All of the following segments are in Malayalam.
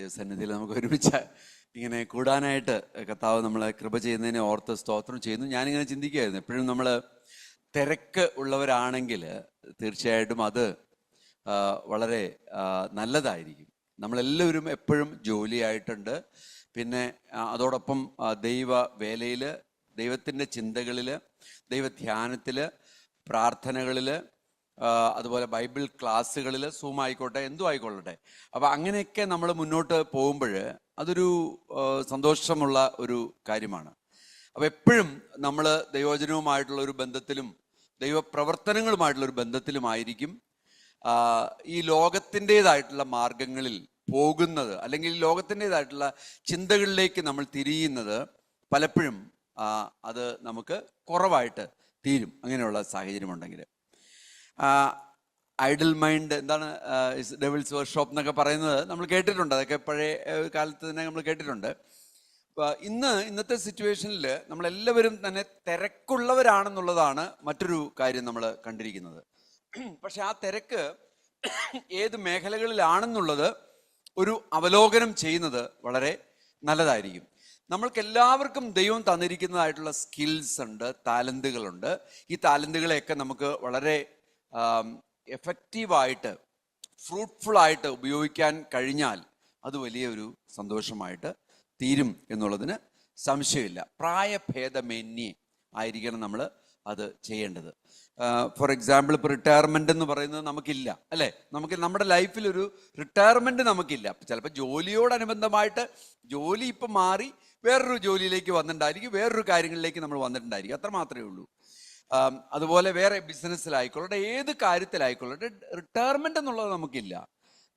ദൈവസന്നിധിയിൽ നമുക്ക് ഒരുമിച്ച് ഇങ്ങനെ കൂടാനായിട്ട് കർത്താവ് നമ്മളെ കൃപ ചെയ്യുന്നതിനെ ഓർത്ത് സ്തോത്രം ചെയ്യുന്നു. ഞാനിങ്ങനെ ചിന്തിക്കുകയായിരുന്നു, എപ്പോഴും നമ്മൾ തിരക്ക് ഉള്ളവരാണെങ്കിൽ തീർച്ചയായിട്ടും അത് വളരെ നല്ലതായിരിക്കും. നമ്മളെല്ലാവരും എപ്പോഴും ജോലിയായിട്ടുണ്ട്, പിന്നെ അതോടൊപ്പം ദൈവ വേലയിൽ, ദൈവത്തിൻ്റെ ചിന്തകളിൽ, ദൈവധ്യാനത്തിൽ, പ്രാർത്ഥനകളിൽ, അതുപോലെ ബൈബിൾ ക്ലാസ്സുകളിൽ, സൂം ആയിക്കോട്ടെ, എന്തും ആയിക്കൊള്ളട്ടെ. അപ്പം അങ്ങനെയൊക്കെ നമ്മൾ മുന്നോട്ട് പോകുമ്പോൾ അതൊരു സന്തോഷമുള്ള ഒരു കാര്യമാണ്. അപ്പം എപ്പോഴും നമ്മൾ ദൈവവചനവുമായിട്ടുള്ള ഒരു ബന്ധത്തിലും ദൈവപ്രവർത്തനങ്ങളുമായിട്ടുള്ള ഒരു ബന്ധത്തിലുമായിരിക്കും. ഈ ലോകത്തിൻ്റെതായിട്ടുള്ള മാർഗങ്ങളിൽ പോകുന്നത്, അല്ലെങ്കിൽ ലോകത്തിൻ്റെതായിട്ടുള്ള ചിന്തകളിലേക്ക് നമ്മൾ തിരിയുന്നത് പലപ്പോഴും അത് നമുക്ക് കുറവായിട്ട് തീരും, അങ്ങനെയുള്ള സാഹചര്യമുണ്ടെങ്കിൽ. ഐഡൽ മൈൻഡ് എന്താണ്, ഡെവിൾസ് വർക്ക്ഷോപ്പ് എന്നൊക്കെ പറയുന്നത് നമ്മൾ കേട്ടിട്ടുണ്ട്. അതൊക്കെ പഴയ കാലത്ത് തന്നെ നമ്മൾ കേട്ടിട്ടുണ്ട്. ഇന്നത്തെ സിറ്റുവേഷനിൽ നമ്മളെല്ലാവരും തന്നെ തിരക്കുള്ളവരാണെന്നുള്ളതാണ് മറ്റൊരു കാര്യം നമ്മൾ കണ്ടിരിക്കുന്നത്. പക്ഷെ ആ തിരക്ക് ഏത് മേഖലകളിലാണെന്നുള്ളത് ഒരു അവലോകനം ചെയ്യുന്നത് വളരെ നല്ലതായിരിക്കും. നമ്മൾക്ക് എല്ലാവർക്കും ദൈവം തന്നിരിക്കുന്നതായിട്ടുള്ള സ്കിൽസ് ഉണ്ട്, ടാലന്റുകളുണ്ട്. ഈ ടാലന്റുകളെയൊക്കെ നമുക്ക് വളരെ എഫക്റ്റീവായിട്ട്, ഫ്രൂട്ട്ഫുള്ളായിട്ട് ഉപയോഗിക്കാൻ കഴിഞ്ഞാൽ അത് വലിയൊരു സന്തോഷമായിട്ട് തീരും എന്നുള്ളതിന് സംശയമില്ല. പ്രായഭേദമന്യേ ആയിരിക്കണം നമ്മൾ അത് ചെയ്യേണ്ടത്. ഫോർ എക്സാമ്പിൾ, ഇപ്പോൾ റിട്ടയർമെൻ്റ് എന്ന് പറയുന്നത് നമുക്കില്ല, അല്ലേ? നമുക്ക് നമ്മുടെ ലൈഫിലൊരു റിട്ടയർമെൻറ്റ് നമുക്കില്ല. ചിലപ്പോൾ ജോലിയോടനുബന്ധമായിട്ട് ജോലി ഇപ്പം മാറി വേറൊരു ജോലിയിലേക്ക് വന്നിട്ടുണ്ടായിരിക്കും, വേറൊരു കാര്യങ്ങളിലേക്ക് നമ്മൾ വന്നിട്ടുണ്ടായിരിക്കും, അത്ര മാത്രമേ ഉള്ളൂ. അതുപോലെ വേറെ ബിസിനസ്സിലായിക്കൊള്ളട്ടെ, ഏത് കാര്യത്തിലായിക്കൊള്ളട്ടെ, റിട്ടയർമെൻ്റ് എന്നുള്ളത് നമുക്കില്ല.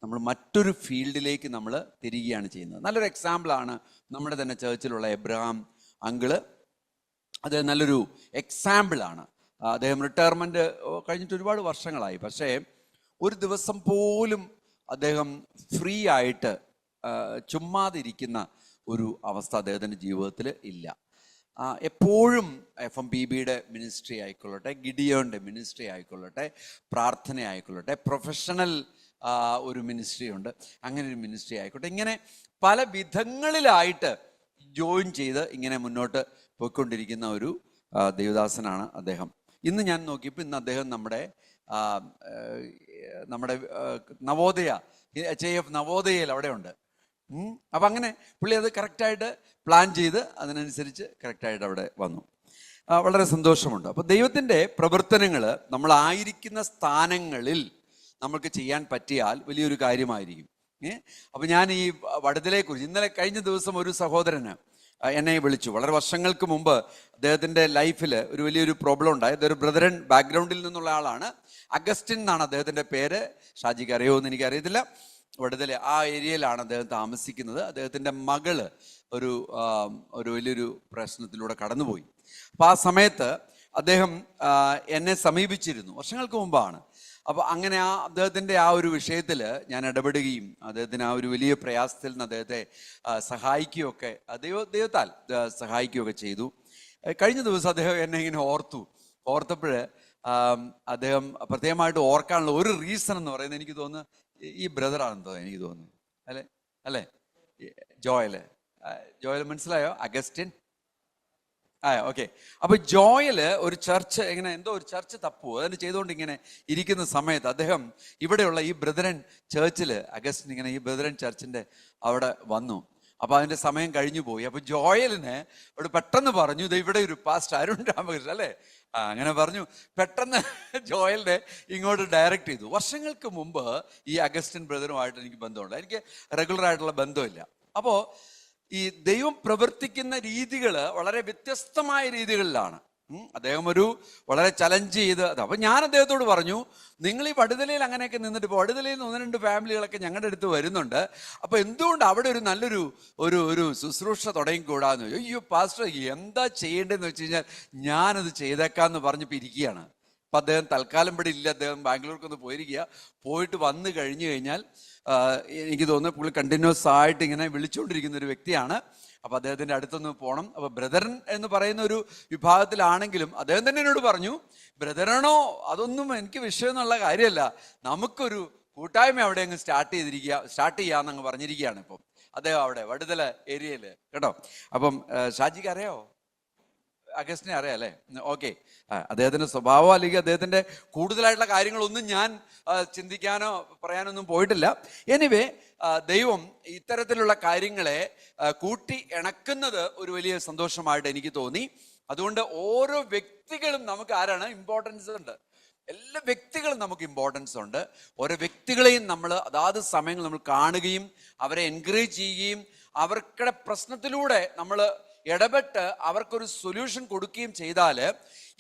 നമ്മൾ മറ്റൊരു ഫീൽഡിലേക്ക് നമ്മൾ തിരികുകയാണ് ചെയ്യുന്നത്. നല്ലൊരു എക്സാമ്പിളാണ് നമ്മുടെ തന്നെ ചേർച്ചിലുള്ള എബ്രഹാം അങ്കിള്. അദ്ദേഹം നല്ലൊരു എക്സാമ്പിളാണ്. അദ്ദേഹം റിട്ടയർമെൻറ്റ് കഴിഞ്ഞിട്ട് ഒരുപാട് വർഷങ്ങളായി, പക്ഷേ ഒരു ദിവസം പോലും അദ്ദേഹം ഫ്രീ ആയിട്ട് ചുമ്മാതിരിക്കുന്ന ഒരു അവസ്ഥ അദ്ദേഹത്തിൻ്റെ ജീവിതത്തിൽ ഇല്ല. എപ്പോഴും FMBBയുടെ മിനിസ്ട്രി ആയിക്കൊള്ളട്ടെ, ഗിഡിയോൻ്റെ മിനിസ്ട്രി ആയിക്കൊള്ളട്ടെ, പ്രാർത്ഥന ആയിക്കൊള്ളട്ടെ, പ്രൊഫഷണൽ ഒരു മിനിസ്ട്രി ഉണ്ട്, അങ്ങനെ ഒരു മിനിസ്ട്രി ആയിക്കോട്ടെ, ഇങ്ങനെ പല വിധങ്ങളിലായിട്ട് ജോയിൻ ചെയ്ത് ഇങ്ങനെ മുന്നോട്ട് പോയിക്കൊണ്ടിരിക്കുന്ന ഒരു ദേവദാസനാണ് അദ്ദേഹം. ഇന്ന് ഞാൻ നോക്കിയപ്പോൾ ഇന്ന് അദ്ദേഹം നമ്മുടെ നവോദയ HIF നവോദയയിൽ അവിടെ ഉണ്ട്. അപ്പം അങ്ങനെ പുള്ളി അത് കറക്റ്റായിട്ട് പ്ലാൻ ചെയ്ത് അതിനനുസരിച്ച് കറക്റ്റായിട്ട് അവിടെ വന്നു. വളരെ സന്തോഷമുണ്ട്. അപ്പോൾ ദൈവത്തിൻ്റെ പ്രവർത്തനങ്ങൾ നമ്മളായിരിക്കുന്ന സ്ഥാനങ്ങളിൽ നമുക്ക് ചെയ്യാൻ പറ്റിയാൽ വലിയൊരു കാര്യമായിരിക്കും. അപ്പം ഞാൻ ഈ വടുതലയെക്കുറിച്ച് ഇന്നലെ കഴിഞ്ഞ ദിവസം ഒരു സഹോദരന് എന്നെ വിളിച്ചു. വളരെ വർഷങ്ങൾക്ക് മുമ്പ് അദ്ദേഹത്തിൻ്റെ ലൈഫിൽ ഒരു വലിയൊരു പ്രോബ്ലം ഉണ്ടായി. അതൊരു ബ്രദറൻ ബാക്ക്ഗ്രൗണ്ടിൽ നിന്നുള്ള ആളാണ്. അഗസ്റ്റിൻ എന്നാണ് അദ്ദേഹത്തിൻ്റെ പേര്. ഷാജിക്ക് അറിയുമോ എന്ന് എനിക്കറിയത്തില്ല. വടുതല ആ ഏരിയയിലാണ് അദ്ദേഹം താമസിക്കുന്നത്. അദ്ദേഹത്തിൻ്റെ മകള് ഒരു വലിയൊരു പ്രശ്നത്തിലൂടെ കടന്നുപോയി. അപ്പം ആ സമയത്ത് അദ്ദേഹം എന്നെ സമീപിച്ചിരുന്നു, വർഷങ്ങൾക്ക് മുമ്പാണ്. അപ്പോൾ അങ്ങനെ അദ്ദേഹത്തിൻ്റെ ആ ഒരു വിഷയത്തിൽ ഞാൻ ഇടപെടുകയും അദ്ദേഹത്തിന് ആ ഒരു വലിയ പ്രയാസത്തിൽ നിന്ന് അദ്ദേഹത്തെ സഹായിക്കുകയൊക്കെ ദൈവത്താൽ സഹായിക്കുകയൊക്കെ ചെയ്തു. കഴിഞ്ഞ ദിവസം അദ്ദേഹം എന്നെ ഇങ്ങനെ ഓർത്തപ്പോൾ അദ്ദേഹം പ്രത്യേകമായിട്ട് ഓർക്കാനുള്ള ഒരു റീസൺ എന്ന് പറയുന്നത് എനിക്ക് തോന്നുന്നു ഈ ബ്രദറാണെന്ന് തോന്നുന്നു, എനിക്ക് തോന്നുന്നു, അല്ലേ ജോയൽ മനസ്സിലായോ? അഗസ്റ്റിൻ. ഓക്കെ. അപ്പൊ ജോയല് ഒരു ചർച്ച് എന്തോ ഒരു ചർച്ച് തപ്പുവോ അതിന് ചെയ്തുകൊണ്ട് ഇങ്ങനെ ഇരിക്കുന്ന സമയത്ത് അദ്ദേഹം ഇവിടെയുള്ള ഈ ബ്രദറൻ ചർച്ചിൽ, അഗസ്റ്റിൻ ഇങ്ങനെ ഈ ബ്രദറൻ ചർച്ചിന്റെ അവിടെ വന്നു. അപ്പൊ അതിന്റെ സമയം കഴിഞ്ഞു പോയി. അപ്പൊ ജോയലിന് അവിടെ പെട്ടെന്ന് പറഞ്ഞു, ഇത് ഇവിടെ ഒരു പാസ്റ്റർ അരുൺ രാമകൃഷ്ണൻ, അല്ലേ? അങ്ങനെ പറഞ്ഞു. പെട്ടെന്ന് ജോയലിനെ ഇങ്ങോട്ട് ഡയറക്റ്റ് ചെയ്തു. വർഷങ്ങൾക്ക് മുമ്പ് ഈ അഗസ്റ്റിൻ ബ്രദറുമായിട്ട് എനിക്ക് ബന്ധമുണ്ട്, എനിക്ക് റെഗുലർ ആയിട്ടുള്ള ബന്ധമില്ല. അപ്പോൾ ഈ ദൈവം പ്രവർത്തിക്കുന്ന രീതികൾ വളരെ വ്യത്യസ്തമായ രീതികളിലാണ്. അദ്ദേഹം ഒരു വളരെ ചലഞ്ച് ചെയ്ത് അപ്പൊ ഞാൻ അദ്ദേഹത്തോട് പറഞ്ഞു, നിങ്ങൾ ഈ വടുതലയിൽ അങ്ങനെയൊക്കെ നിന്നിട്ട് ഇപ്പോൾ വടുതലയിൽ നിന്ന് 1-2 ഫാമിലികളൊക്കെ ഞങ്ങളുടെ അടുത്ത് വരുന്നുണ്ട്, അപ്പൊ എന്തുകൊണ്ട് അവിടെ ഒരു നല്ലൊരു ഒരു ശുശ്രൂഷ തുടങ്ങിക്കൂടാന്ന്. അയ്യോ പാസ്റ്റർ, എന്താ ചെയ്യേണ്ടതെന്ന് വെച്ച് കഴിഞ്ഞാൽ ഞാനത് ചെയ്തേക്കാന്ന് പറഞ്ഞപ്പോൾ ഇരിക്കുകയാണ്. അപ്പം അദ്ദേഹം തൽക്കാലം ഇവിടെ ഇല്ല, അദ്ദേഹം ബാംഗ്ലൂർക്കൊന്ന് പോയിട്ട് വന്നു കഴിഞ്ഞു കഴിഞ്ഞാൽ എനിക്ക് തോന്നുന്നു പുള്ളി കണ്ടിന്യൂസ് ആയിട്ട് ഇങ്ങനെ വിളിച്ചുകൊണ്ടിരിക്കുന്ന ഒരു വ്യക്തിയാണ്. അപ്പം അദ്ദേഹത്തിൻ്റെ അടുത്തൊന്ന് പോകണം. അപ്പോൾ ബ്രദറൻ എന്ന് പറയുന്ന ഒരു വിഭാഗത്തിലാണെങ്കിലും അദ്ദേഹം തന്നെ എന്നോട് പറഞ്ഞു, ബ്രദറാണോ അതൊന്നും എനിക്ക് വിഷയം എന്നുള്ള കാര്യമല്ല, നമുക്കൊരു കൂട്ടായ്മ അവിടെ അങ്ങ് സ്റ്റാർട്ട് ചെയ്യാമെന്നങ്ങ് പറഞ്ഞിരിക്കുകയാണ് ഇപ്പം. അദ്ദേഹം അവിടെ വടുതല ഏരിയയില് കേട്ടോ. അപ്പം ഷാജിക്ക് അറിയാവോ? അഗസ്റ്റിനെ അറിയാം അല്ലേ? ഓക്കെ. അദ്ദേഹത്തിന്റെ സ്വഭാവം അല്ലെങ്കിൽ അദ്ദേഹത്തിന്റെ കൂടുതലായിട്ടുള്ള കാര്യങ്ങളൊന്നും ഞാൻ ചിന്തിക്കാനോ പറയാനൊന്നും പോയിട്ടില്ല. എനിവേ, ദൈവം ഇത്തരത്തിലുള്ള കാര്യങ്ങളെ കൂട്ടി ഇണക്കുന്നത് ഒരു വലിയ സന്തോഷമായിട്ട് എനിക്ക് തോന്നി. അതുകൊണ്ട് ഓരോ വ്യക്തികളും നമുക്ക് ആരാണ് ഇമ്പോർട്ടൻസ് ഉണ്ട്. എല്ലാ വ്യക്തികളും നമുക്ക് ഇമ്പോർട്ടൻസ് ഉണ്ട്. ഓരോ വ്യക്തികളെയും നമ്മൾ അതാത് സമയങ്ങൾ നമ്മൾ കാണുകയും അവരെ എൻകറേജ് ചെയ്യുകയും അവർക്കുടെ പ്രശ്നത്തിലൂടെ നമ്മൾ ഇടപെട്ട് അവർക്കൊരു സൊല്യൂഷൻ കൊടുക്കുകയും ചെയ്താൽ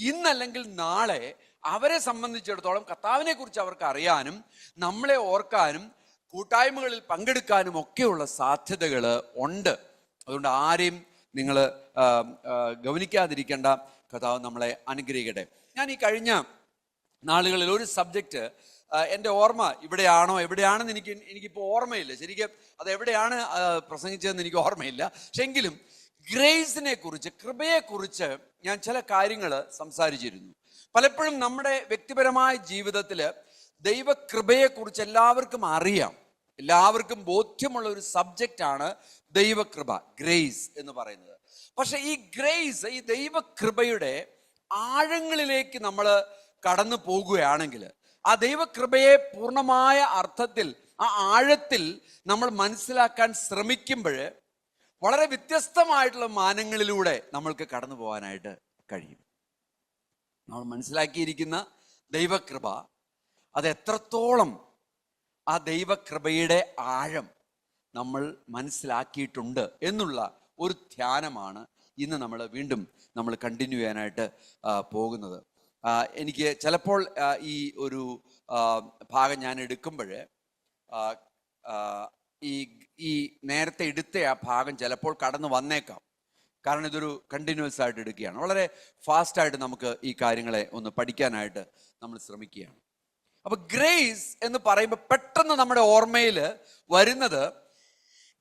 ഇന്നല്ലെങ്കിൽ നാളെ അവരെ സംബന്ധിച്ചിടത്തോളം കർത്താവിനെ കുറിച്ച് അവർക്ക് അറിയാനും നമ്മളെ ഓർക്കാനും കൂട്ടായ്മകളിൽ പങ്കെടുക്കാനും ഒക്കെയുള്ള സാധ്യതകൾ ഉണ്ട്. അതുകൊണ്ട് ആരെയും നിങ്ങൾ ഗൗനിക്കാതിരിക്കേണ്ട. കർത്താവ് നമ്മളെ അനുഗ്രഹിക്കട്ടെ. ഞാൻ ഈ കഴിഞ്ഞ നാളുകളിൽ ഒരു സബ്ജക്റ്റ് എൻ്റെ ഓർമ്മ ഇവിടെയാണോ എവിടെയാണെന്ന് എനിക്കിപ്പോൾ ഓർമ്മയില്ല. ശരിക്കും അത് എവിടെയാണ് പ്രസംഗിച്ചതെന്ന് എനിക്ക് ഓർമ്മയില്ല. പക്ഷെ എങ്കിലും ഗ്രേസിനെ കുറിച്ച്, കൃപയെക്കുറിച്ച് ഞാൻ ചില കാര്യങ്ങൾ സംസാരിച്ചിരുന്നു. പലപ്പോഴും നമ്മുടെ വ്യക്തിപരമായ ജീവിതത്തിൽ ദൈവകൃപയെക്കുറിച്ച് എല്ലാവർക്കും അറിയാം, എല്ലാവർക്കും ബോധ്യമുള്ള ഒരു സബ്ജക്റ്റാണ് ദൈവകൃപ, ഗ്രേസ് എന്ന് പറയുന്നത്. പക്ഷെ ഈ ഗ്രേസ്, ഈ ദൈവകൃപയുടെ ആഴങ്ങളിലേക്ക് നമ്മൾ കടന്നു പോകുകയാണെങ്കിൽ, ആ ദൈവകൃപയെ പൂർണ്ണമായ അർത്ഥത്തിൽ ആ ആഴത്തിൽ നമ്മൾ മനസ്സിലാക്കാൻ ശ്രമിക്കുമ്പോൾ വളരെ വ്യത്യസ്തമായിട്ടുള്ള മാനങ്ങളിലൂടെ നമ്മൾക്ക് കടന്നു പോകാനായിട്ട് കഴിയും. നമ്മൾ മനസ്സിലാക്കിയിരിക്കുന്ന ദൈവകൃപ അത് എത്രത്തോളം ആ ദൈവകൃപയുടെ ആഴം നമ്മൾ മനസ്സിലാക്കിയിട്ടുണ്ട് എന്നുള്ള ഒരു ധ്യാനമാണ് ഇന്ന് നമ്മൾ കണ്ടിന്യൂ ചെയ്യാനായിട്ട് പോകുന്നത്. എനിക്ക് ചിലപ്പോൾ ഈ ഒരു ഭാഗം ഞാൻ എടുക്കുമ്പോൾ ഈ നേരത്തെ എടുത്ത ആ ഭാഗം ചിലപ്പോൾ കടന്നു വന്നേക്കാം. കാരണം ഇതൊരു കണ്ടിന്യൂസ് ആയിട്ട് എടുക്കുകയാണ്. വളരെ ഫാസ്റ്റായിട്ട് നമുക്ക് ഈ കാര്യങ്ങളെ ഒന്ന് പഠിക്കാനായിട്ട് നമ്മൾ ശ്രമിക്കുകയാണ്. അപ്പൊ ഗ്രേസ് എന്ന് പറയുമ്പോൾ പെട്ടെന്ന് നമ്മുടെ ഓർമ്മയിൽ വരുന്നത്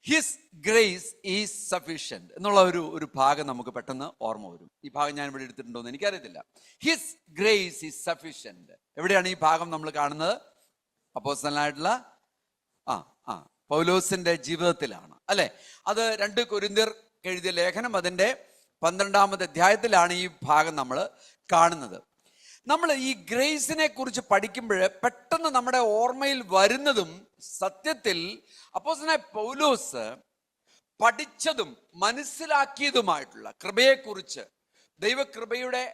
ഹിസ് ഗ്രേസ് ഈസ് സഫിഷ്യന്റ് എന്നുള്ള ഒരു ഭാഗം നമുക്ക് പെട്ടെന്ന് ഓർമ്മ വരും. ഈ ഭാഗം ഞാൻ ഇവിടെ എടുത്തിട്ടുണ്ടോ എന്ന് എനിക്കറിയത്തില്ല. His grace is sufficient. എവിടെയാണ് ഈ ഭാഗം നമ്മൾ കാണുന്നത്? അപ്പോസ്തലനായിട്ടുള്ള പൗലോസിന്റെ ജീവിതത്തിലാണ് അല്ലെ. അത് 2 കൊരിന്ത്യർ എഴുതിയ ലേഖനം അതിൻ്റെ 12-ാമത്തെ അധ്യായത്തിലാണ് ഈ ഭാഗം നമ്മൾ കാണുന്നത്. നമ്മൾ ഈ ഗ്രേസിനെ കുറിച്ച് പഠിക്കുമ്പോൾ പെട്ടെന്ന് നമ്മുടെ ഓർമ്മയിൽ വരുന്നതും സത്യത്തിൽ അപ്പോസ്തലനായ പൗലോസ് പഠിച്ചതും മനസ്സിലാക്കിയതുമായിട്ടുള്ള കൃപയെക്കുറിച്ച്, ദൈവകൃപയുടെ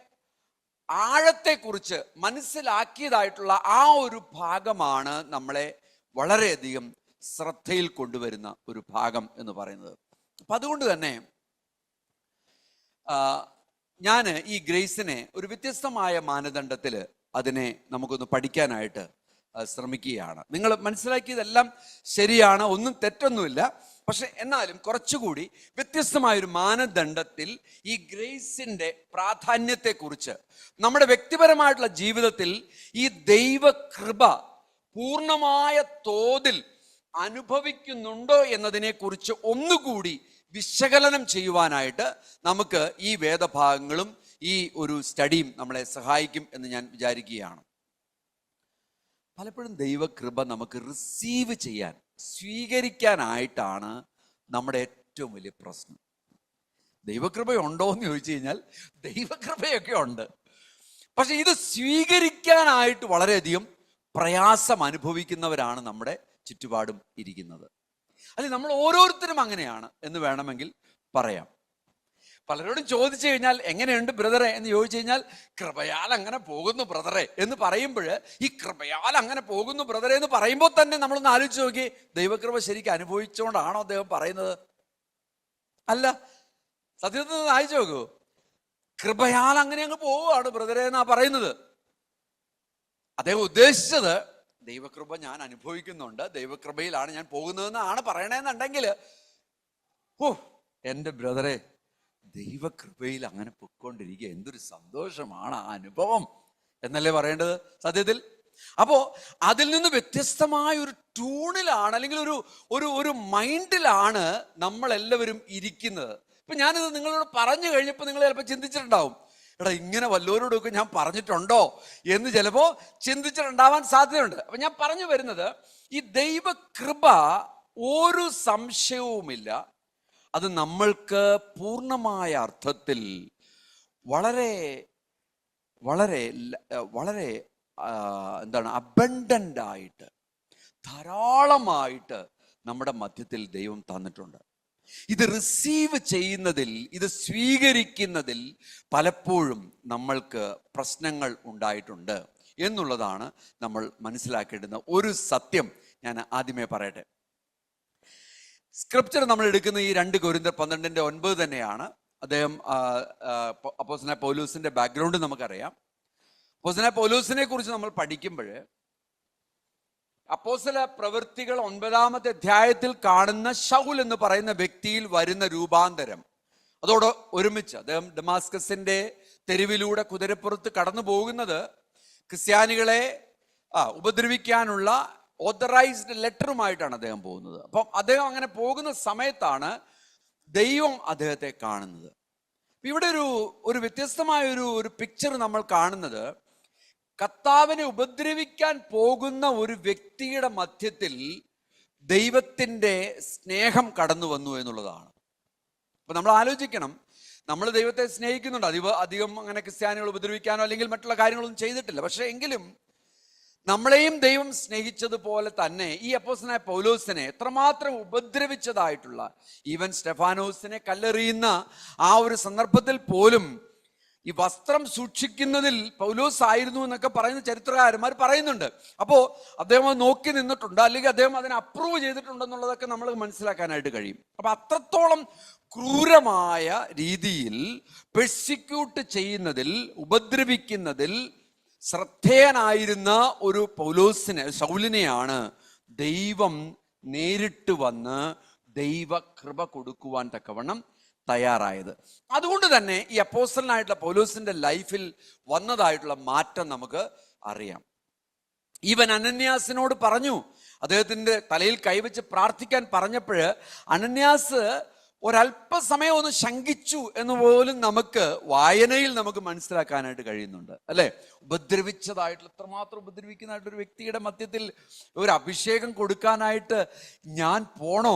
ആഴത്തെക്കുറിച്ച് മനസ്സിലാക്കിയതായിട്ടുള്ള ആ ഒരു ഭാഗമാണ് നമ്മളെ വളരെയധികം ശ്രദ്ധയിൽ കൊണ്ടുവരുന്ന ഒരു ഭാഗം എന്ന് പറയുന്നത്. അപ്പൊ അതുകൊണ്ട് തന്നെ ഞാൻ ഈ ഗ്രേസിനെ ഒരു വ്യത്യസ്തമായ മാനദണ്ഡത്തിൽ അതിനെ നമുക്കൊന്ന് പഠിക്കാനായിട്ട് ശ്രമിക്കുകയാണ്. നിങ്ങൾ മനസ്സിലാക്കിയതെല്ലാം ശരിയാണ്, ഒന്നും തെറ്റൊന്നുമില്ല. പക്ഷെ എന്നാലും കുറച്ചുകൂടി വ്യത്യസ്തമായൊരു മാനദണ്ഡത്തിൽ ഈ ഗ്രേസിന്റെ പ്രാധാന്യത്തെക്കുറിച്ച്, നമ്മുടെ വ്യക്തിപരമായിട്ടുള്ള ജീവിതത്തിൽ ഈ ദൈവകൃപ പൂർണ്ണമായ തോതിൽ അനുഭവിക്കുന്നുണ്ടോ എന്നതിനെക്കുറിച്ച് ഒന്നുകൂടി വിശകലനം ചെയ്യുവാനായിട്ട് നമുക്ക് ഈ വേദഭാഗങ്ങളും ഈ ഒരു സ്റ്റഡിയും നമ്മളെ സഹായിക്കും എന്ന് ഞാൻ വിചാരിക്കുകയാണ്. പലപ്പോഴും ദൈവകൃപ നമുക്ക് റിസീവ് ചെയ്യാൻ, സ്വീകരിക്കാനായിട്ടാണ് നമ്മുടെ ഏറ്റവും വലിയ പ്രശ്നം. ദൈവകൃപയുണ്ടോ എന്ന് ചോദിച്ചു കഴിഞ്ഞാൽ ദൈവകൃപയൊക്കെ ഉണ്ട്. പക്ഷെ ഇത് സ്വീകരിക്കാനായിട്ട് വളരെയധികം പ്രയാസം അനുഭവിക്കുന്നവരാണ് നമ്മുടെ ചുറ്റുപാടും ഇരിക്കുന്നത്. അല്ലെ, നമ്മൾ ഓരോരുത്തരും അങ്ങനെയാണ് എന്ന് വേണമെങ്കിൽ പറയാം. പലരോടും ചോദിച്ചു കഴിഞ്ഞാൽ എങ്ങനെയുണ്ട് ബ്രദറെ എന്ന് ചോദിച്ചു കഴിഞ്ഞാൽ കൃപയാൽ അങ്ങനെ പോകുന്നു ബ്രദറെ എന്ന് പറയുമ്പോൾ, ഈ കൃപയാൽ അങ്ങനെ പോകുന്നു ബ്രദറെ എന്ന് പറയുമ്പോൾ തന്നെ നമ്മളൊന്ന് ആലോചിച്ച് നോക്കി, ദൈവകൃപ ശരിക്കും അനുഭവിച്ചുകൊണ്ടാണോ അദ്ദേഹം പറയുന്നത്? അല്ല, സത്യത്തിൽ വായിച്ചു നോക്കൂ, കൃപയാൽ അങ്ങനെ അങ്ങ് പോവുകയാണ് ബ്രദറെ എന്നാ പറയുന്നത്. അദ്ദേഹം ഉദ്ദേശിച്ചത് ദൈവകൃപ ഞാൻ അനുഭവിക്കുന്നുണ്ട്, ദൈവകൃപയിലാണ് ഞാൻ പോകുന്നതെന്നാണ് പറയണേന്നുണ്ടെങ്കിൽ, എൻ്റെ ബ്രദറെ ദൈവകൃപയിൽ അങ്ങനെ പൊയ്ക്കൊണ്ടിരിക്കുക, എന്തൊരു സന്തോഷമാണ് ആ അനുഭവം എന്നല്ലേ പറയേണ്ടത് സത്യത്തിൽ. അപ്പോ അതിൽ നിന്ന് വ്യത്യസ്തമായ ഒരു ട്യൂണിലാണ്, അല്ലെങ്കിൽ ഒരു മൈൻഡിലാണ് നമ്മളെല്ലാവരും ഇരിക്കുന്നത്. ഇപ്പൊ ഞാനിത് നിങ്ങളോട് പറഞ്ഞു കഴിഞ്ഞപ്പോൾ നിങ്ങൾ ചിലപ്പോൾ ചിന്തിച്ചിട്ടുണ്ടാവും, എടാ ഇങ്ങനെ വല്ലവരോടൊക്കെ ഞാൻ പറഞ്ഞിട്ടുണ്ടോ എന്ന് ചിലപ്പോൾ ചിന്തിച്ചിട്ടുണ്ടാവാൻ സാധ്യതയുണ്ട്. അപ്പൊ ഞാൻ പറഞ്ഞു വരുന്നത്, ഈ ദൈവകൃപ ഒരു സംശയവുമില്ല, അത് നമ്മൾക്ക് പൂർണ്ണമായ അർത്ഥത്തിൽ വളരെ വളരെ വളരെ എന്താണ് അബണ്ടൻ്റ് ആയിട്ട് ധാരാളമായിട്ട് നമ്മുടെ മധ്യത്തിൽ ദൈവം തന്നിട്ടുണ്ട്. ഇത് റിസീവ് ചെയ്യുന്നതിൽ, ഇത് സ്വീകരിക്കുന്നതിൽ പലപ്പോഴും നമ്മൾക്ക് പ്രശ്നങ്ങൾ ഉണ്ടായിട്ടുണ്ട് എന്നുള്ളതാണ് നമ്മൾ മനസ്സിലാക്കേണ്ടുന്ന ഒരു സത്യം. ഞാൻ ആദ്യമേ പറയട്ടെ. സ്ക്രിപ്ചർ നമ്മൾ എടുക്കുന്ന ഈ 2 കൊരിന്ത്യർ 12:9 തന്നെയാണ്. അദ്ദേഹം അപ്പോസ്തലനായ പൗലോസിന്റെ ബാക്ക്ഗ്രൗണ്ട് നമുക്കറിയാം. അപ്പോസ്തലനായ പൗലോസിനെ കുറിച്ച് നമ്മൾ പഠിക്കുമ്പോൾ അപ്പോസ്തല പ്രവൃത്തികൾ 9-ാമത്തെ അധ്യായത്തിൽ കാണുന്ന ശൗൽ എന്ന് പറയുന്ന വ്യക്തിയിൽ വരുന്ന രൂപാന്തരം, അതോട് ഒരുമിച്ച് അദ്ദേഹം ഡമാസ്കസിന്റെ തെരുവിലൂടെ കുതിരപ്പുറത്ത് കടന്നു പോകുന്നത് ക്രിസ്ത്യാനികളെ ഉപദ്രവിക്കാനുള്ള ഓതറൈസ്ഡ് ലെറ്ററുമായിട്ടാണ് അദ്ദേഹം പോകുന്നത്. അപ്പം അദ്ദേഹം അങ്ങനെ പോകുന്ന സമയത്താണ് ദൈവം അദ്ദേഹത്തെ കാണുന്നത്. ഇവിടെ ഒരു വ്യത്യസ്തമായ ഒരു പിക്ചർ നമ്മൾ കാണുന്നത്, കർത്താവിനെ ഉപദ്രവിക്കാൻ പോകുന്ന ഒരു വ്യക്തിയുടെ മധ്യത്തിൽ ദൈവത്തിൻ്റെ സ്നേഹം കടന്നു വന്നു എന്നുള്ളതാണ്. അപ്പൊ നമ്മൾ ആലോചിക്കണം, നമ്മൾ ദൈവത്തെ സ്നേഹിക്കുന്നുണ്ട്. അധികം അങ്ങനെ ക്രിസ്ത്യാനികൾ ഉപദ്രവിക്കാനോ അല്ലെങ്കിൽ മറ്റുള്ള കാര്യങ്ങളൊന്നും ചെയ്തിട്ടില്ല. പക്ഷെ എങ്കിലും നമ്മളെയും ദൈവം സ്നേഹിച്ചതുപോലെ തന്നെ ഈ അപ്പോസ്തലനായ പൗലോസിനെ എത്രമാത്രം ഉപദ്രവിച്ചതായിട്ടുള്ള, ഈവൻ സ്റ്റെഫാനോസിനെ കല്ലെറിയുന്ന ആ ഒരു സന്ദർഭത്തിൽ പോലും ഈ വസ്ത്രം സൂക്ഷിക്കുന്നതിൽ പൗലോസ് ആയിരുന്നു എന്നൊക്കെ പറയുന്ന ചരിത്രകാരന്മാർ പറയുന്നുണ്ട്. അപ്പോൾ അദ്ദേഹം അത് നോക്കി നിന്നിട്ടുണ്ട്, അല്ലെങ്കിൽ അദ്ദേഹം അതിനെ അപ്രൂവ് ചെയ്തിട്ടുണ്ടെന്നുള്ളതൊക്കെ നമ്മൾ മനസ്സിലാക്കാനായിട്ട് കഴിയും. അപ്പൊ അത്രത്തോളം ക്രൂരമായ രീതിയിൽ പെർസിക്യൂട്ട് ചെയ്യുന്നതിൽ, ഉപദ്രവിക്കുന്നതിൽ ശ്രദ്ധേയനായിരുന്ന ഒരു ശൗലിനെയാണ് ദൈവം നേരിട്ട് വന്ന് ദൈവകൃപ കൊടുക്കുവാൻ തക്കവണ്ണം തയ്യാറായത്. അതുകൊണ്ട് തന്നെ ഈ അപ്പോസ്തലനായിട്ടുള്ള പൗലോസിന്റെ ലൈഫിൽ വന്നതായിട്ടുള്ള മാറ്റം നമുക്ക് അറിയാം. ഈവൻ അനന്യാസിനോട് പറഞ്ഞു, അദ്ദേഹത്തിന്റെ തലയിൽ കൈവച്ച് പ്രാർത്ഥിക്കാൻ പറഞ്ഞപ്പോൾ അനന്യാസ് ഒരല്പസമയം ഒന്ന് ശങ്കിച്ചു എന്ന് പോലും നമുക്ക് വായനയിൽ നമുക്ക് മനസ്സിലാക്കാനായിട്ട് കഴിയുന്നുണ്ട്, അല്ലെ? ഉപദ്രവിച്ചതായിട്ടുള്ള, എത്രമാത്രം ഉപദ്രവിക്കുന്നതായിട്ട് ഒരു വ്യക്തിയുടെ മധ്യത്തിൽ ഒരു അഭിഷേകം കൊടുക്കാനായിട്ട് ഞാൻ പോണോ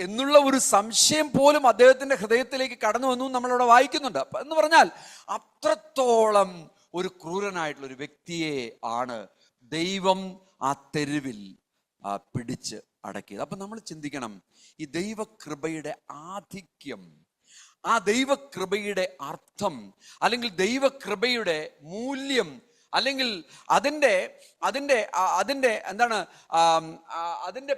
എന്നുള്ള ഒരു സംശയം പോലും അദ്ദേഹത്തിന്റെ ഹൃദയത്തിലേക്ക് കടന്നു വന്നു നമ്മളവിടെ വായിക്കുന്നുണ്ട്. എന്ന് പറഞ്ഞാൽ അത്രത്തോളം ഒരു ക്രൂരനായിട്ടുള്ള ഒരു വ്യക്തിയെ ആണ് ദൈവം ആ തെരുവിൽ പിടിച്ച് അടക്കിയത്. അപ്പൊ നമ്മൾ ചിന്തിക്കണം, ഈ ദൈവകൃപയുടെ ആധിക്യം, ആ ദൈവകൃപയുടെ അർത്ഥം, അല്ലെങ്കിൽ ദൈവകൃപയുടെ മൂല്യം, അല്ലെങ്കിൽ അതിൻ്റെ എന്താണ് അതിൻ്റെ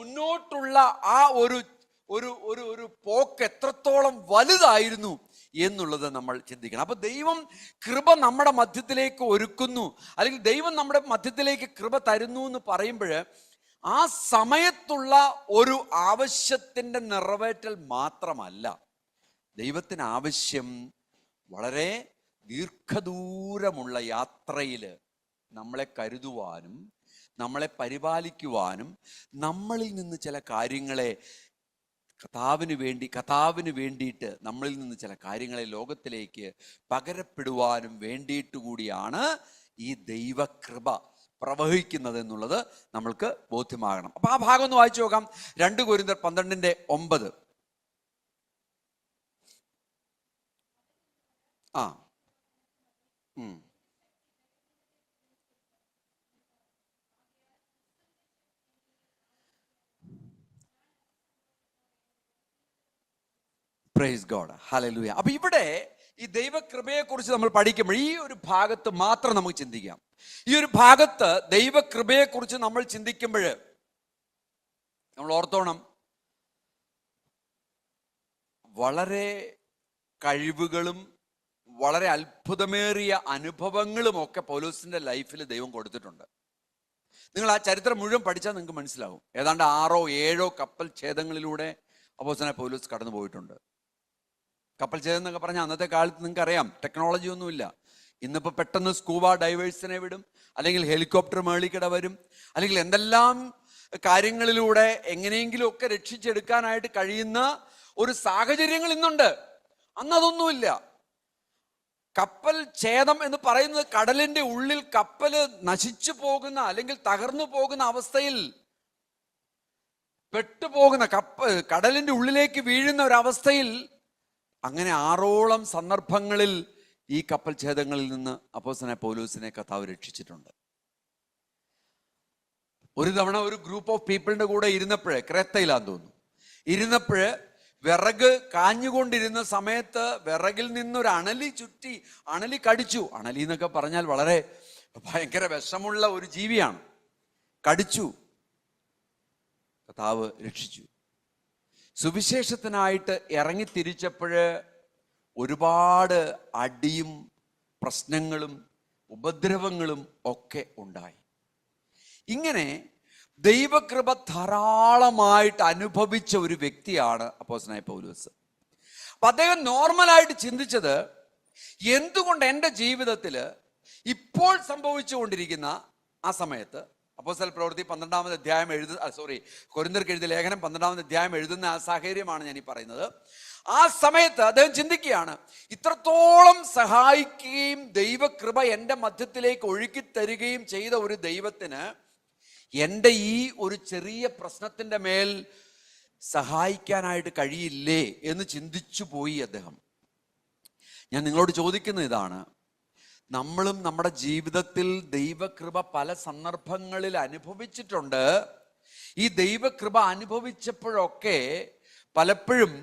മുന്നോട്ടുള്ള ആ ഒരു പോക്ക് എത്രത്തോളം വലുതായിരുന്നു എന്നുള്ളത് നമ്മൾ ചിന്തിക്കണം. അപ്പൊ ദൈവം കൃപ നമ്മുടെ മധ്യത്തിലേക്ക് ഒരുക്കുന്നു, അല്ലെങ്കിൽ ദൈവം നമ്മുടെ മധ്യത്തിലേക്ക് കൃപ തരുന്നു എന്ന് പറയുമ്പോൾ ആ സമയത്തുള്ള ഒരു ആവശ്യത്തിൻ്റെ നിറവേറ്റൽ മാത്രമല്ല. ദൈവത്തിന് ആവശ്യം വളരെ ദീർഘദൂരമുള്ള യാത്രയിൽ നമ്മളെ കരുതുവാനും നമ്മളെ പരിപാലിക്കുവാനും നമ്മളിൽ നിന്ന് ചില കാര്യങ്ങളെ കർത്താവിന് വേണ്ടിയിട്ട് നമ്മളിൽ നിന്ന് ചില കാര്യങ്ങളെ ലോകത്തിലേക്ക് പകരപ്പെടുവാനും വേണ്ടിയിട്ട് കൂടിയാണ് ഈ ദൈവകൃപ പ്രവഹിക്കുന്നത് എന്നുള്ളത് നമ്മൾക്ക് ബോധ്യമാകണം. അപ്പൊ ആ ഭാഗം ഒന്ന് വായിച്ചു നോക്കാം. 2 കൊരിന്ത്യർ 12:9. Praise God, hallelujah. അപ്പൊ ഇവിടെ ഈ ദൈവകൃപയെ കുറിച്ച് നമ്മൾ പഠിക്കുമ്പോൾ ഈ ഒരു ഭാഗത്ത് മാത്രം നമുക്ക് ചിന്തിക്കാം. ഈ ഒരു ഭാഗത്ത് ദൈവകൃപയെ കുറിച്ച് നമ്മൾ ചിന്തിക്കുമ്പോൾ നമ്മൾ ഓർത്തോണം, വളരെ കഴിവുകളും വളരെ അത്ഭുതമേറിയ അനുഭവങ്ങളും ഒക്കെ പൗലോസിന്റെ ലൈഫിൽ ദൈവം കൊടുത്തിട്ടുണ്ട്. നിങ്ങൾ ആ ചരിത്രം മുഴുവൻ പഠിച്ചാൽ നിങ്ങൾക്ക് മനസ്സിലാവും. ഏതാണ്ട് 6 or 7 കപ്പൽ ഛേദങ്ങളിലൂടെ അപ്പോസ്തലനായ പൗലോസ് കടന്നു പോയിട്ടുണ്ട്. കപ്പൽ ഛേദം എന്നൊക്കെ പറഞ്ഞാൽ അന്നത്തെ കാലത്ത് നിങ്ങൾക്ക് അറിയാം, ടെക്നോളജി ഒന്നുമില്ല. ഇന്നിപ്പോൾ പെട്ടെന്ന് സ്കൂബ ഡൈവേഴ്സിനെ വിടും, അല്ലെങ്കിൽ ഹെലികോപ്റ്റർ മേളിക്കിട വരും, അല്ലെങ്കിൽ എന്തെല്ലാം കാര്യങ്ങളിലൂടെ എങ്ങനെയെങ്കിലും ഒക്കെ രക്ഷിച്ചെടുക്കാനായിട്ട് കഴിയുന്ന ഒരു സാഹചര്യങ്ങൾ ഇന്നുണ്ട്. അന്നതൊന്നുമില്ല. കപ്പൽ ഛേദം എന്ന് പറയുന്നത് കടലിന്റെ ഉള്ളിൽ കപ്പല് നശിച്ചു പോകുന്ന അല്ലെങ്കിൽ തകർന്നു പോകുന്ന അവസ്ഥയിൽ പെട്ടുപോകുന്ന കടലിന്റെ ഉള്ളിലേക്ക് വീഴുന്ന ഒരവസ്ഥയിൽ അങ്ങനെ 6ഓളം സന്ദർഭങ്ങളിൽ ഈ കപ്പൽ ഛേദങ്ങളിൽ നിന്ന് അപ്പോസ്തലനായ പൗലോസിനെ കർത്താവ് രക്ഷിച്ചിട്ടുണ്ട്. ഒരു തവണ ഒരു ഗ്രൂപ്പ് ഓഫ് പീപ്പിളിന്റെ കൂടെ ഇരുന്നപ്പോഴേ, ക്രേത്തയിലാന്ന് തോന്നുന്നു, ഇരുന്നപ്പോഴ് വിറക് കാഞ്ഞുകൊണ്ടിരുന്ന സമയത്ത് വിറകിൽ നിന്നൊരു അണലി ചുറ്റി, അണലി കടിച്ചു. അണലി എന്നൊക്കെ പറഞ്ഞാൽ വളരെ ഭയങ്കര വിഷമുള്ള ഒരു ജീവിയാണ്. കടിച്ചു. കർത്താവ് രക്ഷിച്ചു. സുവിശേഷത്തിനായിട്ട് ഇറങ്ങി തിരിച്ചപ്പോഴ് ഒരുപാട് അടിയും പ്രശ്നങ്ങളും ഉപദ്രവങ്ങളും ഒക്കെ ഉണ്ടായി. ഇങ്ങനെ ദൈവകൃപ ധാരാളമായിട്ട് അനുഭവിച്ച ഒരു വ്യക്തിയാണ് അപ്പോസ്തലനായ പൗലോസ്. അപ്പൊ അദ്ദേഹം നോർമലായിട്ട് ചിന്തിച്ചത്, എന്തുകൊണ്ട് എൻ്റെ ജീവിതത്തിൽ ഇപ്പോൾ സംഭവിച്ചുകൊണ്ടിരിക്കുന്ന ആ സമയത്ത്, അപ്പോസ്തല പ്രവൃത്തി 12-ാം അധ്യായം കൊരിന്ത്യർക്ക് എഴുതിയ ലേഖനം 12-ാം അധ്യായം എഴുതുന്ന ആ സാഹചര്യമാണ് ഞാൻ ഈ പറയുന്നത്. ആ സമയത്ത് അദ്ദേഹം ചിന്തിക്കുകയാണ്, ഇത്രത്തോളം സഹായിക്കുകയും ദൈവകൃപ എൻ്റെ മധ്യത്തിലേക്ക് ഒഴുക്കി തരികയും ചെയ്ത ഒരു ദൈവത്തിന് എൻ്റെ ഈ ഒരു ചെറിയ പ്രശ്നത്തിൻ്റെ മേൽ സഹായിക്കാനായിട്ട് കഴിയില്ലേ എന്ന് ചിന്തിച്ചു പോയി അദ്ദേഹം. ഞാൻ നിങ്ങളോട് ചോദിക്കുന്ന ഇതാണ്, നമ്മളും നമ്മുടെ ജീവിതത്തിൽ ദൈവകൃപ പല സന്ദർഭങ്ങളിൽ അനുഭവിച്ചിട്ടുണ്ട്. ഈ ദൈവകൃപ അനുഭവിച്ചപ്പോഴൊക്കെ പലപ്പോഴും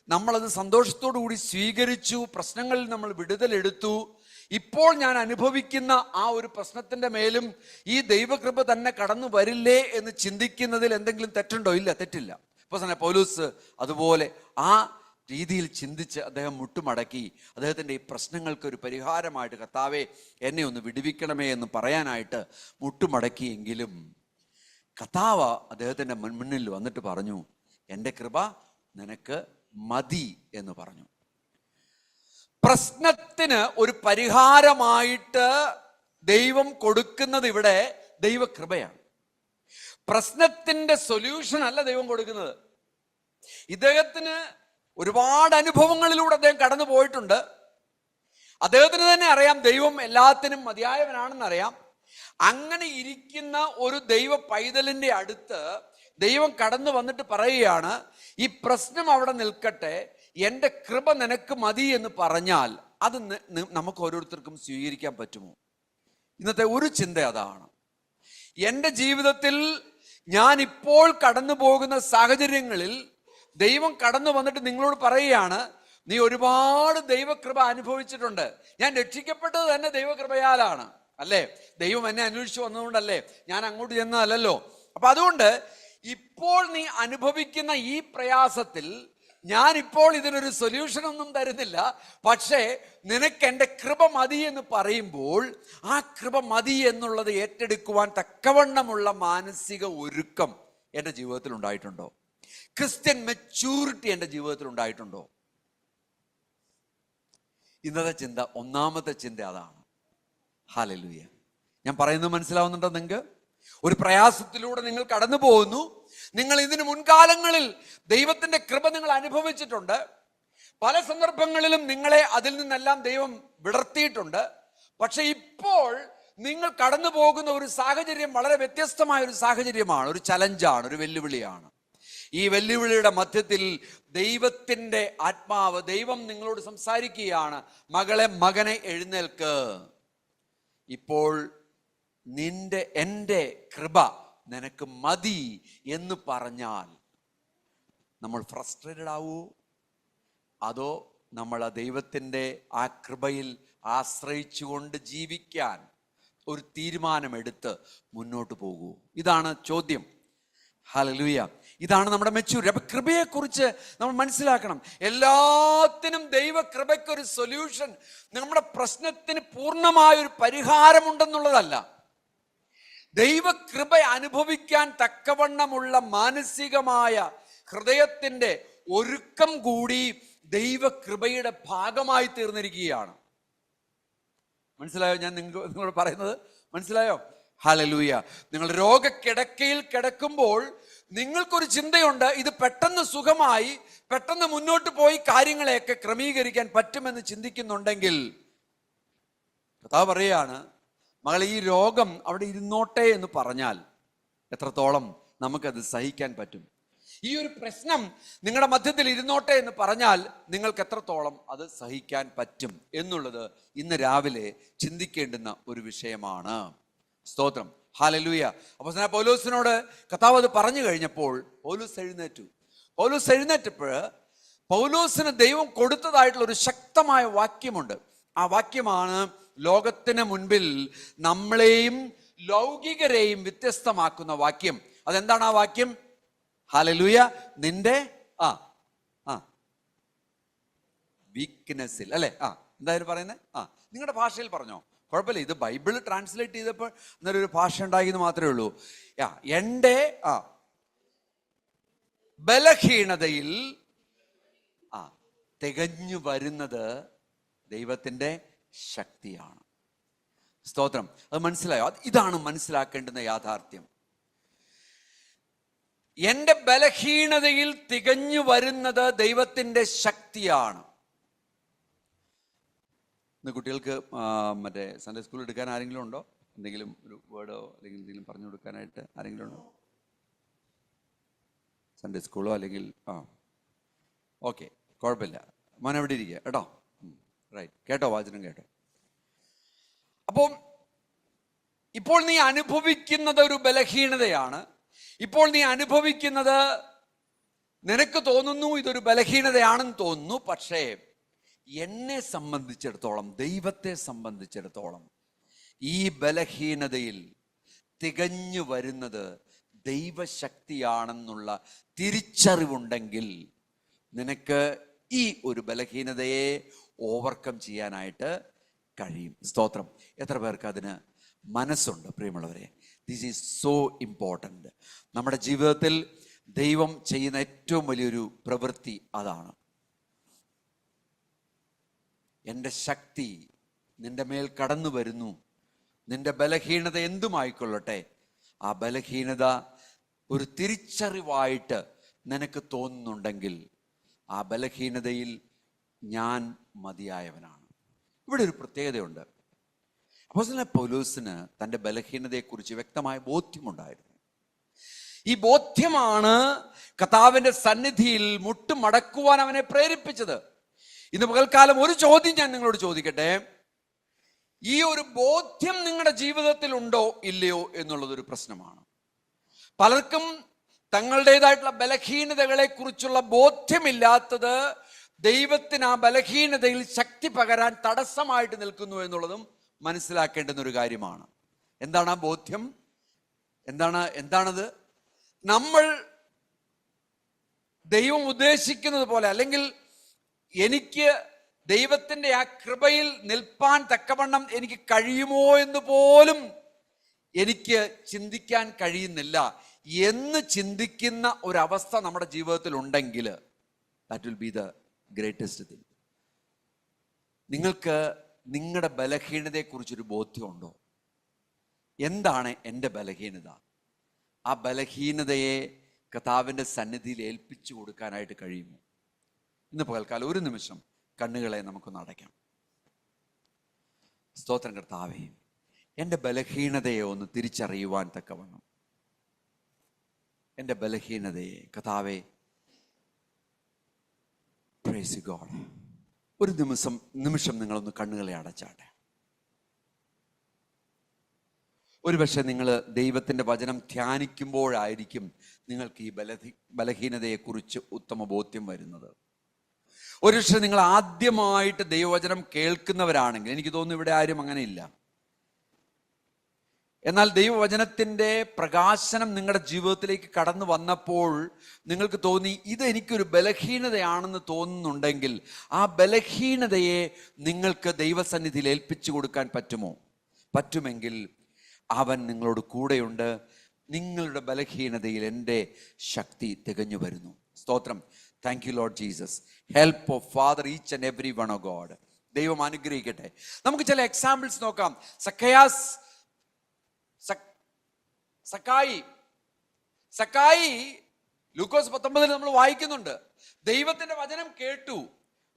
നമ്മളത് സന്തോഷത്തോടു കൂടി സ്വീകരിച്ചു, പ്രശ്നങ്ങളിൽ നമ്മൾ വിടുതലെടുത്തു. ഇപ്പോൾ ഞാൻ അനുഭവിക്കുന്ന ആ ഒരു പ്രശ്നത്തിൻ്റെ മേലും ഈ ദൈവകൃപ തന്നെ കടന്നു വരില്ലേ എന്ന് ചിന്തിക്കുന്നതിൽ എന്തെങ്കിലും തെറ്റുണ്ടോ? ഇല്ല, തെറ്റില്ല. അപ്പോൾ പൗലോസ് അതുപോലെ ആ രീതിയിൽ ചിന്തിച്ച് അദ്ദേഹം മുട്ടുമടക്കി അദ്ദേഹത്തിൻ്റെ ഈ പ്രശ്നങ്ങൾക്ക് ഒരു പരിഹാരമായിട്ട്, കർത്താവേ എന്നെ ഒന്ന് വിടുവിക്കണമേ എന്ന് പറയാനായിട്ട് മുട്ടുമടക്കിയെങ്കിലും കർത്താവ് അദ്ദേഹത്തിൻ്റെ മുന്നിൽ വന്നിട്ട് പറഞ്ഞു, എൻ്റെ കൃപ നിനക്ക് മതി എന്ന് പറഞ്ഞു. പ്രശ്നത്തിന് ഒരു പരിഹാരമായിട്ട് ദൈവം കൊടുക്കുന്നത് ഇവിടെ ദൈവകൃപയാണ്. പ്രശ്നത്തിന്റെ സൊല്യൂഷൻ അല്ല ദൈവം കൊടുക്കുന്നത്. ഇദ്ദേഹത്തിന് ഒരുപാട് അനുഭവങ്ങളിലൂടെ അദ്ദേഹം കടന്നു പോയിട്ടുണ്ട്. അദ്ദേഹത്തിന് തന്നെ അറിയാം ദൈവം എല്ലാത്തിനും മതിയായവനാണെന്ന് അറിയാം. അങ്ങനെ ഇരിക്കുന്ന ഒരു ദൈവ പൈതലിന്റെ അടുത്ത് ദൈവം കടന്നു വന്നിട്ട് പറയുകയാണ്, ഈ പ്രശ്നം അവിടെ നിൽക്കട്ടെ, എൻ്റെ കൃപ നിനക്ക് മതി എന്ന് പറഞ്ഞാൽ അത് നമുക്ക് ഓരോരുത്തർക്കും സ്വീകരിക്കാൻ പറ്റുമോ? ഇന്നത്തെ ഒരു ചിന്ത അതാണ്. എൻ്റെ ജീവിതത്തിൽ ഞാൻ ഇപ്പോൾ കടന്നു പോകുന്ന സാഹചര്യങ്ങളിൽ ദൈവം കടന്നു വന്നിട്ട് നിങ്ങളോട് പറയുകയാണ്, നീ ഒരുപാട് ദൈവകൃപ അനുഭവിച്ചിട്ടുണ്ട്. ഞാൻ രക്ഷിക്കപ്പെട്ടത് തന്നെ ദൈവകൃപയാലാണ്, അല്ലേ? ദൈവം എന്നെ അന്വേഷിച്ചു വന്നതുകൊണ്ടല്ലേ, ഞാൻ അങ്ങോട്ട് ചെന്നതല്ലോ. അപ്പൊ അതുകൊണ്ട് ഇപ്പോൾ നീ അനുഭവിക്കുന്ന ഈ പ്രയാസത്തിൽ ഞാനിപ്പോൾ ഇതിനൊരു സൊല്യൂഷൻ ഒന്നും തരുന്നില്ല. പക്ഷേ നിനക്ക് എൻ്റെ കൃപ മതി എന്ന് പറയുമ്പോൾ ആ കൃപ മതി എന്നുള്ളത് ഏറ്റെടുക്കുവാൻ തക്കവണ്ണമുള്ള മാനസിക ഒരുക്കം എൻ്റെ ജീവിതത്തിൽ ഉണ്ടായിട്ടുണ്ടോ? ക്രിസ്ത്യൻ മെച്യൂരിറ്റി എൻ്റെ ജീവിതത്തിൽ ഉണ്ടായിട്ടുണ്ടോ? ഇന്നത്തെ ചിന്ത, ഒന്നാമത്തെ ചിന്ത അതാണ്. ഹല്ലേലൂയ. ഞാൻ പറയുന്നത് മനസ്സിലാവുന്നുണ്ടോ നിങ്ങൾക്ക്? ഒരു പ്രയാസത്തിലൂടെ നിങ്ങൾ കടന്നു പോകുന്നു. നിങ്ങൾ ഇതിനു മുൻകാലങ്ങളിൽ ദൈവത്തിന്റെ കൃപ നിങ്ങൾ അനുഭവിച്ചിട്ടുണ്ട്. പല സന്ദർഭങ്ങളിലും നിങ്ങളെ അതിൽ നിന്നെല്ലാം ദൈവം വിടർത്തിയിട്ടുണ്ട്. പക്ഷെ ഇപ്പോൾ നിങ്ങൾ കടന്നു പോകുന്ന ഒരു സാഹചര്യം വളരെ വ്യത്യസ്തമായ ഒരു സാഹചര്യമാണ്, ഒരു ചലഞ്ചാണ്, ഒരു വെല്ലുവിളിയാണ്. ഈ വെല്ലുവിളിയുടെ മധ്യത്തിൽ ദൈവത്തിന്റെ ആത്മാവ്, ദൈവം നിങ്ങളോട് സംസാരിക്കുകയാണ്, മകളെ, മകനെ, എഴുന്നേൽക്ക്. ഇപ്പോൾ എൻ്റെ കൃപ നിനക്ക് മതി എന്ന് പറഞ്ഞാൽ നമ്മൾ ഫ്രസ്ട്രേറ്റഡ് ആവൂ? അതോ നമ്മൾ ആ ദൈവത്തിൻ്റെ ആ കൃപയിൽ ആശ്രയിച്ചുകൊണ്ട് ജീവിക്കാൻ ഒരു തീരുമാനമെടുത്ത് മുന്നോട്ട് പോകൂ? ഇതാണ് ചോദ്യം. ഹല്ലേലൂയ. ഇതാണ് നമ്മുടെ മെച്യൂരിറ്റി. അപ്പൊ കൃപയെക്കുറിച്ച് നമ്മൾ മനസ്സിലാക്കണം. എല്ലാത്തിനും ദൈവകൃപയ്ക്കൊരു സൊല്യൂഷൻ, നമ്മുടെ പ്രശ്നത്തിന് പൂർണ്ണമായൊരു പരിഹാരമുണ്ടെന്നുള്ളതല്ല. ദൈവകൃപ അനുഭവിക്കാൻ തക്കവണ്ണമുള്ള മാനസികമായ ഹൃദയത്തിന്റെ ഒരുക്കം കൂടി ദൈവകൃപയുടെ ഭാഗമായി തീർന്നിരിക്കുകയാണ്. മനസ്സിലായോ ഞാൻ നിങ്ങളോട് പറയുന്നത്? മനസ്സിലായോ? ഹല്ലേലൂയ. നിങ്ങൾ രോഗക്കിടക്കയിൽ കിടക്കുമ്പോൾ നിങ്ങൾക്കൊരു ചിന്തയുണ്ട്, ഇത് പെട്ടെന്ന് സുഖമായി പെട്ടെന്ന് മുന്നോട്ട് പോയി കാര്യങ്ങളെയൊക്കെ ക്രമീകരിക്കാൻ പറ്റുമെന്ന് ചിന്തിക്കുന്നുണ്ടെങ്കിൽ കർത്താവ് പറയാണ്, മകളെ, ഈ രോഗം അവിടെ ഇരുന്നോട്ടെ എന്ന് പറഞ്ഞാൽ എത്രത്തോളം നമുക്കത് സഹിക്കാൻ പറ്റും? ഈ ഒരു പ്രശ്നം നിങ്ങളുടെ മധ്യത്തിൽ ഇരുന്നോട്ടെ എന്ന് പറഞ്ഞാൽ നിങ്ങൾക്ക് എത്രത്തോളം അത് സഹിക്കാൻ പറ്റും എന്നുള്ളത് ഇന്ന് രാവിലെ ചിന്തിക്കേണ്ടുന്ന ഒരു വിഷയമാണ്. സ്തോത്രം, ഹല്ലേലൂയ. അപ്പോൾ പൗലോസിനോട് കർത്താവ് അത് പറഞ്ഞു കഴിഞ്ഞപ്പോൾ പൗലോസ് എഴുന്നേറ്റപ്പോൾ പൗലോസിന് ദൈവം കൊടുത്തതായിട്ടുള്ള ഒരു ശക്തമായ വാക്യമുണ്ട്. ആ വാക്യമാണ് ലോകത്തിന് മുൻപിൽ നമ്മളെയും ലൗകികരെയും വ്യത്യസ്തമാക്കുന്ന വാക്യം. അതെന്താണ് ആ വാക്യം? ഹല്ലേലൂയ. നിന്റെ വീക്ക്നെസ്സിൽ, അല്ലെ? എന്തായാലും പറയുന്നത് നിങ്ങളുടെ ഭാഷയിൽ പറഞ്ഞോ, കുഴപ്പമില്ല. ഇത് ബൈബിൾ ട്രാൻസ്ലേറ്റ് ചെയ്തപ്പോൾ അന്നേരം ഒരു ഭാഷ ഉണ്ടാക്കിയെന്ന് മാത്രമേ ഉള്ളൂ. എൻ്റെ ബലഹീനതയിൽ തികഞ്ഞു വരുന്നത് ദൈവത്തിൻ്റെ ശക്തിയാണ്. സ്തോത്രം. അത് മനസ്സിലായോ? ഇതാണ് മനസ്സിലാക്കേണ്ടുന്ന യാഥാർത്ഥ്യം. എൻ്റെ ബലഹീനതയിൽ തികഞ്ഞു വരുന്നത് ദൈവത്തിൻ്റെ ശക്തിയാണ്. ഇന്ന് കുട്ടികൾക്ക് മറ്റേ സൺഡേ സ്കൂൾ എടുക്കാൻ ആരെങ്കിലും ഉണ്ടോ? എന്തെങ്കിലും ഒരു വേർഡോ അല്ലെങ്കിൽ എന്തെങ്കിലും പറഞ്ഞു കൊടുക്കാനായിട്ട് ആരെങ്കിലും ഉണ്ടോ? സൺഡേ സ്കൂളോ അല്ലെങ്കിൽ ഓക്കെ, കുഴപ്പമില്ല. മോൻ എവിടെ ഇരിക്കുക കേട്ടോ. റൈറ്റ്, കേട്ടോ, വാചനം കേട്ടോ. അപ്പം ഇപ്പോൾ നീ അനുഭവിക്കുന്നത് ഒരു ബലഹീനതയാണ്. ഇപ്പോൾ നീ അനുഭവിക്കുന്നത്, നിനക്ക് തോന്നുന്നു ഇതൊരു ബലഹീനതയാണെന്ന് തോന്നുന്നു. പക്ഷേ എന്നെ സംബന്ധിച്ചിടത്തോളം, ദൈവത്തെ സംബന്ധിച്ചിടത്തോളം ഈ ബലഹീനതയിൽ തികഞ്ഞു വരുന്നത് ദൈവശക്തിയാണെന്നുള്ള തിരിച്ചറിവുണ്ടെങ്കിൽ നിനക്ക് ഈ ഒരു ബലഹീനതയെ ഓവർകം ചെയ്യാനായിട്ട് കഴിയും. സ്തോത്രം. എത്ര പേർക്ക് അതിന് മനസ്സുണ്ട് പ്രിയമുള്ളവരെ? This is so important. നമ്മുടെ ജീവിതത്തിൽ ദൈവം ചെയ്യുന്ന ഏറ്റവും വലിയൊരു പ്രവൃത്തി അതാണ്. എൻ്റെ ശക്തി നിന്റെ മേൽ കടന്നു വരുന്നു. നിന്റെ ബലഹീനത എന്തുമായിക്കൊള്ളട്ടെ, ആ ബലഹീനത ഒരു തിരിച്ചറിവായിട്ട് നിനക്ക് തോന്നുന്നുണ്ടെങ്കിൽ ആ ബലഹീനതയിൽ ഞാൻ മതിയായവനാണ്. ഇവിടെ ഒരു പ്രത്യേകതയുണ്ട്. അപ്പോസ്തലനായ പൗലോസിന് തൻ്റെ ബലഹീനതയെക്കുറിച്ച് വ്യക്തമായ ബോധ്യമുണ്ടായിരുന്നു. ഈ ബോധ്യമാണ് കർത്താവിൻ്റെ സന്നിധിയിൽ മുട്ടുമടക്കുവാൻ അവനെ പ്രേരിപ്പിച്ചത്. ഇന്ന് പകൽക്കാലം ഒരു ചോദ്യം ഞാൻ നിങ്ങളോട് ചോദിക്കട്ടെ. ഈ ഒരു ബോധ്യം നിങ്ങളുടെ ജീവിതത്തിൽ ഉണ്ടോ ഇല്ലയോ എന്നുള്ളതൊരു പ്രശ്നമാണ്. പലർക്കും തങ്ങളുടേതായിട്ടുള്ള ബലഹീനതകളെ കുറിച്ചുള്ള ബോധ്യമില്ലാത്തത് ദൈവത്തിന് ആ ബലഹീനതയിൽ ശക്തി പകരാൻ തടസ്സമായിട്ട് നിൽക്കുന്നു എന്നുള്ളതും മനസ്സിലാക്കേണ്ടുന്ന ഒരു കാര്യമാണ്. എന്താണ് ആ ബോധ്യം? എന്താണത്? നമ്മൾ ദൈവം ഉദ്ദേശിക്കുന്നത് പോലെ, അല്ലെങ്കിൽ എനിക്ക് ദൈവത്തിൻ്റെ ആ കൃപയിൽ നിൽപ്പാൻ തക്കവണ്ണം എനിക്ക് കഴിയുമോ എന്ന് പോലും എനിക്ക് ചിന്തിക്കാൻ കഴിയുന്നില്ല എന്ന് ചിന്തിക്കുന്ന ഒരവസ്ഥ നമ്മുടെ ജീവിതത്തിൽ ഉണ്ടെങ്കിൽ that will be the greatest thing. നിങ്ങൾക്ക് നിങ്ങളുടെ ബലഹീനതയെക്കുറിച്ചൊരു ബോധ്യമുണ്ടോ? എന്താണ് എൻ്റെ ബലഹീനത? ആ ബലഹീനതയെ കർത്താവിൻ്റെ സന്നിധിയിൽ ഏൽപ്പിച്ചു കൊടുക്കാനായിട്ട് കഴിയുമോ? ഇന്ന് പകൽക്കാലം ഒരു നിമിഷം കണ്ണുകളെ നമുക്കൊന്ന് അടയ്ക്കാം. സ്തോത്രം കർത്താവേ, എൻ്റെ ബലഹീനതയെ ഒന്ന് തിരിച്ചറിയുവാൻ തക്കവണ്ണം, എൻ്റെ ബലഹീനതയെ കർത്താവേ, പ്രൈസ് ഗോഡ്, ഒരു നിമിഷം നിങ്ങളൊന്ന് കണ്ണുകളെ അടച്ചാട്ടെ. ഒരുപക്ഷെ നിങ്ങൾ ദൈവത്തിൻ്റെ വചനം ധ്യാനിക്കുമ്പോഴായിരിക്കും നിങ്ങൾക്ക് ഈ ബലഹീനതയെക്കുറിച്ച് ഉത്തമ ബോധ്യം വരുന്നത്. ഒരുപക്ഷെ നിങ്ങൾ ആദ്യമായിട്ട് ദൈവവചനം കേൾക്കുന്നവരാണെങ്കിൽ, എനിക്ക് തോന്നുന്നു ഇവിടെ ആരും അങ്ങനെ ഇല്ല. എന്നാൽ ദൈവവചനത്തിൻ്റെ പ്രകാശനം നിങ്ങളുടെ ജീവിതത്തിലേക്ക് കടന്നു വന്നപ്പോൾ നിങ്ങൾക്ക് തോന്നി ഇതെനിക്കൊരു ബലഹീനതയാണെന്ന് തോന്നുന്നുണ്ടെങ്കിൽ ആ ബലഹീനതയെ നിങ്ങൾക്ക് ദൈവസന്നിധിയിൽ ഏൽപ്പിച്ചു കൊടുക്കാൻ പറ്റുമോ? പറ്റുമെങ്കിൽ അവൻ നിങ്ങളോട് കൂടെയുണ്ട്. നിങ്ങളുടെ ബലഹീനതയിൽ എൻ്റെ ശക്തി തികഞ്ഞു വരുന്നു. സ്തോത്രം. Thank you Lord Jesus. Help of father each and every one of God. ദൈവം അനുഗ്രഹിക്കട്ടെ. നമുക്ക് ചില എക്സാമ്പിൾസ് നോക്കാം. സക്കായി ലൂക്കോസ് 19 നമ്മൾ വായിക്കുന്നുണ്ട്. ദൈവത്തിന്റെ വചനം കേട്ടു.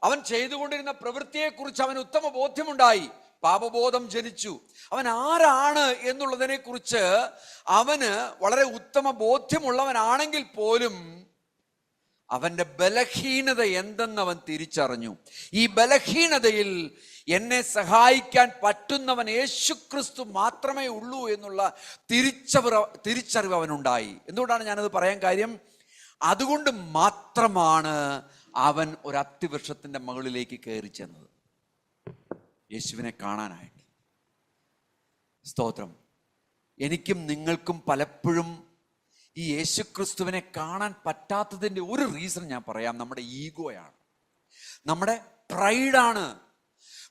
അവൻ ചെയ്തുകൊണ്ടിരുന്ന പ്രവൃത്തിയെക്കുറിച്ച് അവന് ഉത്തമ ബോധ്യമുണ്ടായി. പാപബോധം ജനിച്ചു. അവൻ ആരാണ് എന്നുള്ളതിനെ കുറിച്ച് അവന് വളരെ ഉത്തമ ബോധ്യമുള്ളവനാണെങ്കിൽ പോലും അവൻ്റെ ബലഹീനത എന്തെന്ന് അവൻ തിരിച്ചറിഞ്ഞു. ഈ ബലഹീനതയിൽ എന്നെ സഹായിക്കാൻ പറ്റുന്നവൻ യേശുക്രിസ്തു മാത്രമേ ഉള്ളൂ എന്നുള്ള തിരിച്ചറിവ് അവനുണ്ടായി. എന്തുകൊണ്ടാണ് ഞാനത് പറയാൻ കാര്യം? അതുകൊണ്ട് മാത്രമാണ് അവൻ ഒരു അത്തിവൃക്ഷത്തിൻ്റെ മുകളിലേക്ക് കയറി ചെന്നത്, യേശുവിനെ കാണാനായിട്ട്. സ്തോത്രം. എനിക്കും നിങ്ങൾക്കും പലപ്പോഴും ഈ യേശുക്രിസ്തുവിനെ കാണാൻ പറ്റാത്തതിൻ്റെ ഒരു റീസൺ ഞാൻ പറയാം. നമ്മുടെ ഈഗോയാണ്, നമ്മുടെ പ്രൈഡാണ്.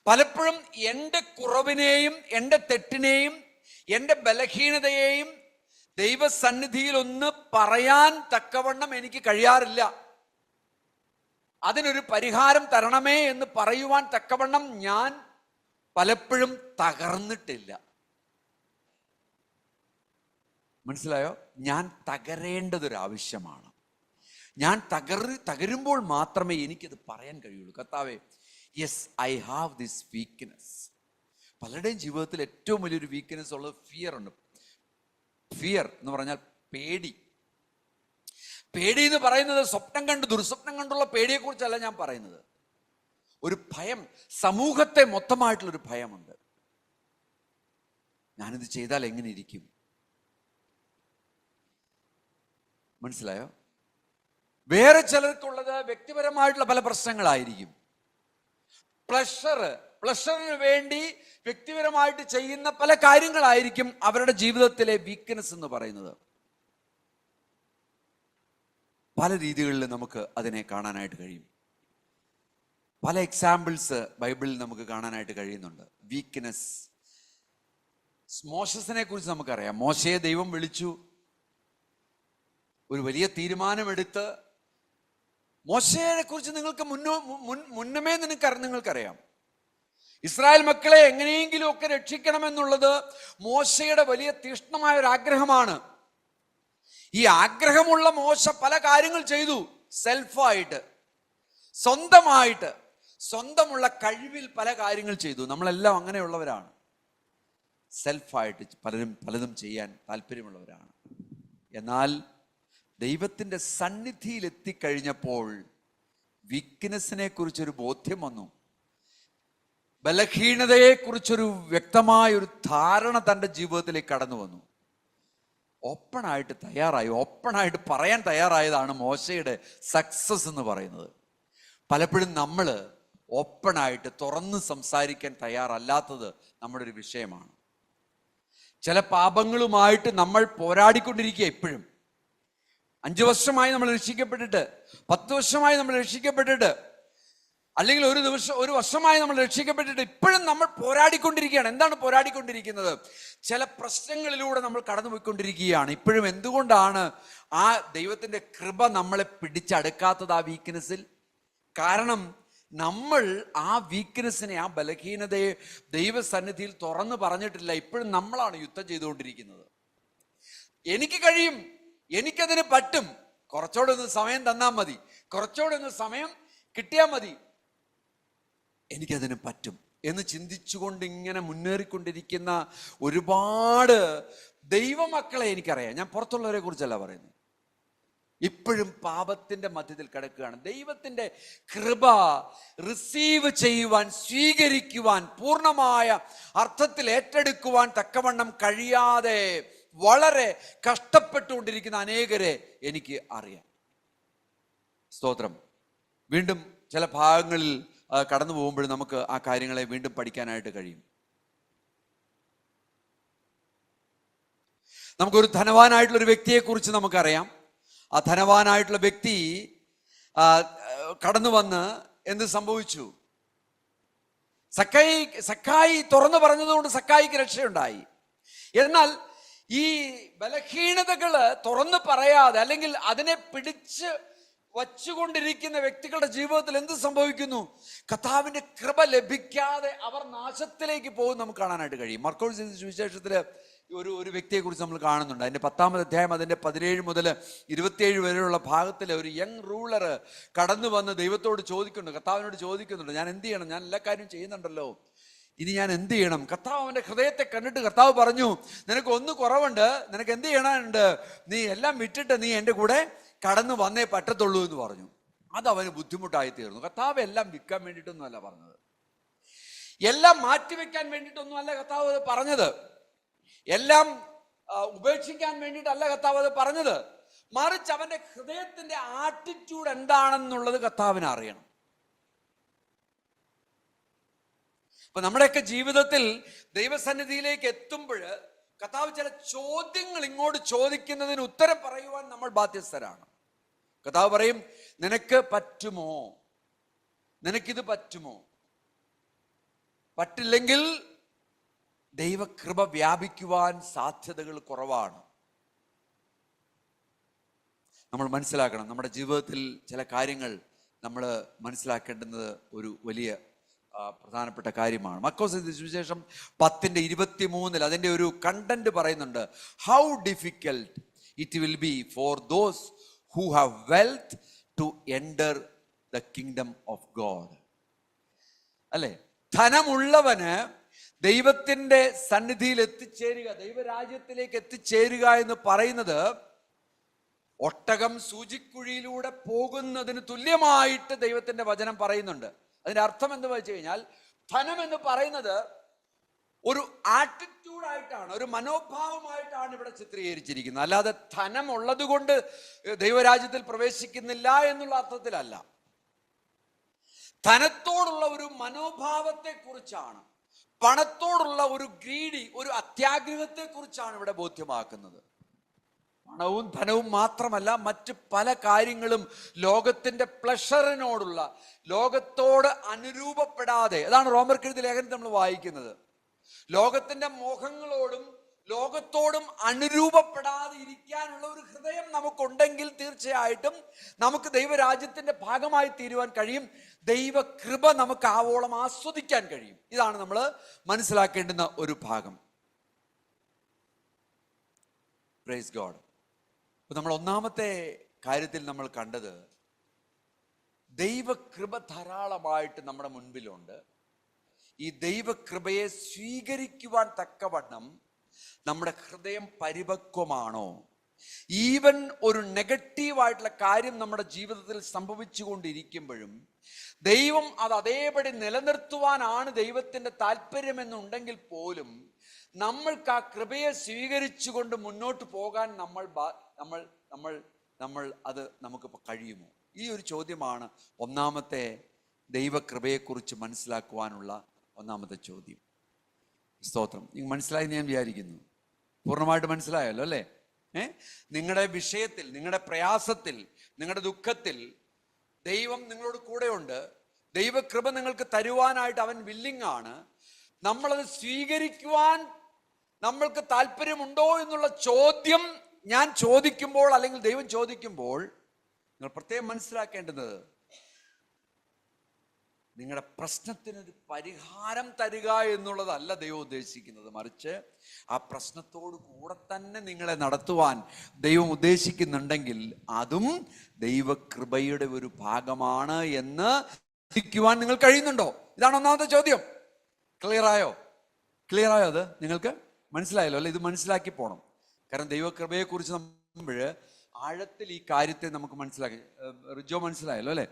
പലപ്പോഴും എൻ്റെ കുറവിനെയും എൻ്റെ തെറ്റിനെയും എൻ്റെ ബലഹീനതയെയും ദൈവസന്നിധിയിൽ ഒന്ന് പറയാൻ തക്കവണ്ണം എനിക്ക് കഴിയാറില്ല. അതിനൊരു പരിഹാരം തരണമേ എന്ന് പറയുവാൻ തക്കവണ്ണം ഞാൻ പലപ്പോഴും തകർന്നിട്ടില്ല. മനസ്സിലായോ? ഞാൻ തകരേണ്ടതൊരാവശ്യമാണ്. ഞാൻ തകരുമ്പോൾ മാത്രമേ എനിക്കത് പറയാൻ കഴിയുള്ളൂ. കർത്താവേ, yes, I have this weakness. പലരുടെയും ജീവിതത്തിൽ ഏറ്റവും വലിയൊരു വീക്ക്നെസ് ഉള്ളത് ഫിയർ ഉണ്ട്. ഫിയർ എന്ന് പറഞ്ഞാൽ പേടി. പേടി എന്ന് പറയുന്നത് ദുർസ്വപ്നം കണ്ടുള്ള പേടിയെക്കുറിച്ചല്ല ഞാൻ പറയുന്നത്. ഒരു ഭയം, സമൂഹത്തെ മൊത്തമായിട്ടുള്ളൊരു ഭയമുണ്ട്. ഞാനിത് ചെയ്താൽ എങ്ങനെ ഇരിക്കും? മനസ്സിലായോ? വേറെ ചിലർക്കുള്ളത് വ്യക്തിപരമായിട്ടുള്ള പല പ്രശ്നങ്ങളായിരിക്കും. പ്ലഷറിന് വേണ്ടി വ്യക്തിപരമായിട്ട് ചെയ്യുന്ന പല കാര്യങ്ങളായിരിക്കും അവരുടെ ജീവിതത്തിലെ വീക്ക്നെസ് എന്ന് പറയുന്നത്. പല രീതികളിൽ നമുക്ക് അതിനെ കാണാനായിട്ട് കഴിയും. പല എക്സാമ്പിൾസ് ബൈബിളിൽ നമുക്ക് കാണാനായിട്ട് കഴിയുന്നുണ്ട്. വീക്ക്നെസ്. മോശസിനെ കുറിച്ച് നമുക്കറിയാം. മോശയെ ദൈവം വിളിച്ചു, ഒരു വലിയ തീരുമാനമെടുത്ത്. മോശയെ കുറിച്ച് നിങ്ങൾക്ക് മുന്നമേ നിങ്ങൾക്കറിയാം. ഇസ്രായേൽ മക്കളെ എങ്ങനെയെങ്കിലും ഒക്കെ രക്ഷിക്കണമെന്നുള്ളത് മോശയുടെ വലിയ തീഷ്ണമായ ഒരു ആഗ്രഹമാണ്. ഈ ആഗ്രഹമുള്ള മോശ പല കാര്യങ്ങൾ ചെയ്തു. സെൽഫായിട്ട്, സ്വന്തമായിട്ട്, സ്വന്തമുള്ള കഴിവിൽ പല കാര്യങ്ങൾ ചെയ്തു. നമ്മളെല്ലാം അങ്ങനെയുള്ളവരാണ്. സെൽഫായിട്ട് പലതും ചെയ്യാൻ താല്പര്യമുള്ളവരാണ്. എന്നാൽ ദൈവത്തിൻ്റെ സന്നിധിയിൽ എത്തിക്കഴിഞ്ഞപ്പോൾ വീക്ക്നെസ്സിനെ കുറിച്ചൊരു ബോധ്യം വന്നു. ബലഹീനതയെക്കുറിച്ചൊരു വ്യക്തമായൊരു ധാരണ തൻ്റെ ജീവിതത്തിലേക്ക് കടന്നു വന്നു. ഓപ്പണായിട്ട് പറയാൻ തയ്യാറായതാണ് മോശയുടെ സക്സസ് എന്ന് പറയുന്നത്. പലപ്പോഴും നമ്മൾ ഓപ്പണായിട്ട് തുറന്ന് സംസാരിക്കാൻ തയ്യാറല്ലാത്തത് നമ്മുടെ ഒരു വിഷയമാണ്. ചില പാപങ്ങളുമായിട്ട് നമ്മൾ പോരാടിക്കൊണ്ടിരിക്കുക. ഇപ്പോഴും 5 വർഷമായി നമ്മൾ രക്ഷിക്കപ്പെട്ടിട്ട്, 10 വർഷമായി നമ്മൾ രക്ഷിക്കപ്പെട്ടിട്ട്, അല്ലെങ്കിൽ ഒരു വർഷമായി നമ്മൾ രക്ഷിക്കപ്പെട്ടിട്ട് ഇപ്പോഴും നമ്മൾ പോരാടിക്കൊണ്ടിരിക്കുകയാണ്. എന്താണ് പോരാടിക്കൊണ്ടിരിക്കുന്നത്? ചില പ്രശ്നങ്ങളിലൂടെ നമ്മൾ കടന്നുപോയിക്കൊണ്ടിരിക്കുകയാണ്. ഇപ്പോഴും എന്തുകൊണ്ടാണ് ആ ദൈവത്തിൻ്റെ കൃപ നമ്മളെ പിടിച്ചടക്കാത്തത് ആ വീക്ക്നെസ്സിൽ? കാരണം നമ്മൾ ആ വീക്ക്നെസ്സിനെ, ആ ബലഹീനതയെ ദൈവസന്നിധിയിൽ തുറന്നു പറഞ്ഞിട്ടില്ല. ഇപ്പോഴും നമ്മളാണ് യുദ്ധം ചെയ്തുകൊണ്ടിരിക്കുന്നത്. എനിക്ക് കഴിയും, എനിക്കതിന് പറ്റും, കുറച്ചുകൂടെ ഒന്ന് സമയം തന്നാൽ മതി, കുറച്ചുകൂടെ ഒന്ന് സമയം കിട്ടിയാൽ മതി, എനിക്കതിന് പറ്റും എന്ന് ചിന്തിച്ചുകൊണ്ട് ഇങ്ങനെ മുന്നേറിക്കൊണ്ടിരിക്കുന്ന ഒരുപാട് ദൈവമക്കളെ എനിക്കറിയാം. ഞാൻ പുറത്തുള്ളവരെ കുറിച്ചല്ല പറയുന്നത്. ഇപ്പോഴും പാപത്തിന്റെ മധ്യത്തിൽ കിടക്കുകയാണ്. ദൈവത്തിന്റെ കൃപ റിസീവ് ചെയ്യുവാൻ, സ്വീകരിക്കുവാൻ, പൂർണ്ണമായ അർത്ഥത്തിൽ ഏറ്റെടുക്കുവാൻ തക്കവണ്ണം കഴിയാതെ വളരെ കഷ്ടപ്പെട്ടുകൊണ്ടിരിക്കുന്ന അനേകരെ എനിക്ക് അറിയാം. സ്തോത്രം. വീണ്ടും ചില ഭാഗങ്ങളിൽ കടന്നു പോകുമ്പോൾ നമുക്ക് ആ കാര്യങ്ങളെ വീണ്ടും പഠിക്കാനായിട്ട് കഴിയും. നമുക്കൊരു ധനവാനായിട്ടുള്ളൊരു വ്യക്തിയെക്കുറിച്ച് നമുക്കറിയാം. ആ ധനവാനായിട്ടുള്ള വ്യക്തി കടന്നു വന്ന് എന്ത് സംഭവിച്ചു? സക്കായി തുറന്നു പറഞ്ഞതുകൊണ്ട് സക്കായിക്ക് രക്ഷയുണ്ടായി. എന്നാൽ ഈ ബലഹീനതകള് തുറന്നു പറയാതെ, അല്ലെങ്കിൽ അതിനെ പിടിച്ച് വച്ചുകൊണ്ടിരിക്കുന്ന വ്യക്തികളുടെ ജീവിതത്തിൽ എന്ത് സംഭവിക്കുന്നു? കർത്താവിന്റെ കൃപ ലഭിക്കാതെ അവർ നാശത്തിലേക്ക് പോകും നമുക്ക് കാണാനായിട്ട് കഴിയും. മർക്കോസ് സുവിശേഷത്തില് ഒരു വ്യക്തിയെക്കുറിച്ച് നമ്മൾ കാണുന്നുണ്ട്. അതിൻ്റെ 10-ാമത് അധ്യായം അതിൻ്റെ 17 മുതൽ 27 വരെയുള്ള ഭാഗത്തിൽ ഒരു യങ് റൂളർ കടന്നു വന്ന് ദൈവത്തോട് ചോദിക്കുന്നുണ്ട്, കർത്താവിനോട് ചോദിക്കുന്നുണ്ട്, ഞാൻ എന്ത് ചെയ്യണം? ഞാൻ എല്ലാ കാര്യവും ചെയ്യുന്നുണ്ടല്ലോ, ഇനി ഞാൻ എന്ത് ചെയ്യണം? കർത്താവ് അവന്റെ ഹൃദയത്തെ കണ്ടിട്ട് കർത്താവ് പറഞ്ഞു, നിനക്ക് ഒന്ന് കുറവുണ്ട്, നിനക്ക് എന്ത് ചെയ്യണമുണ്ട്? നീ എല്ലാം വിട്ടിട്ട് നീ എൻ്റെ കൂടെ കടന്നു വന്നേ പറ്റത്തുള്ളൂ എന്ന് പറഞ്ഞു. അത് അവന് ബുദ്ധിമുട്ടായി തീർന്നു. കർത്താവ് എല്ലാം വിൽക്കാൻ വേണ്ടിയിട്ടൊന്നുമല്ല പറഞ്ഞത്, എല്ലാം മാറ്റിവെക്കാൻ വേണ്ടിയിട്ടൊന്നുമല്ല കർത്താവ് അത് പറഞ്ഞത്, എല്ലാം ഉപേക്ഷിക്കാൻ വേണ്ടിയിട്ടല്ല കർത്താവ് അത് പറഞ്ഞത്. മറിച്ച് അവന്റെ ഹൃദയത്തിന്റെ ആറ്റിറ്റ്യൂഡ് എന്താണെന്നുള്ളത് കർത്താവിന് അറിയണം. അപ്പൊ നമ്മുടെയൊക്കെ ജീവിതത്തിൽ ദൈവസന്നിധിയിലേക്ക് എത്തുമ്പോൾ കർത്താവ് ചില ചോദ്യങ്ങൾ ഇങ്ങോട്ട് ചോദിക്കുന്നതിന് ഉത്തരം പറയുവാൻ നമ്മൾ ബാധ്യസ്ഥരാണ്. കർത്താവ് പറയും, നിനക്ക് പറ്റുമോ? നിനക്കിത് പറ്റുമോ? പറ്റില്ലെങ്കിൽ ദൈവകൃപ വ്യാപിക്കുവാൻ സാധ്യതകൾ കുറവാണ്. നമ്മൾ മനസ്സിലാക്കണം, നമ്മുടെ ജീവിതത്തിൽ ചില കാര്യങ്ങൾ നമ്മൾ മനസ്സിലാക്കേണ്ടുന്നത് ഒരു വലിയ പ്രധാനപ്പെട്ട കാര്യമാണ്. മർക്കോസിന്റെ സുവിശേഷം 10:23 അതിൻ്റെ ഒരു കണ്ടന്റ് പറയുന്നുണ്ട്. How difficult it will be for those who have wealth to enter the kingdom of God. അല്ലെ, ധനമുള്ളവന് ദൈവത്തിന്റെ സന്നിധിയിൽ എത്തിച്ചേരുക, ദൈവരാജ്യത്തിലേക്ക് എത്തിച്ചേരുക എന്ന് പറയുന്നത് ഒട്ടകം സൂചിക്കുഴിയിലൂടെ പോകുന്നതിന് തുല്യമായിട്ട് ദൈവത്തിന്റെ വചനം പറയുന്നുണ്ട്. അതിന്റെ അർത്ഥം എന്ന് വെച്ച് കഴിഞ്ഞാൽ, ധനം എന്ന് പറയുന്നത് ഒരു ആറ്റിറ്റ്യൂഡായിട്ടാണ്, ഒരു മനോഭാവമായിട്ടാണ് ഇവിടെ ചിത്രീകരിച്ചിരിക്കുന്നത്. അല്ലാതെ ധനം ഉള്ളത് കൊണ്ട് ദൈവരാജ്യത്തിൽ പ്രവേശിക്കുന്നില്ല എന്നുള്ള അർത്ഥത്തിലല്ല. ധനത്തോടുള്ള ഒരു മനോഭാവത്തെ കുറിച്ചാണ്, പണത്തോടുള്ള ഒരു ഗ്രീഡി, ഒരു അത്യാഗ്രഹത്തെ കുറിച്ചാണ് ഇവിടെ ബോധ്യമാക്കുന്നത്. പണവും ധനവും മാത്രമല്ല, മറ്റ് പല കാര്യങ്ങളും ലോകത്തിന്റെ പ്ലഷറിനോടുള്ള, ലോകത്തോട് അനുരൂപപ്പെടാതെ, അതാണ് റോമർക്കെഴുതിയ ലേഖനത്തിൽ നമ്മൾ വായിക്കുന്നത്, ലോകത്തിന്റെ മോഹങ്ങളോടും ലോകത്തോടും അനുരൂപപ്പെടാതെ ഇരിക്കാനുള്ള ഒരു ഹൃദയം നമുക്കുണ്ടെങ്കിൽ തീർച്ചയായിട്ടും നമുക്ക് ദൈവരാജ്യത്തിന്റെ ഭാഗമായി തീരുവാൻ കഴിയും. ദൈവകൃപ നമുക്ക് ആവോളം ആസ്വദിക്കാൻ കഴിയും. ഇതാണ് നമ്മൾ മനസ്സിലാക്കേണ്ടുന്ന ഒരു ഭാഗം. Praise God. അപ്പൊ നമ്മൾ ഒന്നാമത്തെ കാര്യത്തിൽ നമ്മൾ കണ്ടത്, ദൈവകൃപ ധാരാളമായിട്ട് നമ്മുടെ മുൻപിലുണ്ട്. ഈ ദൈവകൃപയെ സ്വീകരിക്കുവാൻ തക്കവണ്ണം നമ്മുടെ ഹൃദയം പരിപക്വമാണോ? ഈവൻ ഒരു നെഗറ്റീവായിട്ടുള്ള കാര്യം നമ്മുടെ ജീവിതത്തിൽ സംഭവിച്ചു കൊണ്ടിരിക്കുമ്പോഴും ദൈവം അത് അതേപടി നിലനിർത്തുവാനാണ് ദൈവത്തിന്റെ താല്പര്യമെന്നുണ്ടെങ്കിൽ പോലും നമ്മൾക്ക് ആ കൃപയെ സ്വീകരിച്ചുകൊണ്ട് മുന്നോട്ട് പോകാൻ അത് നമുക്ക് കഴിയുമോ? ഈ ഒരു ചോദ്യമാണ് ഒന്നാമത്തെ ദൈവകൃപയെക്കുറിച്ച് മനസ്സിലാക്കുവാനുള്ള ഒന്നാമത്തെ ചോദ്യം. സ്തോത്രം. നിങ്ങൾ മനസ്സിലായി ഞാൻ വിചാരിക്കുന്നു. പൂർണ്ണമായിട്ട് മനസ്സിലായല്ലോ അല്ലേ? നിങ്ങളുടെ വിഷയത്തിൽ, നിങ്ങളുടെ പ്രയാസത്തിൽ, നിങ്ങളുടെ ദുഃഖത്തിൽ ദൈവം നിങ്ങളോട് കൂടെയുണ്ട്. ദൈവകൃപ നിങ്ങൾക്ക് തരുവാനായിട്ട് അവൻ വില്ലിങ് ആണ്. നമ്മളത് സ്വീകരിക്കുവാൻ നമ്മൾക്ക് താല്പര്യമുണ്ടോ എന്നുള്ള ചോദ്യം ഞാൻ ചോദിക്കുമ്പോൾ, അല്ലെങ്കിൽ ദൈവം ചോദിക്കുമ്പോൾ, നിങ്ങൾ പ്രത്യേകം മനസ്സിലാക്കേണ്ടത്, നിങ്ങളുടെ പ്രശ്നത്തിന് പരിഹാരം തരിക എന്നുള്ളതല്ല ദൈവം ഉദ്ദേശിക്കുന്നത്. മറിച്ച് ആ പ്രശ്നത്തോട് കൂടെ തന്നെ നിങ്ങളെ നടത്തുവാൻ ദൈവം ഉദ്ദേശിക്കുന്നുണ്ടെങ്കിൽ അതും ദൈവകൃപയുടെ ഒരു ഭാഗമാണ് എന്ന് ചിന്തിക്കുവാൻ നിങ്ങൾ കഴിയുന്നുണ്ടോ? ഇതാണ് ഒന്നാമത്തെ ചോദ്യം. ക്ലിയർ ആയോ? അത് നിങ്ങൾക്ക് മനസ്സിലായല്ലോ അല്ലെ? ഇത് മനസ്സിലാക്കി പോണം. കാരണം ദൈവകൃപയെക്കുറിച്ച് നമ്മൾ ആഴത്തിൽ ഈ കാര്യത്തെ നമുക്ക് മനസ്സിലാക്കി. റിജോ മനസ്സിലായല്ലോ അല്ലെ?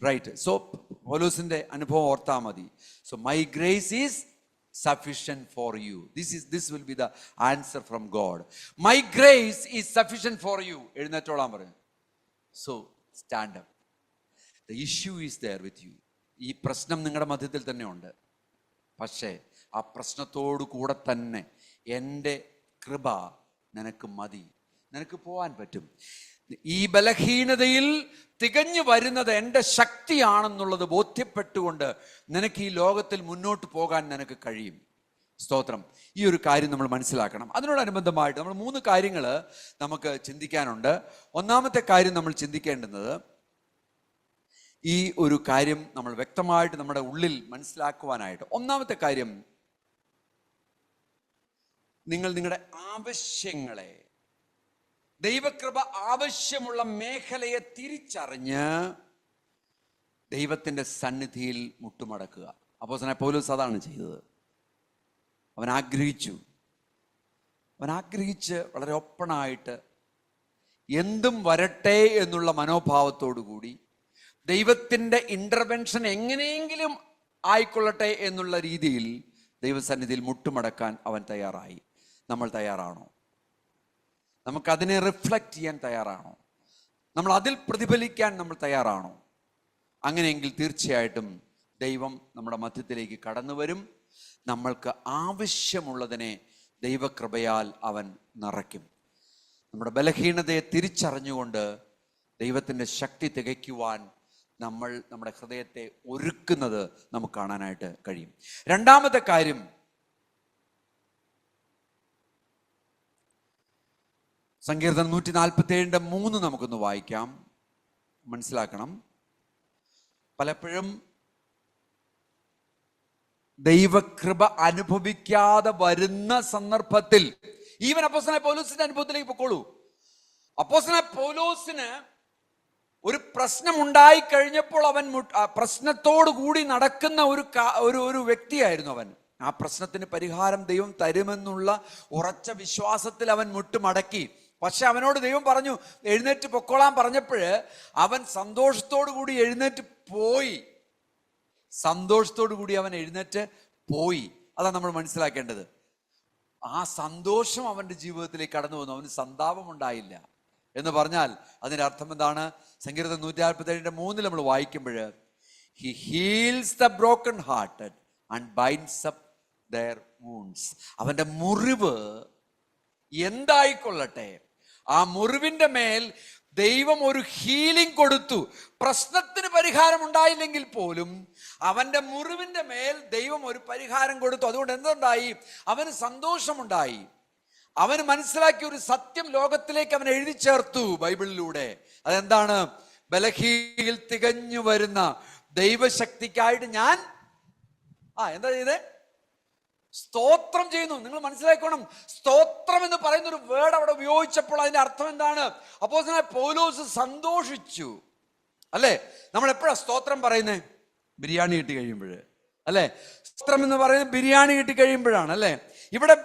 റൈറ്റ്. സോ പൗലോസിന്റെ അനുഭവം ഓർത്താൽ മതി. So my grace is sufficient for you. This will be the answer from God. My grace is sufficient for you. എഴുന്നേറ്റോളാൻ പറയും. So stand up. The issue is there with you. ഈ പ്രശ്നം നിങ്ങളുടെ മധ്യത്തിൽ തന്നെ ഉണ്ട്. പക്ഷേ ആ പ്രശ്നത്തോടു കൂടെ തന്നെ എൻ്റെ കൃപ നിനക്ക് മതി, നിനക്ക് പോവാൻ പറ്റും. ഈ ബലഹീനതയിൽ തികഞ്ഞു വരുന്നത് എൻ്റെ ശക്തിയാണെന്നുള്ളത് ബോധ്യപ്പെട്ടുകൊണ്ട് നിനക്ക് ഈ ലോകത്തിൽ മുന്നോട്ട് പോകാൻ നിനക്ക് കഴിയും. സ്തോത്രം. ഈ ഒരു കാര്യം നമ്മൾ മനസ്സിലാക്കണം. അതിനോടനുബന്ധമായിട്ട് നമ്മൾ 3 കാര്യങ്ങൾ നമുക്ക് ചിന്തിക്കാനുണ്ട്. ഒന്നാമത്തെ കാര്യം നമ്മൾ ചിന്തിക്കേണ്ടുന്നത്, ഈ ഒരു കാര്യം നമ്മൾ വ്യക്തമായിട്ട് നമ്മുടെ ഉള്ളിൽ മനസ്സിലാക്കുവാനായിട്ട്, ഒന്നാമത്തെ കാര്യം, നിങ്ങൾ നിങ്ങളുടെ ആവശ്യങ്ങളെ, ദൈവകൃപ ആവശ്യമുള്ള മേഖലയെ തിരിച്ചറിഞ്ഞ് ദൈവത്തിന്റെ സന്നിധിയിൽ മുട്ടുമടക്കുക. അപ്പോസ്തലനായ പൗലോസ് അതാണ് ചെയ്തത്. അവൻ ആഗ്രഹിച്ചു. അവൻ ആഗ്രഹിച്ച് വളരെ ഓപ്പണായിട്ട് എന്തും വരട്ടെ എന്നുള്ള മനോഭാവത്തോടു കൂടി ദൈവത്തിൻ്റെ ഇൻ്റർവെൻഷൻ എങ്ങനെയെങ്കിലും ആയിക്കൊള്ളട്ടെ എന്നുള്ള രീതിയിൽ ദൈവസന്നിധിയിൽ മുട്ടുമടക്കാൻ അവൻ തയ്യാറായി. നമ്മൾ തയ്യാറാണോ? നമുക്കതിനെ റിഫ്ലക്റ്റ് ചെയ്യാൻ തയ്യാറാണോ? നമ്മൾ അതിൽ പ്രതിഫലിക്കാൻ നമ്മൾ തയ്യാറാണോ? അങ്ങനെയെങ്കിൽ തീർച്ചയായിട്ടും ദൈവം നമ്മുടെ മധ്യത്തിലേക്ക് കടന്നു വരും. നമ്മൾക്ക് ആവശ്യമുള്ളതിനെ ദൈവകൃപയാൽ അവൻ നിറയ്ക്കും. നമ്മുടെ ബലഹീനതയെ തിരിച്ചറിഞ്ഞുകൊണ്ട് ദൈവത്തിൻ്റെ ശക്തി തികയ്ക്കുവാൻ നമ്മൾ നമ്മുടെ ഹൃദയത്തെ ഒരുക്കുന്നത് നമുക്ക് കാണാനായിട്ട് കഴിയും. രണ്ടാമത്തെ കാര്യം, സങ്കീർത്തനം 147:3 നമുക്കൊന്ന് വായിക്കാം, മനസ്സിലാക്കണം. പലപ്പോഴും ദൈവകൃപ അനുഭവിക്കാതെ വരുന്ന സന്ദർഭത്തിൽ, ഈവൻ അപ്പോസ്തലനായ പൗലോസിന്റെ അനുഭവത്തിലേക്ക് പൊക്കോളൂ. അപ്പോസ്തലനായ പൗലോസിന് ഒരു പ്രശ്നം ഉണ്ടായി കഴിഞ്ഞപ്പോൾ അവൻ പ്രശ്നത്തോടു കൂടി നടക്കുന്ന ഒരു വ്യക്തിയായിരുന്നു അവൻ. ആ പ്രശ്നത്തിന് പരിഹാരം ദൈവം തരുമെന്നുള്ള ഉറച്ച വിശ്വാസത്തിൽ അവൻ മുട്ടുമടക്കി. പക്ഷെ അവനോട് ദൈവം പറഞ്ഞു എഴുന്നേറ്റ് പൊക്കോളാൻ പറഞ്ഞപ്പോൾ അവൻ സന്തോഷത്തോടു കൂടി എഴുന്നേറ്റ് പോയി. സന്തോഷത്തോടു കൂടി അവൻ എഴുന്നേറ്റ് പോയി. അതാണ് നമ്മൾ മനസ്സിലാക്കേണ്ടത്. ആ സന്തോഷം അവൻ്റെ ജീവിതത്തിലേക്ക് കടന്നു വന്നു. അവന് സന്താപം ഉണ്ടായില്ല എന്ന് പറഞ്ഞാൽ അതിൻ്റെ അർത്ഥം എന്താണ്? സങ്കീർത്തനം 147:3 നമ്മൾ വായിക്കുമ്പോൾ, he heals the broken hearted and binds up their wounds. അവൻ്റെ മുറിവ് എന്തായിക്കൊള്ളട്ടെ, ആ മുറിവിൻ്റെ മേൽ ദൈവം ഒരു ഹീലിംഗ് കൊടുത്തു. പ്രശ്നത്തിന് പരിഹാരം ഉണ്ടായില്ലെങ്കിൽ പോലും അവൻ്റെ മുറിവിൻ്റെ മേൽ ദൈവം ഒരു പരിഹാരം കൊടുത്തു. അതുകൊണ്ട് എന്തുണ്ടായി? അവന് സന്തോഷമുണ്ടായി. അവന് മനസ്സിലാക്കിയ ഒരു സത്യം ലോകത്തിലേക്ക് അവൻ എഴുതി ചേർത്തു ബൈബിളിലൂടെ. അതെന്താണ്? ബലഹീനതയിൽ തികഞ്ഞു വരുന്ന ദൈവശക്തിക്കായിട്ട് ഞാൻ എന്താ ചെയ്തേ? സ്തോത്രം ചെയ്യുന്നു. നിങ്ങൾ മനസ്സിലാക്കണം, സ്തോത്രം എന്ന് പറയുന്ന ഒരു വേർഡ് അവിടെ ഉപയോഗിച്ചപ്പോൾ അതിന്റെ അർത്ഥം എന്താണ്? അപ്പോസ്തലനായ പൗലോസ് സന്തോഷിച്ചു. അല്ലേ? നമ്മൾ എപ്പോഴാണ് സ്തോത്രം പറയുന്നത്? ബിരിയാണി കിട്ടി കഴിയുമ്പോൾ അല്ലേ? സ്തോത്രം എന്ന് പറയുന്നത് ബിരിയാണി കിട്ടി കഴിയുമ്പോഴാണ് അല്ലേ? ഇവിടെ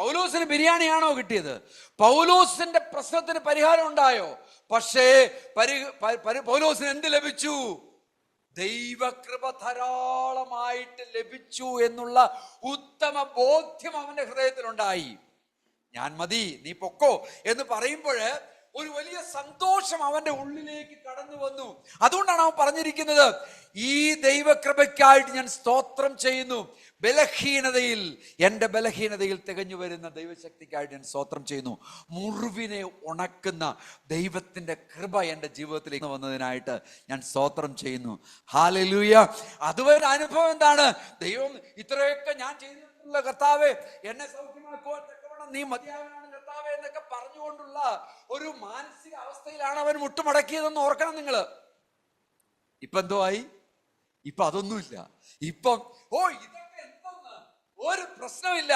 പൗലോസിന് ബിരിയാണിയാണോ കിട്ടിയത്? പൗലോസിന്റെ പ്രശ്നത്തിന് പരിഹാരം ഉണ്ടായോ? പക്ഷേ പൗലോസിന് എന്ത് ലഭിച്ചു? ദൈവകൃപ ധാരാളമായിട്ട് ലഭിച്ചു എന്നുള്ള ഉത്തമ ബോധ്യം അവന്റെ ഹൃദയത്തിലുണ്ടായി. ഞാൻ മതി, നീ പൊക്കോ എന്ന് പറയുമ്പോൾ ഒരു വലിയ സന്തോഷം അവന്റെ ഉള്ളിലേക്ക് കടന്നു വന്നു. അതുകൊണ്ടാണ് അവൻ പറഞ്ഞിരിക്കുന്നത്, ഈ ദൈവകൃപയ്ക്കായിട്ട് ഞാൻ സ്തോത്രം ചെയ്യുന്നു. ബലഹീനതയിൽ, എൻ്റെ ബലഹീനതയിൽ തികഞ്ഞു വരുന്ന ദൈവശക്തിക്കായിട്ട് ഞാൻ സ്തോത്രം ചെയ്യുന്നു. മുറിവിനെ ഉണക്കുന്ന ദൈവത്തിൻ്റെ കൃപ എൻ്റെ ജീവിതത്തിലേക്ക് വന്നതിനായിട്ട് ഞാൻ സ്തോത്രം ചെയ്യുന്നു. ഹല്ലേലൂയ. അതുവരെ അനുഭവം എന്താണ്? ദൈവം ഇത്രയൊക്കെ ഞാൻ ചെയ്തിട്ടുള്ള കർത്താവേ, എന്നെ സൗഖ്യമാക്കുവാൻ നീ മതിയാവനാണ് കർത്താവേ എന്നൊക്കെ പറഞ്ഞുകൊണ്ടുള്ള ഒരു മാനസിക അവസ്ഥയിലാണ് അവൻ മുട്ടുമടക്കിയതെന്ന് ഓർക്കണം നിങ്ങൾ. ഇപ്പൊ എന്തോ ആയി? ഇപ്പൊ അതൊന്നുമില്ല. ഇപ്പം ഇതൊക്കെ എന്തെന്ന്, ഒരു പ്രശ്നമില്ല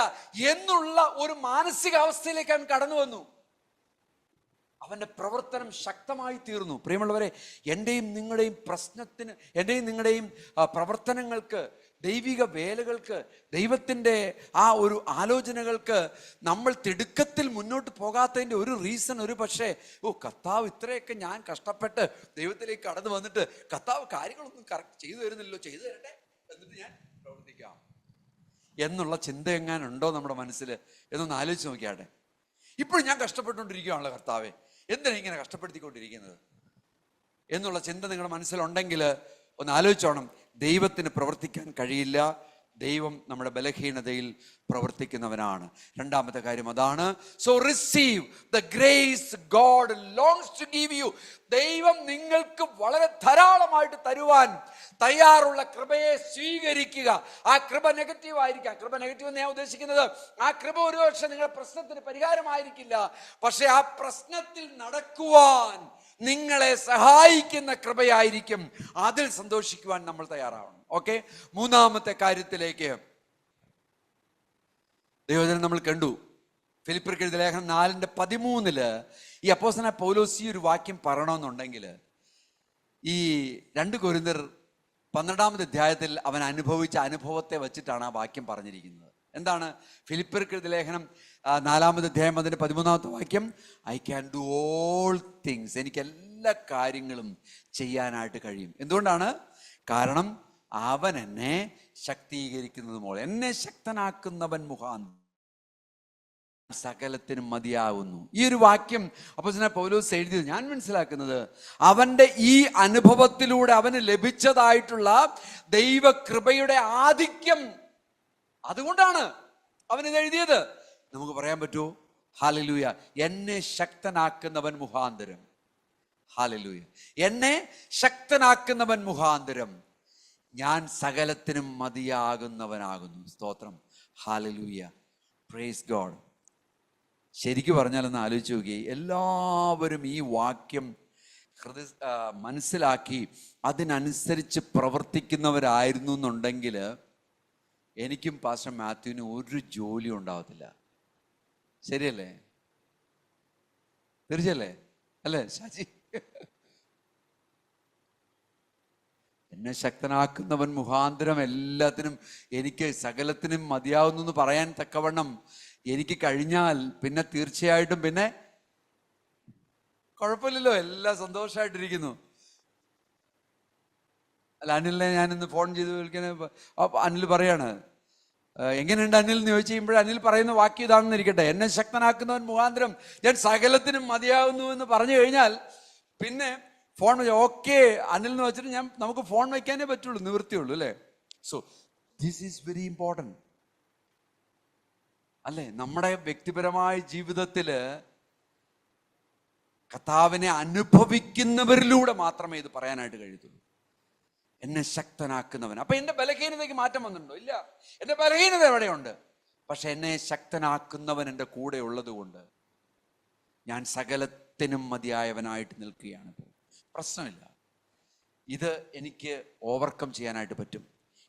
എന്നുള്ള ഒരു മാനസികാവസ്ഥയിലേക്ക് അവൻ കടന്നു വന്നു. അവന്റെ പ്രവർത്തനം ശക്തമായി തീർന്നു. പ്രിയമുള്ളവരെ, എൻ്റെയും നിങ്ങളുടെയും പ്രശ്നത്തിന്, എൻ്റെയും നിങ്ങളുടെയും പ്രവർത്തനങ്ങൾക്ക്, ദൈവിക വേലകൾക്ക്, ദൈവത്തിൻ്റെ ആ ഒരു ആലോചനകൾക്ക് നമ്മൾ തിടുക്കത്തിൽ മുന്നോട്ട് പോകാത്തതിൻ്റെ ഒരു റീസൺ ഒരു പക്ഷേ, കർത്താവ് ഇത്രയൊക്കെ ഞാൻ കഷ്ടപ്പെട്ട് ദൈവത്തിലേക്ക് കടന്നു വന്നിട്ട് കർത്താവ് കാര്യങ്ങളൊന്നും കറക്റ്റ് ചെയ്തു തരുന്നില്ലല്ലോ, ചെയ്തു തരട്ടെ എന്നിട്ട് ഞാൻ പ്രവർത്തിക്കാം എന്നുള്ള ചിന്ത എങ്ങാനുണ്ടോ നമ്മുടെ മനസ്സിൽ എന്നൊന്ന് ആലോചിച്ച് നോക്കിയാട്ടെ. ഇപ്പോഴും ഞാൻ കഷ്ടപ്പെട്ടുകൊണ്ടിരിക്കുകയാണല്ലോ കർത്താവെ, എന്തിനാണ് ഇങ്ങനെ കഷ്ടപ്പെടുത്തിക്കൊണ്ടിരിക്കുന്നത് എന്നുള്ള ചിന്ത നിങ്ങളുടെ മനസ്സിലുണ്ടെങ്കിൽ ഒന്ന് ആലോചിച്ചോണം. ദൈവത്തിന് പ്രവർത്തിക്കാൻ കഴിയില്ല. ദൈവം നമ്മുടെ ബലഹീനതയിൽ പ്രവർത്തിക്കുന്നവനാണ്. രണ്ടാമത്തെ കാര്യം അതാണ്. So receive the grace God longs to give you. ദൈവം നിങ്ങൾക്ക് വളരെ ധാരാളമായിട്ട് തരുവാൻ തയ്യാറുള്ള കൃപയെ സ്വീകരിക്കുക. ആ കൃപ നെഗറ്റീവ് ആയിരിക്കാം. കൃപ നെഗറ്റീവ് എന്ന് ഞാൻ ഉദ്ദേശിക്കുന്നത്, ആ കൃപ ഒരു പക്ഷേ നിങ്ങളുടെ പ്രശ്നത്തിന് പരിഹാരമായിരിക്കില്ല, പക്ഷെ ആ പ്രശ്നത്തിൽ നടക്കുവാൻ നിങ്ങളെ സഹായിക്കുന്ന കൃപയായിരിക്കും. അതിൽ സന്തോഷിക്കുവാൻ നമ്മൾ തയ്യാറാവണം. ഓക്കെ, മൂന്നാമത്തെ കാര്യത്തിലേക്ക് ദൈവജനം നമ്മൾ കണ്ടു. ഫിലിപ്പിയർക്ക് എഴുതിയ ലേഖനം 4:13 ഈ അപ്പോസ്തലനായ പൗലോസ് ഈ ഒരു വാക്യം പറയണമെന്നുണ്ടെങ്കിൽ ഈ 2 കൊരിന്ത്യർ 12 അധ്യായത്തിൽ അവൻ അനുഭവിച്ച അനുഭവത്തെ വെച്ചിട്ടാണ് ആ വാക്യം പറഞ്ഞിരിക്കുന്നത്. എന്താണ്? ഫിലിപ്പിയർക്ക് ലേഖനം 4-ാമത് അധ്യായം അതിൻ്റെ 13-ാമത്തെ വാക്യം, I can do all things, എനിക്ക് എല്ലാ കാര്യങ്ങളും ചെയ്യാനായിട്ട് കഴിയും. എന്തുകൊണ്ടാണ്? കാരണം അവൻ എന്നെ ശക്തീകരിക്കുന്നത് മൂലം, എന്നെ ശക്തനാക്കുന്നവൻ മുഖാന്തരം സകലത്തിനും മതിയാവുന്നു. ഈ ഒരു വാക്യം അപ്പോസ്തലനായ പൗലോസ് എഴുതിയത് ഞാൻ മനസ്സിലാക്കുന്നത് അവന്റെ ഈ അനുഭവത്തിലൂടെ അവന് ലഭിച്ചതായിട്ടുള്ള ദൈവകൃപയുടെ ആധിക്യം, അതുകൊണ്ടാണ് അവൻ ഇത് എഴുതിയത്. നമുക്ക് പറയാൻ പറ്റുമോ? ഹല്ലേലൂയ, എന്നെ ശക്തനാക്കുന്നവൻ മുഖാന്തരം. ഹല്ലേലൂയ, എന്നെ ശക്തനാക്കുന്നവൻ മുഖാന്തരം ഞാൻ സകലത്തിനും മതിയാകുന്നവനാകുന്നു. സ്തോത്രം. Hallelujah, praise God. ശരിക്കു പറഞ്ഞാലൊന്ന് ആലോചിച്ച് നോക്കി, എല്ലാവരും ഈ വാക്യം മനസ്സിലാക്കി അതിനനുസരിച്ച് പ്രവർത്തിക്കുന്നവരായിരുന്നു എന്നുണ്ടെങ്കിൽ എനിക്കും പാസ്റ്റർ മാത്യുവിനും ഒരു ജോലി ഉണ്ടാവത്തില്ല. ശരിയല്ലേ? തീർച്ചയല്ലേ? അല്ലേ ഷാജി? എന്നെ ശക്തനാക്കുന്നവൻ മുഖാന്തരം എല്ലാത്തിനും എനിക്ക് സകലത്തിനും മതിയാവുന്നു എന്ന് പറയാൻ തക്കവണ്ണം എനിക്ക് കഴിഞ്ഞാൽ പിന്നെ തീർച്ചയായിട്ടും പിന്നെ കുഴപ്പമില്ലല്ലോ, എല്ലാം സന്തോഷമായിട്ടിരിക്കുന്നു. അല്ല, അനിലിനെ ഞാനിന്ന് ഫോൺ ചെയ്ത് വിളിക്കുന്നത്, അനിൽ പറയാണ് എങ്ങനെയുണ്ട് അനിൽ എന്ന് ചോദിച്ചു കഴിയുമ്പോൾ അനിൽ പറയുന്ന വാക്യം ഇതാണെന്ന് ഇരിക്കട്ടെ, എന്നെ ശക്തനാക്കുന്നവൻ മുഖാന്തരം ഞാൻ സകലത്തിനും മതിയാവുന്നു എന്ന് പറഞ്ഞു കഴിഞ്ഞാൽ പിന്നെ ഫോൺ ഓക്കെ അനിൽ എന്ന് വെച്ചിട്ട് നമുക്ക് ഫോൺ വയ്ക്കാനേ പറ്റുള്ളൂ, നിവൃത്തിയുള്ളൂ അല്ലേ? So this is very important അല്ലേ? നമ്മുടെ വ്യക്തിപരമായ ജീവിതത്തില് കർത്താവിനെ അനുഭവിക്കുന്നവരിലൂടെ മാത്രമേ ഇത് പറയാനായിട്ട് കഴിയത്തുള്ളൂ. എന്നെ ശക്തനാക്കുന്നവൻ. അപ്പൊ എന്റെ ബലഹീനതയ്ക്ക് മാറ്റം വന്നിട്ടുണ്ടോ? ഇല്ല, എന്റെ ബലഹീനത എവിടെയുണ്ട്. പക്ഷെ എന്നെ ശക്തനാക്കുന്നവൻ എൻ്റെ കൂടെ ഉള്ളത് കൊണ്ട് ഞാൻ സകലത്തിനും മതിയായവനായിട്ട് നിൽക്കുകയാണ്. പ്രശ്നമില്ല, ഇത് എനിക്ക് ഓവർകം ചെയ്യാനായിട്ട് പറ്റും.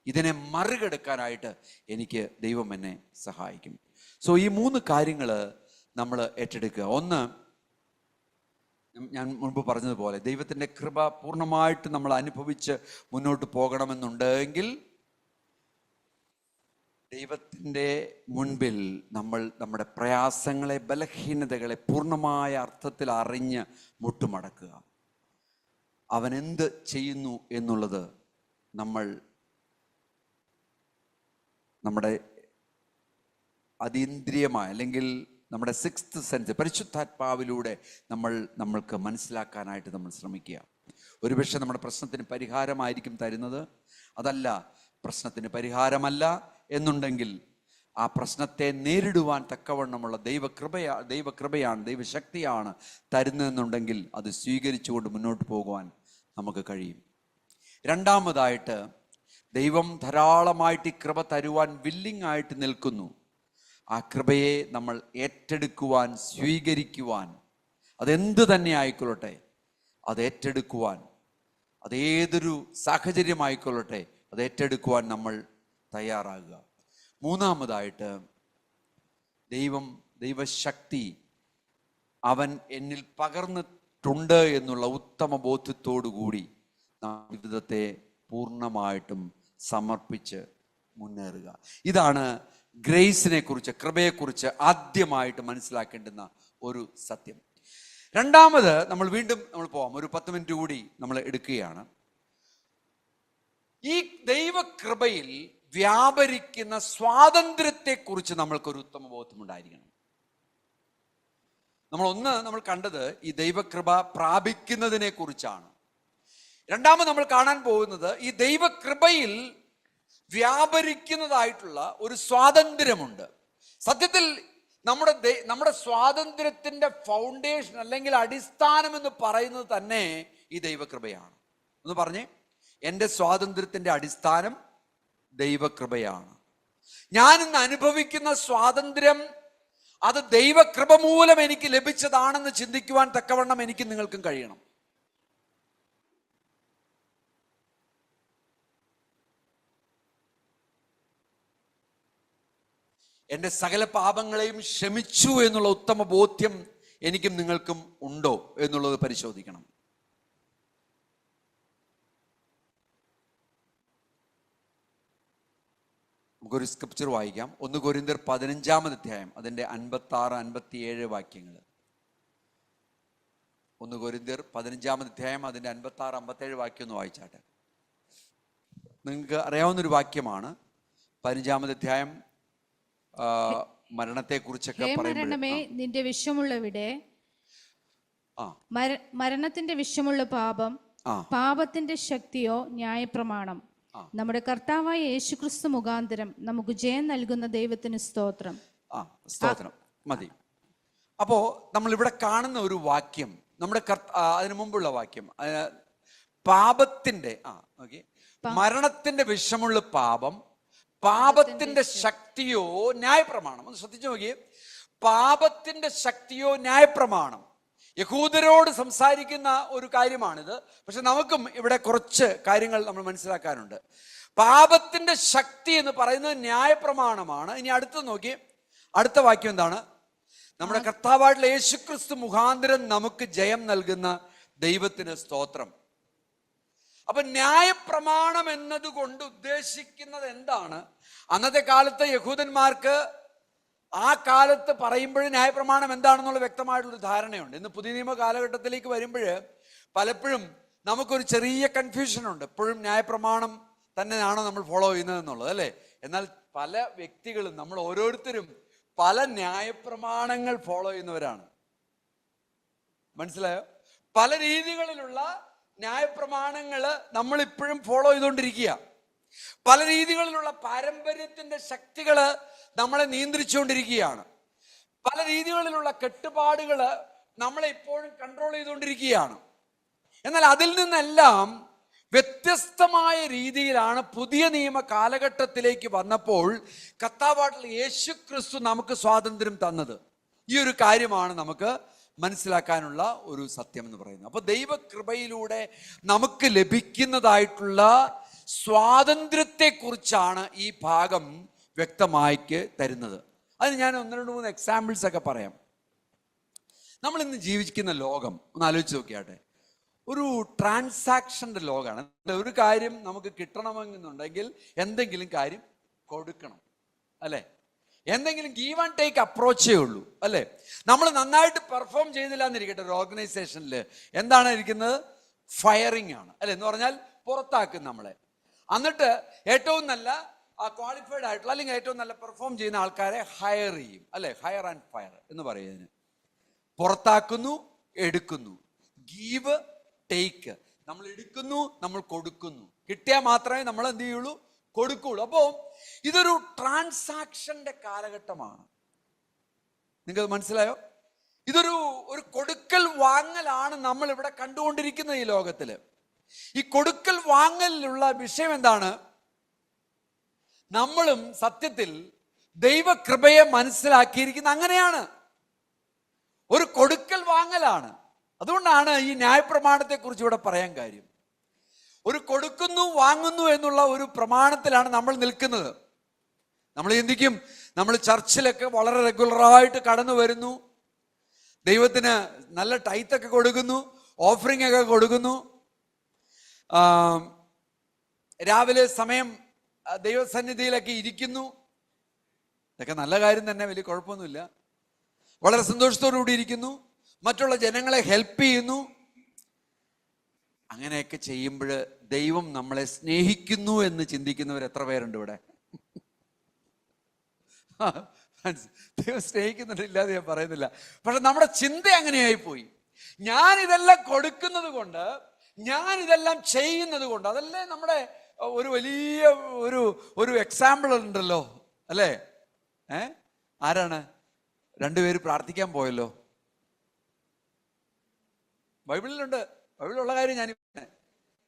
ഇതിനെ മറികടക്കാനായിട്ട് എനിക്ക് ദൈവം എന്നെ സഹായിക്കും. സോ ഈ 3 കാര്യങ്ങൾ നമ്മൾ ഏറ്റെടുക്കുക. ഒന്ന്, ഞാൻ മുൻപ് പറഞ്ഞതുപോലെ ദൈവത്തിൻ്റെ കൃപ പൂർണ്ണമായിട്ട് നമ്മൾ അനുഭവിച്ച് മുന്നോട്ട് പോകണമെന്നുണ്ടെങ്കിൽ ദൈവത്തിൻ്റെ മുൻപിൽ നമ്മൾ നമ്മുടെ പ്രയാസങ്ങളെ, ബലഹീനതകളെ പൂർണ്ണമായ അർത്ഥത്തിൽ അറിഞ്ഞ് മുട്ടുമടക്കുക. അവൻ എന്ത് ചെയ്യുന്നു എന്നുള്ളത് നമ്മുടെ അതീന്ദ്രിയമായ അല്ലെങ്കിൽ നമ്മുടെ 6th സെൻസ് പരിശുദ്ധാത്മാവിലൂടെ നമ്മൾക്ക് മനസ്സിലാക്കാനായിട്ട് നമ്മൾ ശ്രമിക്കുക. ഒരുപക്ഷെ നമ്മുടെ പ്രശ്നത്തിന് പരിഹാരമായിരിക്കും തരുന്നത്, അതല്ല പ്രശ്നത്തിന് പരിഹാരമല്ല എന്നുണ്ടെങ്കിൽ ആ പ്രശ്നത്തെ നേരിടുവാൻ തക്കവണ്ണമുള്ള ദൈവകൃപയാണ് ദൈവശക്തിയാണ് തരുന്നതെന്നുണ്ടെങ്കിൽ അത് സ്വീകരിച്ചുകൊണ്ട് മുന്നോട്ട് പോകുവാൻ നമുക്ക് കഴിയും. രണ്ടാമതായിട്ട്, ദൈവം ധാരാളമായിട്ട് ഈ കൃപ തരുവാൻ വില്ലിങ് ആയിട്ട് നിൽക്കുന്നു. ആ കൃപയെ നമ്മൾ ഏറ്റെടുക്കുവാൻ, സ്വീകരിക്കുവാൻ, അതെന്ത് തന്നെ ആയിക്കൊള്ളട്ടെ അത് ഏറ്റെടുക്കുവാൻ, അതേതൊരു സാഹചര്യമായിക്കൊള്ളട്ടെ അത് ഏറ്റെടുക്കുവാൻ നമ്മൾ തയ്യാറാകുക. മൂന്നാമതായിട്ട്, ദൈവശക്തി അവൻ എന്നിൽ പകർന്നിട്ടുണ്ട് എന്നുള്ള ഉത്തമ ബോധ്യത്തോടു കൂടി ജീവിതത്തെ പൂർണ്ണമായിട്ടും സമർപ്പിച്ച് മുന്നേറുക. ഇതാണ് ഗ്രേസിനെ കുറിച്ച്, കൃപയെക്കുറിച്ച് ആദ്യമായിട്ട് മനസ്സിലാക്കേണ്ടുന്ന ഒരു സത്യം. രണ്ടാമത് നമ്മൾ പോവാം, ഒരു 10 മിനിറ്റ് കൂടി നമ്മൾ എടുക്കുകയാണ്. ഈ ദൈവകൃപയിൽ വ്യാപരിക്കുന്ന സ്വാതന്ത്ര്യത്തെക്കുറിച്ച് നമ്മൾക്കൊരു ഉത്തമ ബോധ്യമുണ്ടായിരിക്കണം. നമ്മൾ കണ്ടത് ഈ ദൈവകൃപ പ്രാപിക്കുന്നതിനെ കുറിച്ചാണ്. രണ്ടാമത് നമ്മൾ കാണാൻ പോകുന്നത് ഈ ദൈവകൃപയിൽ വ്യാപരിക്കുന്നതായിട്ടുള്ള ഒരു സ്വാതന്ത്ര്യമുണ്ട്. സത്യത്തിൽ നമ്മുടെ സ്വാതന്ത്ര്യത്തിന്റെ ഫൗണ്ടേഷൻ അല്ലെങ്കിൽ അടിസ്ഥാനം എന്ന് പറയുന്നത് തന്നെ ഈ ദൈവകൃപയാണ്. ഒന്ന് പറഞ്ഞേ, എൻ്റെ സ്വാതന്ത്ര്യത്തിന്റെ അടിസ്ഥാനം ദൈവകൃപയാണ്. ഞാൻ ഇന്ന് അനുഭവിക്കുന്ന സ്വാതന്ത്ര്യം അത് ദൈവകൃപ മൂലം എനിക്ക് ലഭിച്ചതാണെന്ന് ചിന്തിക്കുവാൻ തക്കവണ്ണം എനിക്ക് നിങ്ങൾക്കും കഴിയണം. എൻ്റെ സകല പാപങ്ങളെയും ക്ഷമിച്ചു എന്നുള്ള ഉത്തമ ബോധ്യം എനിക്കും നിങ്ങൾക്കും ഉണ്ടോ എന്നുള്ളത് പരിശോധിക്കണം. നമുക്കൊരു സ്ക്രിപ്ചർ വായിക്കാം. 1 കൊരിന്ത്യർ 15 അധ്യായം അതിൻ്റെ 56-57 വാക്യങ്ങൾ. 1 കൊരിന്ത്യർ 15 അധ്യായം അതിൻ്റെ 56-57 വാക്യം ഒന്ന് വായിച്ചാട്ടെ. നിങ്ങൾക്ക് അറിയാവുന്നൊരു വാക്യമാണ്. 15 അധ്യായം മരണത്തെക്കുറിച്ചൊക്കെ മരണമേ നിന്റെ വിഷമുള്ളവിടെ, മരണത്തിന്റെ വിഷമുള്ള പാപം, പാപത്തിന്റെ ശക്തിയോ ന്യായപ്രമാണം. നമ്മുടെ കർത്താവായ യേശുക്രിസ്തു മുഖാന്തരം നമുക്ക് ജയം നൽകുന്ന ദൈവത്തിന് സ്തോത്രം. സ്തോത്രം മതി. അപ്പോ നമ്മൾ ഇവിടെ കാണുന്ന ഒരു വാക്യം, നമ്മുടെ അതിനു മുമ്പുള്ള വാക്യം, പാപത്തിന്റെ മരണത്തിന്റെ വിഷമുള്ള പാപം, പാപത്തിന്റെ ശക്തിയോ ന്യായപ്രമാണം. ഒന്ന് ശ്രദ്ധിച്ചു നോക്കിയേ, പാപത്തിന്റെ ശക്തിയോ ന്യായപ്രമാണം. യഹൂദരോട് സംസാരിക്കുന്ന ഒരു കാര്യമാണിത്. പക്ഷെ നമുക്കും ഇവിടെ കുറച്ച് കാര്യങ്ങൾ നമ്മൾ മനസ്സിലാക്കാനുണ്ട്. പാപത്തിന്റെ ശക്തി എന്ന് പറയുന്നത് ന്യായപ്രമാണമാണ്. ഇനി അടുത്ത് നോക്കി, അടുത്ത വാക്യം എന്താണ്? നമ്മുടെ കർത്താവായിട്ടുള്ള യേശുക്രിസ്തു മുഖാന്തരം നമുക്ക് ജയം നൽകുന്ന ദൈവത്തിന് സ്തോത്രം. അപ്പൊ ന്യായപ്രമാണം എന്നതുകൊണ്ട് ഉദ്ദേശിക്കുന്നത് എന്താണ്? അന്നത്തെ കാലത്ത് യഹൂദന്മാർക്ക് ആ കാലത്ത് പറയുമ്പോഴും ന്യായപ്രമാണം എന്താണെന്നുള്ള വ്യക്തമായിട്ടുള്ളൊരു ധാരണയുണ്ട്. ഇന്ന് പുതിയ നിയമ കാലഘട്ടത്തിലേക്ക് വരുമ്പോൾ പലപ്പോഴും നമുക്കൊരു ചെറിയ കൺഫ്യൂഷനുണ്ട്. എപ്പോഴും ന്യായപ്രമാണം തന്നെയാണോ നമ്മൾ ഫോളോ ചെയ്യുന്നത് എന്നുള്ളത്, അല്ലേ? എന്നാൽ പല വ്യക്തികളും, നമ്മൾ ഓരോരുത്തരും പല ന്യായപ്രമാണങ്ങൾ ഫോളോ ചെയ്യുന്നവരാണ്. മനസ്സിലായോ? പല രീതികളിലുള്ള ന്യായപ്രമാണങ്ങൾ നമ്മൾ ഇപ്പോഴും ഫോളോ ചെയ്തുകൊണ്ടിരിക്കുക. പല രീതികളിലുള്ള പാരമ്പര്യത്തിന്റെ ശക്തികൾ നമ്മളെ നിയന്ത്രിച്ചുകൊണ്ടിരിക്കുകയാണ്. പല രീതികളിലുള്ള കെട്ടുപാടുകൾ നമ്മളെ ഇപ്പോഴും കൺട്രോൾ ചെയ്തുകൊണ്ടിരിക്കുകയാണ്. എന്നാൽ അതിൽ നിന്നെല്ലാം വ്യത്യസ്തമായ രീതിയിലാണ് പുതിയ നിയമ കാലഘട്ടത്തിലേക്ക് വന്നപ്പോൾ കർത്താവായിട്ടുള്ള യേശു ക്രിസ്തു നമുക്ക് സ്വാതന്ത്ര്യം തന്നത്. ഈ ഒരു കാര്യമാണ് നമുക്ക് മനസ്സിലാക്കാനുള്ള ഒരു സത്യം എന്ന് പറയുന്നത്. അപ്പോൾ ദൈവകൃപയിലൂടെ നമുക്ക് ലഭിക്കുന്നതായിട്ടുള്ള സ്വാതന്ത്ര്യത്തെക്കുറിച്ചാണ് ഈ ഭാഗം വ്യക്തമാക്കി തരുന്നത്. അതിന് ഞാൻ 1-2-3 എക്സാമ്പിൾസ് ഒക്കെ പറയാം. നമ്മൾ ഇന്ന് ജീവിക്കുന്ന ലോകം ഒന്ന് ആലോചിച്ച് നോക്കിയാട്ടെ, ഒരു ട്രാൻസാക്ഷൻ്റെ ലോകമാണ്. ഒരു കാര്യം നമുക്ക് കിട്ടണമെന്നുണ്ടെങ്കിൽ എന്തെങ്കിലും കാര്യം കൊടുക്കണം, അല്ലേ? എന്തെങ്കിലും ഗീവ് ആൻഡ് ടേക്ക് അപ്രോച്ചേ ഉള്ളൂ, അല്ലേ? നമ്മൾ നന്നായിട്ട് പെർഫോം ചെയ്തില്ല എന്നിരിക്കട്ടെ, ഒരു ഓർഗനൈസേഷനിൽ എന്താണ് ഇരിക്കുന്നത്? ഫയറിംഗ് ആണ്, അല്ലേ? എന്ന് പറഞ്ഞാൽ പുറത്താക്കും നമ്മളെ. എന്നിട്ട് ഏറ്റവും നല്ല ക്വാളിഫൈഡ് ആയിട്ടുള്ള അല്ലെങ്കിൽ ഏറ്റവും നല്ല പെർഫോം ചെയ്യുന്ന ആൾക്കാരെ ഹയർ ചെയ്യും, അല്ലേ? ഹയർ ആൻഡ് ഫയർ എന്ന് പറയുന്നതിന്. പുറത്താക്കുന്നു, എടുക്കുന്നു, ഗീവ് ടേക്ക്. നമ്മൾ എടുക്കുന്നു, നമ്മൾ കൊടുക്കുന്നു. കിട്ടിയാൽ മാത്രമേ നമ്മൾ എന്ത് ചെയ്യുള്ളൂ? കൊടുക്കുള്ളൂ. അപ്പോൾ ഇതൊരു ട്രാൻസാക്ഷന്റെ കാലഘട്ടമാണ്. നിങ്ങൾക്ക് മനസ്സിലായോ? ഇതൊരു കൊടുക്കൽ വാങ്ങലാണ് നമ്മൾ ഇവിടെ കണ്ടുകൊണ്ടിരിക്കുന്നത് ഈ ലോകത്തില്. ഈ കൊടുക്കൽ വാങ്ങലിലുള്ള വിഷയം എന്താണ്? നമ്മളും സത്യത്തിൽ ദൈവകൃപയെ മനസ്സിലാക്കിയിരിക്കുന്നത് അങ്ങനെയാണ്. ഒരു കൊടുക്കൽ വാങ്ങലാണ്. അതുകൊണ്ടാണ് ഈ ന്യായപ്രമാണത്തെ കുറിച്ച് ഇവിടെ പറയാൻ കാര്യം. ഒരു കൊടുക്കുന്നു വാങ്ങുന്നു എന്നുള്ള ഒരു പ്രമാണത്തിലാണ് നമ്മൾ നിൽക്കുന്നത്. നമ്മൾ ചിന്തിക്കും, നമ്മൾ ചർച്ചിലൊക്കെ വളരെ റെഗുലറായിട്ട് കടന്നു വരുന്നു, ദൈവത്തിന് നല്ല ടൈത്തൊക്കെ കൊടുക്കുന്നു, ഓഫറിംഗ് ഒക്കെ കൊടുക്കുന്നു, രാവിലെ സമയം ദൈവസന്നിധിയിലൊക്കെ ഇരിക്കുന്നു. ഇതൊക്കെ നല്ല കാര്യം തന്നെ, വലിയ കുഴപ്പമൊന്നുമില്ല. വളരെ സന്തോഷത്തോടു കൂടി ഇരിക്കുന്നു, മറ്റുള്ള ജനങ്ങളെ ഹെൽപ്പ് ചെയ്യുന്നു. അങ്ങനെയൊക്കെ ചെയ്യുമ്പോൾ ദൈവം നമ്മളെ സ്നേഹിക്കുന്നു എന്ന് ചിന്തിക്കുന്നവർ എത്ര പേരുണ്ട് ഇവിടെ? ദൈവം സ്നേഹിക്കുന്നുണ്ടില്ലാതെ ഞാൻ പറയുന്നില്ല. പക്ഷെ നമ്മുടെ ചിന്ത അങ്ങനെയായി പോയി. ഞാൻ ഇതെല്ലാം കൊടുക്കുന്നത് കൊണ്ട്, ഞാൻ ഇതെല്ലാം ചെയ്യുന്നത് കൊണ്ട്, അതല്ലേ നമ്മുടെ ഒരു വലിയ ഒരു എക്സാമ്പിൾ ഉണ്ടല്ലോ, അല്ലേ? ആരാണ്? 2 പേര് പ്രാർത്ഥിക്കാൻ പോയല്ലോ. ബൈബിളിലുണ്ട്. ബൈബിളിലുള്ള കാര്യം ഞാൻ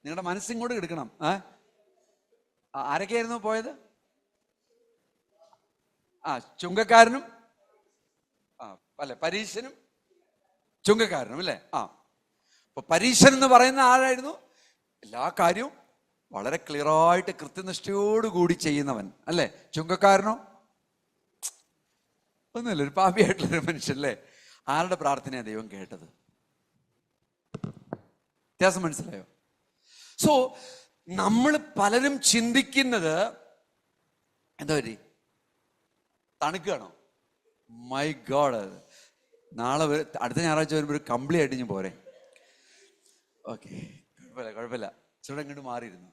നിങ്ങളുടെ മനസ്സിങ്ങോട്ട് എടുക്കണം. ആരൊക്കെയായിരുന്നു പോയത്? ചുങ്കക്കാരനും അല്ലെ, പരീശനും ചുങ്കക്കാരനും, അല്ലേ? അപ്പൊ പരീശൻ എന്ന് പറയുന്ന ആരായിരുന്നു? എല്ലാ കാര്യവും വളരെ ക്ലിയറായിട്ട് കൃത്യനിഷ്ഠയോടുകൂടി ചെയ്യുന്നവൻ, അല്ലേ? ചുങ്കക്കാരനോ ഒന്നുമില്ല, ഒരു പാപിയായിട്ടുള്ളൊരു മനുഷ്യൻ, അല്ലേ? ആരുടെ പ്രാർത്ഥനയാണ് ദൈവം കേട്ടത്? വ്യത്യാസം മനസ്സിലായോ? സോ നമ്മൾ പലരും ചിന്തിക്കുന്നത് എന്താ പറ്റി? തണുക്കുകയാണോ? മൈ ഗോഡ്, നാളെ അടുത്ത ഞായറാഴ്ച വരുമ്പോൾ ഒരു കമ്പിളി ആയിട്ട് ഞാൻ പോരെ. ഓക്കെ, കുഴപ്പമില്ല. ഇച്ചിരി ഇങ്ങോട്ട് മാറിയിരുന്നു.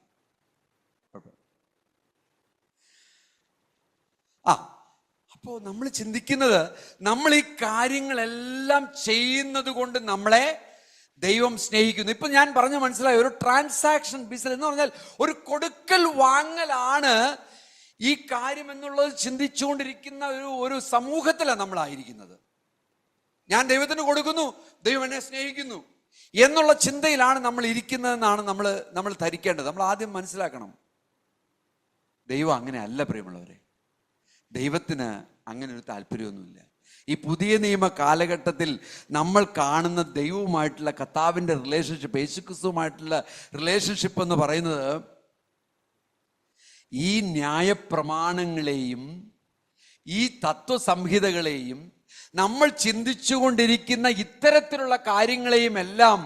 അപ്പോ നമ്മൾ ചിന്തിക്കുന്നത്, നമ്മൾ ഈ കാര്യങ്ങളെല്ലാം ചെയ്യുന്നത് കൊണ്ട് നമ്മളെ ദൈവം സ്നേഹിക്കുന്നു. ഇപ്പൊ ഞാൻ പറഞ്ഞു മനസ്സിലായി, ഒരു ട്രാൻസാക്ഷൻ ബിസിനസ് എന്ന് പറഞ്ഞാൽ ഒരു കൊടുക്കൽ വാങ്ങലാണ് ഈ കാര്യം എന്നുള്ളത് ചിന്തിച്ചുകൊണ്ടിരിക്കുന്ന ഒരു സമൂഹത്തിലാണ് നമ്മളായിരിക്കുന്നത്. ഞാൻ ദൈവത്തിന് കൊടുക്കുന്നു, ദൈവം എന്നെ സ്നേഹിക്കുന്നു എന്നുള്ള ചിന്തയിലാണ് നമ്മൾ ഇരിക്കുന്നതെന്നാണ് നമ്മൾ ധരിക്കേണ്ടത്. നമ്മൾ ആദ്യം മനസ്സിലാക്കണം, ദൈവം അങ്ങനെ അല്ല പ്രിയമുള്ളവരെ. ദൈവത്തിന് അങ്ങനെ ഒരു താല്പര്യമൊന്നുമില്ല. ഈ പുതിയ നിയമ കാലഘട്ടത്തിൽ നമ്മൾ കാണുന്ന ദൈവവുമായിട്ടുള്ള കർത്താവിൻ്റെ റിലേഷൻഷിപ്പ്, യേശുക്രിസ്തുവുമായിട്ടുള്ള റിലേഷൻഷിപ്പ് എന്ന് പറയുന്നത് ഈ ന്യായപ്രമാണങ്ങളെയും ഈ തത്വസംഹിതകളെയും നമ്മൾ ചിന്തിച്ചുകൊണ്ടിരിക്കുന്ന ഇത്തരത്തിലുള്ള കാര്യങ്ങളെയും എല്ലാം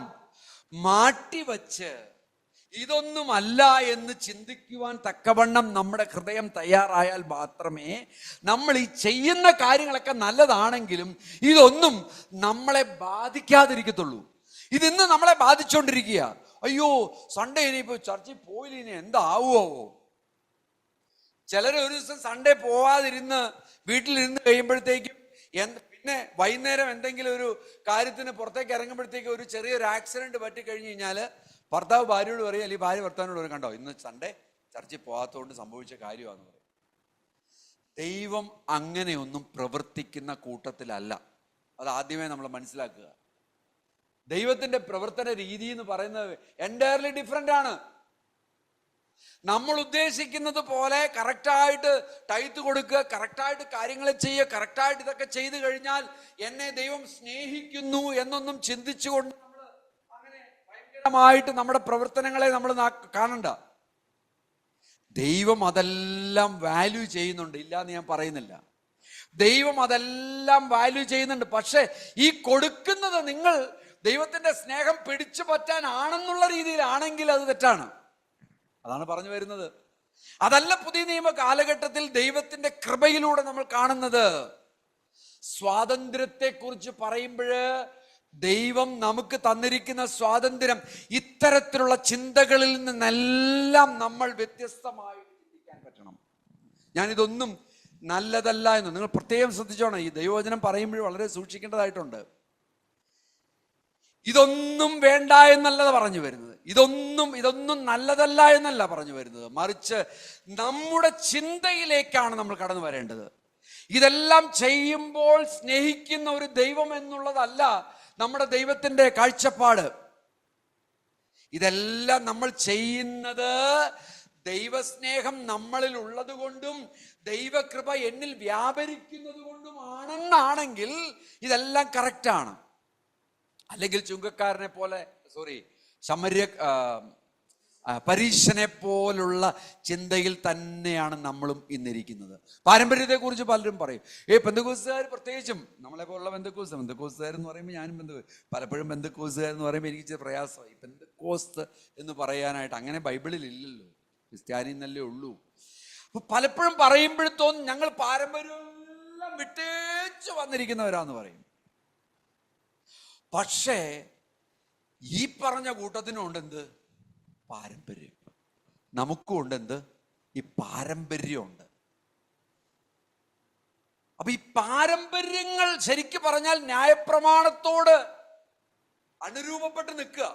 മാറ്റിവെച്ച് ഇതൊന്നുമല്ല എന്ന് ചിന്തിക്കുവാൻ തക്കവണ്ണം നമ്മുടെ ഹൃദയം തയ്യാറായാൽ മാത്രമേ നമ്മൾ ഈ ചെയ്യുന്ന കാര്യങ്ങളൊക്കെ നല്ലതാണെങ്കിലും ഇതൊന്നും നമ്മളെ ബാധിക്കാതിരിക്കത്തുള്ളൂ. ഇതിന്ന് നമ്മളെ ബാധിച്ചുകൊണ്ടിരിക്കുക. അയ്യോ, സൺഡേ ഇനിയിപ്പോൾ ചർച്ചിൽ പോയില്ല, ഇനി എന്താവുമോ? ചിലർ ഒരു ദിവസം സൺഡേ പോവാതിരുന്ന് വീട്ടിലിരുന്ന് കഴിയുമ്പോഴത്തേക്കും പിന്നെ വൈകുന്നേരം എന്തെങ്കിലും ഒരു കാര്യത്തിന് പുറത്തേക്ക് ഇറങ്ങുമ്പോഴത്തേക്കും ഒരു ചെറിയൊരു ആക്സിഡന്റ് പറ്റിക്കഴിഞ്ഞ് കഴിഞ്ഞാൽ ഭർത്താവ് ഭാര്യയോട് പറയും, അല്ലെങ്കിൽ ഭാര്യ ഭർത്താവിനോട് പറയും, കണ്ടോ ഇന്ന് സൺഡേ ചർച്ചിൽ പോകാത്തതുകൊണ്ട് സംഭവിച്ച കാര്യമാണെന്ന് പറയും. ദൈവം അങ്ങനെയൊന്നും പ്രവർത്തിക്കുന്ന കൂട്ടത്തിലല്ല. അത് ആദ്യമേ നമ്മൾ മനസ്സിലാക്കുക. ദൈവത്തിന്റെ പ്രവർത്തന രീതി എന്ന് പറയുന്നത് എൻറ്റയർലി ഡിഫറെന്റ് ആണ്. നമ്മൾ ഉദ്ദേശിക്കുന്നത് പോലെ കറക്റ്റായിട്ട് ടൈത്ത് കൊടുക്കുക, കറക്റ്റായിട്ട് കാര്യങ്ങൾ ചെയ്യുക, കറക്റ്റായിട്ട് ഇതൊക്കെ ചെയ്തു കഴിഞ്ഞാൽ എന്നെ ദൈവം സ്നേഹിക്കുന്നു എന്നൊന്നും ചിന്തിച്ചുകൊണ്ട് നമ്മൾ അങ്ങനെ ഭയങ്കരമായിട്ട് നമ്മുടെ പ്രവർത്തനങ്ങളെ നമ്മൾ കാണണ്ട. ദൈവം അതെല്ലാം വാല്യൂ ചെയ്യുന്നുണ്ട്, ഇല്ല എന്ന് ഞാൻ പറയുന്നില്ല. ദൈവം അതെല്ലാം വാല്യൂ ചെയ്യുന്നുണ്ട്. പക്ഷെ ഈ കൊടുക്കുന്നത് നിങ്ങൾ ദൈവത്തിന്റെ സ്നേഹം പിടിച്ചു പറ്റാനാണെന്നുള്ള രീതിയിലാണെങ്കിൽ അത് തെറ്റാണ്. അതാണ് പറഞ്ഞു വരുന്നത്. അതല്ല പുതിയ നിയമ കാലഘട്ടത്തിൽ ദൈവത്തിന്റെ കൃപയിലൂടെ നമ്മൾ കാണുന്നത്. സ്വാതന്ത്ര്യത്തെക്കുറിച്ച് പറയുമ്പോൾ ദൈവം നമുക്ക് തന്നിരിക്കുന്ന സ്വാതന്ത്ര്യം ഇത്തരത്തിലുള്ള ചിന്തകളിൽ നിന്നെല്ലാം നമ്മൾ വ്യത്യസ്തമായി ചിന്തിക്കാൻ പറ്റണം. ഞാനിതൊന്നും നല്ലതല്ല എന്ന് നിങ്ങൾ പ്രത്യേകം ശ്രദ്ധിച്ചോണം. ഈ ദൈവവചനം പറയുമ്പോൾ വളരെ സൂക്ഷിക്കേണ്ടതായിട്ടുണ്ട്. ഇതൊന്നും വേണ്ട എന്നല്ല പറഞ്ഞു വരുന്നത്, ഇതൊന്നും നല്ലതല്ല എന്നല്ല പറഞ്ഞു വരുന്നത്. മറിച്ച് നമ്മുടെ ചിന്തയിലേക്കാണ് നമ്മൾ കടന്നു വരേണ്ടത്. ഇതെല്ലാം ചെയ്യുമ്പോൾ സ്നേഹിക്കുന്ന ഒരു ദൈവം എന്നുള്ളതല്ല നമ്മുടെ ദൈവത്തിന്റെ കാഴ്ചപ്പാട്. ഇതെല്ലാം നമ്മൾ ചെയ്യുന്നത് ദൈവസ്നേഹം നമ്മളിൽ ഉള്ളത് കൊണ്ടും ദൈവകൃപ എന്നിൽ വ്യാപരിക്കുന്നത് കൊണ്ടുമാണെന്നാണെങ്കിൽ ഇതെല്ലാം കറക്റ്റാണ്. അല്ലെങ്കിൽ ചുങ്കക്കാരനെ പോലെ പരീശനെ പോലുള്ള ചിന്തയിൽ തന്നെയാണ് നമ്മളും ഇന്നിരിക്കുന്നത്. പാരമ്പര്യത്തെക്കുറിച്ച് പലരും പറയും, പെന്തക്കോസ്തുകാർ പ്രത്യേകിച്ചും നമ്മളെ പോലുള്ള പെന്തക്കോസ്തുകാർ എന്ന് പറയുമ്പോൾ ഞാനും പലപ്പോഴും പെന്തക്കോസ്തുകാർ എന്ന് പറയുമ്പോൾ എനിക്ക് ഇച്ചിരി പ്രയാസമായി. പെന്തക്കോസ്ത് എന്ന് പറയാനായിട്ട് അങ്ങനെ ബൈബിളിൽ ഇല്ലല്ലോ, ക്രിസ്ത്യാനി എന്നല്ലേ ഉള്ളൂ. അപ്പൊ പലപ്പോഴും പറയുമ്പോഴത്തോന്നും ഞങ്ങൾ പാരമ്പര്യമെല്ലാം വിട്ടേച്ച് വന്നിരിക്കുന്നവരാന്ന് പറയും. പക്ഷേ ഈ പറഞ്ഞ കൂട്ടത്തിനും ഉണ്ട് എന്ത്? പാരമ്പര്യം. നമുക്കും ഉണ്ട് എന്ത്? ഈ പാരമ്പര്യമുണ്ട്. അപ്പൊ ഈ പാരമ്പര്യങ്ങൾ ശരിക്കും പറഞ്ഞാൽ ന്യായപ്രമാണത്തോട് അനുരൂപപ്പെട്ട് നിൽക്കുക.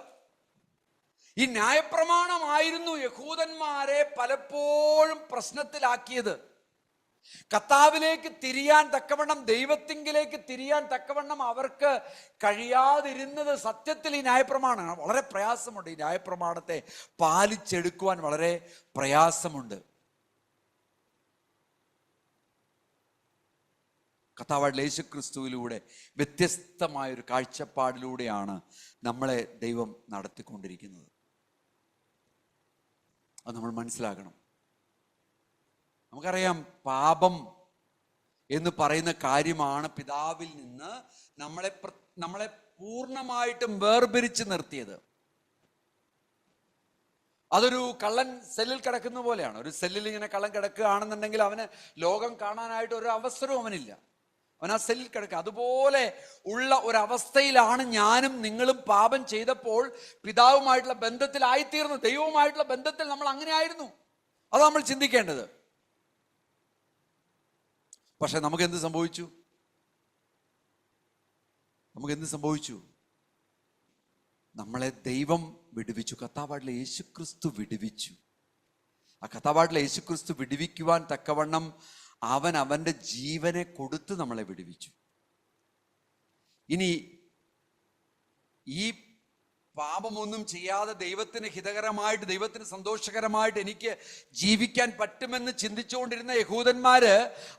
ഈ ന്യായപ്രമാണമായിരുന്നു യഹൂദന്മാരെ പലപ്പോഴും പ്രശ്നത്തിലാക്കിയത്. കർത്താവിലേക്ക് തിരിയാൻ തക്കവണ്ണം, ദൈവത്തിങ്കിലേക്ക് തിരിയാൻ തക്കവണ്ണം അവർക്ക് കഴിയാതിരുന്നത് സത്യത്തിൽ ഈ ന്യായപ്രമാണമാണ്. വളരെ പ്രയാസമുണ്ട്. ഈ ന്യായപ്രമാണത്തെ പാലിച്ചെടുക്കുവാൻ വളരെ പ്രയാസമുണ്ട്. കർത്താവായ യേശുക്രിസ്തുവിലൂടെ വ്യത്യസ്തമായൊരു കാഴ്ചപ്പാടിലൂടെയാണ് നമ്മളെ ദൈവം നടത്തിക്കൊണ്ടിരിക്കുന്നത്. അത് നമ്മൾ മനസ്സിലാക്കണം. നമുക്കറിയാം, പാപം എന്ന് പറയുന്ന കാര്യമാണ് പിതാവിൽ നിന്ന് നമ്മളെ പൂർണ്ണമായിട്ടും വേർപിരിച്ച് നിർത്തിയത്. അതൊരു കള്ളൻ സെല്ലിൽ കിടക്കുന്ന പോലെയാണ്. ഒരു സെല്ലിൽ ഇങ്ങനെ കള്ളൻ കിടക്കുകയാണെന്നുണ്ടെങ്കിൽ അവന് ലോകം കാണാനായിട്ട് ഒരു അവസരവും അവനില്ല. അവൻ ആ സെല്ലിൽ കിടക്കുക. അതുപോലെ ഉള്ള ഒരവസ്ഥയിലാണ് ഞാനും നിങ്ങളും പാപം ചെയ്തപ്പോൾ പിതാവുമായിട്ടുള്ള ബന്ധത്തിലായിത്തീർന്നു. ദൈവവുമായിട്ടുള്ള ബന്ധത്തിൽ നമ്മൾ അങ്ങനെ ആയിരുന്നു. അത് നമ്മൾ ചിന്തിക്കേണ്ടത്. പക്ഷെ നമുക്കെന്ത് സംഭവിച്ചു? നമ്മളെ ദൈവം വിടുവിച്ചു. കർത്താവായിട്ടുള്ള യേശുക്രിസ്തു വിടുവിച്ചു. ആ കർത്താവായിട്ടുള്ള യേശുക്രിസ്തു വിടുവിക്കുവാൻ തക്കവണ്ണം അവൻ അവൻ്റെ ജീവനെ കൊടുത്ത് നമ്മളെ വിടുവിച്ചു. ഇനി ഈ പാപമൊന്നും ചെയ്യാതെ ദൈവത്തിന് ഹിതകരമായിട്ട്, ദൈവത്തിന് സന്തോഷകരമായിട്ട് എനിക്ക് ജീവിക്കാൻ പറ്റുമെന്ന് ചിന്തിച്ചുകൊണ്ടിരുന്ന യഹൂദന്മാര്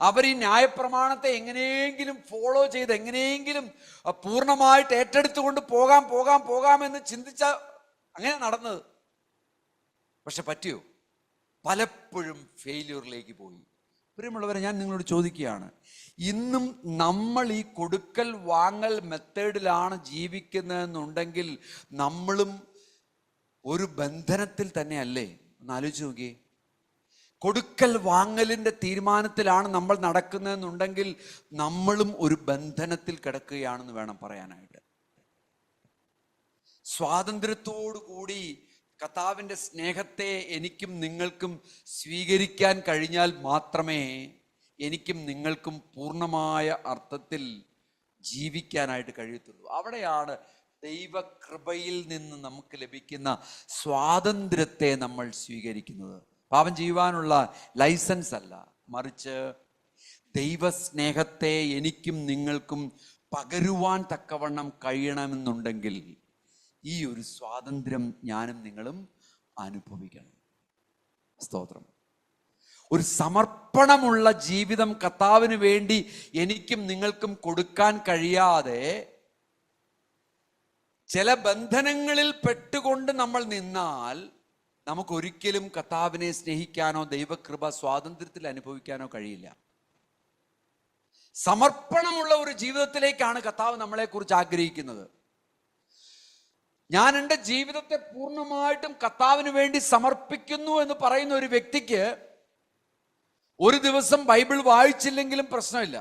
അവർ ഈ ന്യായപ്രമാണത്തെ എങ്ങനെയെങ്കിലും ഫോളോ ചെയ്ത് എങ്ങനെയെങ്കിലും പൂർണ്ണമായിട്ട് ഏറ്റെടുത്തുകൊണ്ട് പോകാമെന്ന് ചിന്തിച്ച അങ്ങനെ നടന്നത്. പക്ഷെ പറ്റിയോ? പലപ്പോഴും ഫെയില്യൂറിലേക്ക് പോയി. പ്രിയമുള്ളവരെ, ഞാൻ നിങ്ങളോട് ചോദിക്കുകയാണ്, ഇന്നും നമ്മൾ ഈ കൊടുക്കൽ വാങ്ങൽ മെത്തേഡിലാണ് ജീവിക്കുന്നതെന്നുണ്ടെങ്കിൽ നമ്മളും ഒരു ബന്ധനത്തിൽ തന്നെയല്ലേ? ഒന്ന് ആലോചിച്ച് നോക്കിയേ. കൊടുക്കൽ വാങ്ങലിൻ്റെ തീരുമാനത്തിലാണ് നമ്മൾ നടക്കുന്നതെന്നുണ്ടെങ്കിൽ നമ്മളും ഒരു ബന്ധനത്തിൽ കിടക്കുകയാണെന്ന് വേണം പറയാനായിട്ട്. സ്വാതന്ത്ര്യത്തോടു കൂടി കർത്താവിൻ്റെ സ്നേഹത്തെ എനിക്കും നിങ്ങൾക്കും സ്വീകരിക്കാൻ കഴിഞ്ഞാൽ മാത്രമേ എനിക്കും നിങ്ങൾക്കും പൂർണ്ണമായ അർത്ഥത്തിൽ ജീവിക്കാനായിട്ട് കഴിയത്തുള്ളൂ. അവിടെയാണ് ദൈവകൃപയിൽ നിന്ന് നമുക്ക് ലഭിക്കുന്ന സ്വാതന്ത്ര്യത്തെ നമ്മൾ സ്വീകരിക്കുന്നത്. പാപം ചെയ്യുവാനുള്ള ലൈസൻസ് അല്ല, മറിച്ച് ദൈവസ്നേഹത്തെ എനിക്കും നിങ്ങൾക്കും പകരുവാൻ തക്കവണ്ണം കഴിയണമെന്നുണ്ടെങ്കിൽ ഈ ഒരു സ്വാതന്ത്ര്യം ഞാനും നിങ്ങളും അനുഭവിക്കണം. സ്തോത്രം. ഒരു സമർപ്പണമുള്ള ജീവിതം കർത്താവിന് വേണ്ടി എനിക്കും നിങ്ങൾക്കും കൊടുക്കാൻ കഴിയാതെ ചില ബന്ധനങ്ങളിൽ പെട്ടുകൊണ്ട് നമ്മൾ നിന്നാൽ നമുക്കൊരിക്കലും കർത്താവിനെ സ്നേഹിക്കാനോ ദൈവകൃപ സ്വാതന്ത്ര്യത്തിൽ അനുഭവിക്കാനോ കഴിയില്ല. സമർപ്പണമുള്ള ഒരു ജീവിതത്തിലേക്കാണ് കർത്താവ് നമ്മളെക്കുറിച്ച് ആഗ്രഹിക്കുന്നത്. ഞാൻ എൻ്റെ ജീവിതത്തെ പൂർണ്ണമായിട്ടും കർത്താവിന് വേണ്ടി സമർപ്പിക്കുന്നു എന്ന് പറയുന്ന ഒരു വ്യക്തിക്ക് ഒരു ദിവസം ബൈബിൾ വായിച്ചില്ലെങ്കിലും പ്രശ്നമില്ല.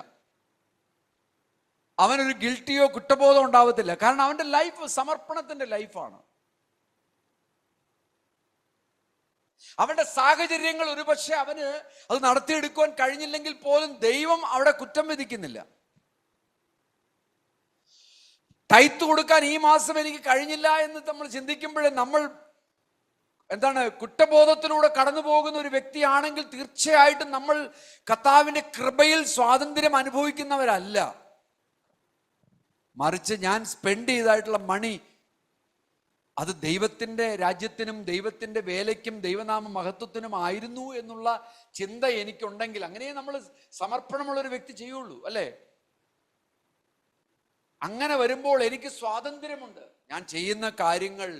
അവനൊരു ഗിൽറ്റിയോ കുറ്റബോധമോ ഉണ്ടാവത്തില്ല. കാരണം അവൻ്റെ ലൈഫ് സമർപ്പണത്തിൻ്റെ ലൈഫാണ്. അവന്റെ സാഹചര്യങ്ങൾ ഒരുപക്ഷെ അവന് അത് നടത്തിയെടുക്കുവാൻ കഴിഞ്ഞില്ലെങ്കിൽ പോലും ദൈവം അവിടെ കുറ്റം വിധിക്കുന്നില്ല. ടൈത്ത് കൊടുക്കാൻ ഈ മാസം എനിക്ക് കഴിഞ്ഞില്ല എന്ന് നമ്മൾ ചിന്തിക്കുമ്പോഴേ നമ്മൾ കുറ്റബോധത്തിലൂടെ കടന്നു പോകുന്ന ഒരു വ്യക്തിയാണെങ്കിൽ തീർച്ചയായിട്ടും നമ്മൾ കർത്താവിന്റെ കൃപയിൽ സ്വാതന്ത്ര്യം അനുഭവിക്കുന്നവരല്ല. മറിച്ച് ഞാൻ സ്പെൻഡ് ചെയ്തായിട്ടുള്ള മണി അത് ദൈവത്തിൻ്റെ രാജ്യത്തിനും ദൈവത്തിൻ്റെ വേലയ്ക്കും ദൈവനാമ മഹത്വത്തിനും ആയിരുന്നു എന്നുള്ള ചിന്ത എനിക്കുണ്ടെങ്കിൽ അങ്ങനെ നമ്മൾ സമർപ്പണമുള്ള ഒരു വ്യക്തി ചെയ്യുള്ളൂ, അല്ലേ? അങ്ങനെ വരുമ്പോൾ എനിക്ക് സ്വാതന്ത്ര്യമുണ്ട്. ഞാൻ ചെയ്യുന്ന കാര്യങ്ങൾ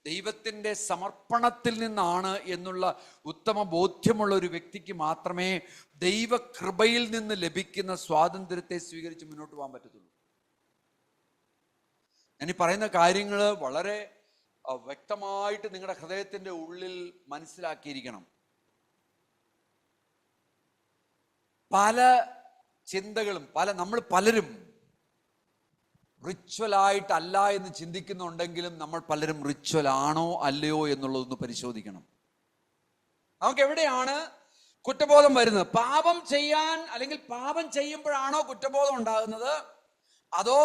ദൈവത്തിൻ്റെ സമർപ്പണത്തിൽ നിന്നാണ് എന്നുള്ള ഉത്തമ ബോധ്യമുള്ള ഒരു വ്യക്തിക്ക് മാത്രമേ ദൈവകൃപയിൽ നിന്ന് ലഭിക്കുന്ന സ്വാതന്ത്ര്യത്തെ സ്വീകരിച്ച് മുന്നോട്ട് പോകാൻ പറ്റത്തുള്ളൂ. ഞാൻ ഈ പറയുന്ന കാര്യങ്ങൾ വളരെ വ്യക്തമായിട്ട് നിങ്ങളുടെ ഹൃദയത്തിൻ്റെ ഉള്ളിൽ മനസ്സിലാക്കിയിരിക്കണം. പല ചിന്തകളും നമ്മൾ പലരും റിച്വലായിട്ടല്ല എന്ന് ചിന്തിക്കുന്നുണ്ടെങ്കിലും നമ്മൾ പലരും റിച്വൽ ആണോ അല്ലയോ എന്നുള്ളതൊന്ന് പരിശോധിക്കണം. നമുക്ക് എവിടെയാണ് കുറ്റബോധം വരുന്നത്? പാപം ചെയ്യാൻ അല്ലെങ്കിൽ പാപം ചെയ്യുമ്പോഴാണോ കുറ്റബോധം ഉണ്ടാകുന്നത്, അതോ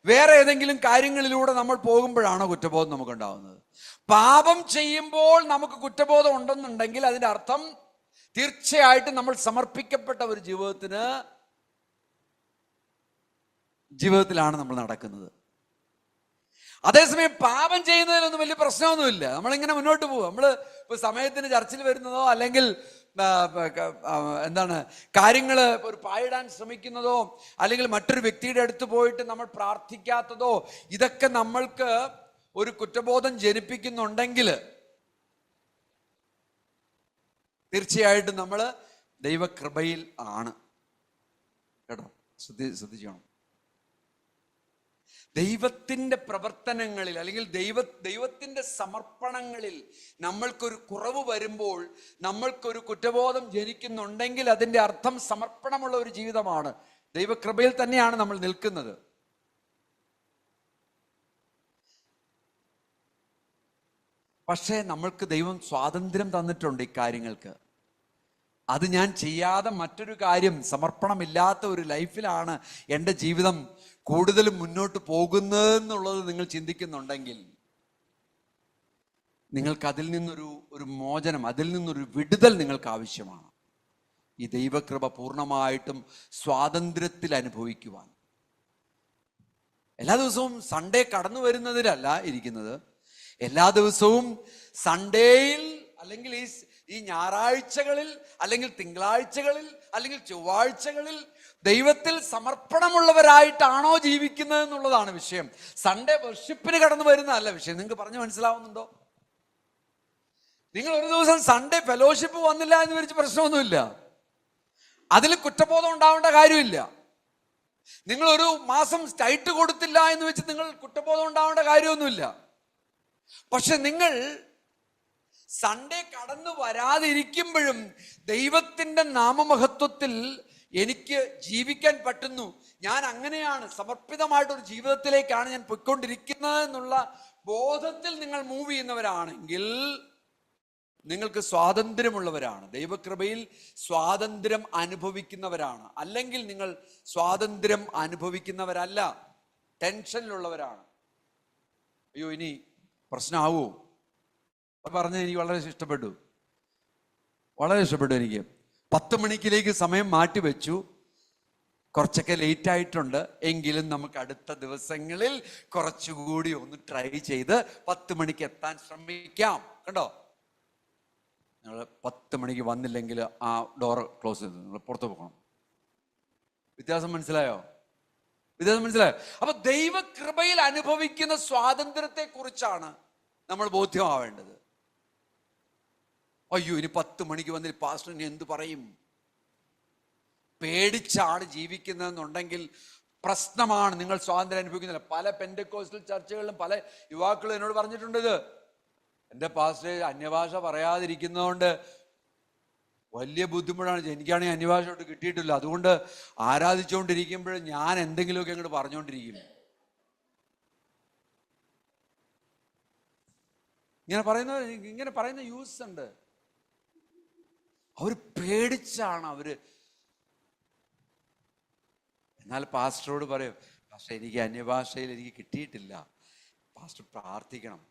വേറെ ഏതെങ്കിലും കാര്യങ്ങളിലൂടെ നമ്മൾ പോകുമ്പോഴാണോ കുറ്റബോധം നമുക്ക് ഉണ്ടാകുന്നത്? പാപം ചെയ്യുമ്പോൾ നമുക്ക് കുറ്റബോധം ഉണ്ടെന്നുണ്ടെങ്കിൽ അതിൻ്റെ അർത്ഥം തീർച്ചയായിട്ടും നമ്മൾ സമർപ്പിക്കപ്പെട്ട ഒരു ജീവിതത്തിലാണ് നമ്മൾ നടക്കുന്നത്. അതേസമയം പാപം ചെയ്യുന്നതിലൊന്നും വലിയ പ്രശ്നമൊന്നുമില്ല. നമ്മളിങ്ങനെ മുന്നോട്ട് പോകും. നമ്മൾ ഇപ്പോൾ സമയത്തിന് ചർച്ചിൽ വരുന്നതോ അല്ലെങ്കിൽ കാര്യങ്ങൾ ഒരു പായിടാൻ ശ്രമിക്കുന്നതോ അല്ലെങ്കിൽ മറ്റൊരു വ്യക്തിയുടെ അടുത്ത് പോയിട്ട് നമ്മൾ പ്രാർത്ഥിക്കാത്തതോ ഇതൊക്കെ നമ്മൾക്ക് ഒരു കുറ്റബോധം ജനിപ്പിക്കുന്നുണ്ടെങ്കിൽ തീർച്ചയായിട്ടും നമ്മൾ ദൈവകൃപയിൽ ആണ്. കേട്ടോ, ശ്രദ്ധിക്കണം. ദൈവത്തിൻ്റെ പ്രവർത്തനങ്ങളിൽ അല്ലെങ്കിൽ ദൈവത്തിൻ്റെ സമർപ്പണങ്ങളിൽ നമ്മൾക്കൊരു കുറവ് വരുമ്പോൾ, നമ്മൾക്കൊരു കുറ്റബോധം ജനിക്കുന്നുണ്ടെങ്കിൽ അതിൻ്റെ അർത്ഥം സമർപ്പണമുള്ള ഒരു ജീവിതമാണ്. ദൈവകൃപയിൽ തന്നെയാണ് നമ്മൾ നിൽക്കുന്നത്. പക്ഷേ നമ്മൾക്ക് ദൈവം സ്വാതന്ത്ര്യം തന്നിട്ടുണ്ട് ഇക്കാര്യങ്ങൾക്ക്. അത് ഞാൻ ചെയ്യാതെ മറ്റൊരു കാര്യം, സമർപ്പണമില്ലാത്ത ഒരു ലൈഫിലാണ് എൻ്റെ ജീവിതം കൂടുതലും മുന്നോട്ട് പോകുന്നതെന്നുള്ളത് നിങ്ങൾ ചിന്തിക്കുന്നുണ്ടെങ്കിൽ, നിങ്ങൾക്ക് അതിൽ നിന്നൊരു മോചനം, അതിൽ നിന്നൊരു വിടുതൽ നിങ്ങൾക്ക് ആവശ്യമാണ്. ഈ ദൈവകൃപ പൂർണ്ണമായിട്ടും സ്വാതന്ത്ര്യത്തിൽ അനുഭവിക്കുവാൻ. എല്ലാ ദിവസവും സൺഡേ കടന്നു വരുന്നതിലല്ല ഇരിക്കുന്നത്. എല്ലാ ദിവസവും സൺഡേയിൽ അല്ലെങ്കിൽ ഈ ഞായറാഴ്ചകളിൽ അല്ലെങ്കിൽ തിങ്കളാഴ്ചകളിൽ അല്ലെങ്കിൽ ചൊവ്വാഴ്ചകളിൽ ദൈവത്തിൽ സമർപ്പണമുള്ളവരായിട്ടാണോ ജീവിക്കുന്നത് എന്നുള്ളതാണ് വിഷയം. സൺഡേ വർഷിപ്പിന് കടന്നു വരുന്നതല്ല വിഷയം. നിങ്ങൾക്ക് പറഞ്ഞു മനസ്സിലാവുന്നുണ്ടോ? നിങ്ങൾ ഒരു ദിവസം സൺഡേ ഫെലോഷിപ്പ് വന്നില്ല എന്ന് വിചാരിച്ച് പ്രശ്നമൊന്നുമില്ല. അതിൽ കുറ്റബോധം ഉണ്ടാവേണ്ട കാര്യമില്ല. നിങ്ങൾ ഒരു മാസം സ്റ്റൈറ്റ് കൊടുത്തില്ല എന്ന് വെച്ച് നിങ്ങൾ കുറ്റബോധം ഉണ്ടാവേണ്ട കാര്യമൊന്നുമില്ല. പക്ഷെ നിങ്ങൾ സൺഡേ കടന്നു വരാതിരിക്കുമ്പോഴും ദൈവത്തിൻ്റെ നാമമഹത്വത്തിൽ എനിക്ക് ജീവിക്കാൻ പറ്റുന്നു, ഞാൻ അങ്ങനെയാണ്, സമർപ്പിതമായിട്ടൊരു ജീവിതത്തിലേക്കാണ് ഞാൻ പോയിക്കൊണ്ടിരിക്കുന്നത് എന്നുള്ള ബോധത്തിൽ നിങ്ങൾ മൂവ് ചെയ്യുന്നവരാണെങ്കിൽ നിങ്ങൾക്ക് സ്വാതന്ത്ര്യമുള്ളവരാണ്. ദൈവകൃപയിൽ സ്വാതന്ത്ര്യം അനുഭവിക്കുന്നവരാണ്. അല്ലെങ്കിൽ നിങ്ങൾ സ്വാതന്ത്ര്യം അനുഭവിക്കുന്നവരല്ല, ടെൻഷനിലുള്ളവരാണ്. അയ്യോ ഇനി പ്രശ്നമാവോ പറഞ്ഞ് എനിക്ക് വളരെ ഇഷ്ടപ്പെട്ടു എനിക്ക്. 10 മണിക്കിലേക്ക് സമയം മാറ്റി വെച്ചു. കുറച്ചൊക്കെ ലേറ്റ് ആയിട്ടുണ്ട് എങ്കിലും നമുക്ക് അടുത്ത ദിവസങ്ങളിൽ കുറച്ചുകൂടി ഒന്ന് ട്രൈ ചെയ്ത് 10 മണിക്ക് എത്താൻ ശ്രമിക്കാം. കണ്ടോ, നിങ്ങൾ 10 മണിക്ക് വന്നില്ലെങ്കിൽ ആ ഡോറ് ക്ലോസ് ചെയ്ത് നിങ്ങൾ പുറത്തു പോകണം. വ്യത്യാസം മനസ്സിലായോ? അപ്പൊ ദൈവകൃപയിൽ അനുഭവിക്കുന്ന സ്വാതന്ത്ര്യത്തെ കുറിച്ചാണ് നമ്മൾ ബോധ്യമാവേണ്ടത്. അയ്യോ ഇനി 10 മണിക്ക് വന്നിട്ട് പാസ്റ്റർ ഇനി എന്ത് പറയും, പേടിച്ചാണ് ജീവിക്കുന്നതെന്നുണ്ടെങ്കിൽ പ്രശ്നമാണ്. നിങ്ങൾ സ്വാതന്ത്ര്യം അനുഭവിക്കുന്നില്ല. പല പെന്റക്കോസ്റ്റൽ ചർച്ചകളിലും പല യുവാക്കളും എന്നോട് പറഞ്ഞിട്ടുണ്ട്, ഇത് എൻ്റെ പാസ്റ്റർ അന്യഭാഷ പറയാതിരിക്കുന്നതുകൊണ്ട് വലിയ ബുദ്ധിമുട്ടാണ്, എനിക്കാണെങ്കിൽ അന്യഭാഷ തൊട്ട് കിട്ടിയിട്ടില്ല, അതുകൊണ്ട് ആരാധിച്ചുകൊണ്ടിരിക്കുമ്പോൾ ഞാൻ എന്തെങ്കിലുമൊക്കെ അങ്ങോട്ട് പറഞ്ഞുകൊണ്ടിരിക്കും. ഇങ്ങനെ പറയുന്ന യൂസ് ഉണ്ട്. അവർ പേടിച്ചാണ് അവര്. എന്നാൽ പാസ്റ്ററോട് പറയും, പാസ്റ്റർ എനിക്ക് അന്യഭാഷയിൽ എനിക്ക് കിട്ടിയിട്ടില്ല, പാസ്റ്റർ പ്രാർത്ഥിക്കണം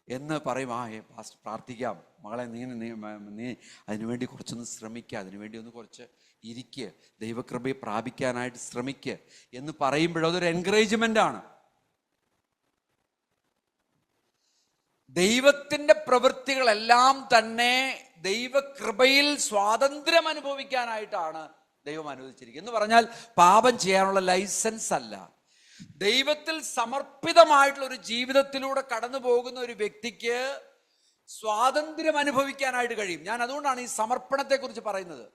എന്ന് പറയും. പാസ്റ്റർ പ്രാർത്ഥിക്കാം മകളെ, നീ അതിനുവേണ്ടി കുറച്ചൊന്ന് ശ്രമിക്കുക, അതിനുവേണ്ടി ഒന്ന് കുറച്ച് ഇരിക്കുക, ദൈവകൃപയെ പ്രാപിക്കാനായിട്ട് ശ്രമിക്കുക എന്ന് പറയുമ്പോൾ അതൊരു എൻകറേജ്മെന്റ് ആണ്. ദൈവത്തിൻ്റെ പ്രവൃത്തികളെല്ലാം തന്നെ ദൈവകൃപയിൽ സ്വാതന്ത്ര്യം അനുഭവിക്കാനായിട്ടാണ് ദൈവം അനുവദിച്ചിരിക്കുന്നത്. എന്ന് പറഞ്ഞാൽ പാപം ചെയ്യാനുള്ള ലൈസൻസ് അല്ല. ദൈവത്തിൽ സമർപ്പിതമായിട്ടുള്ള ഒരു ജീവിതത്തിലൂടെ കടന്നു പോകുന്ന ഒരു വ്യക്തിക്ക് സ്വാതന്ത്ര്യം അനുഭവിക്കാനായിട്ട് കഴിയും. ഞാൻ അതുകൊണ്ടാണ് ഈ സമർപ്പണത്തെ കുറിച്ച് പറയുന്നത്.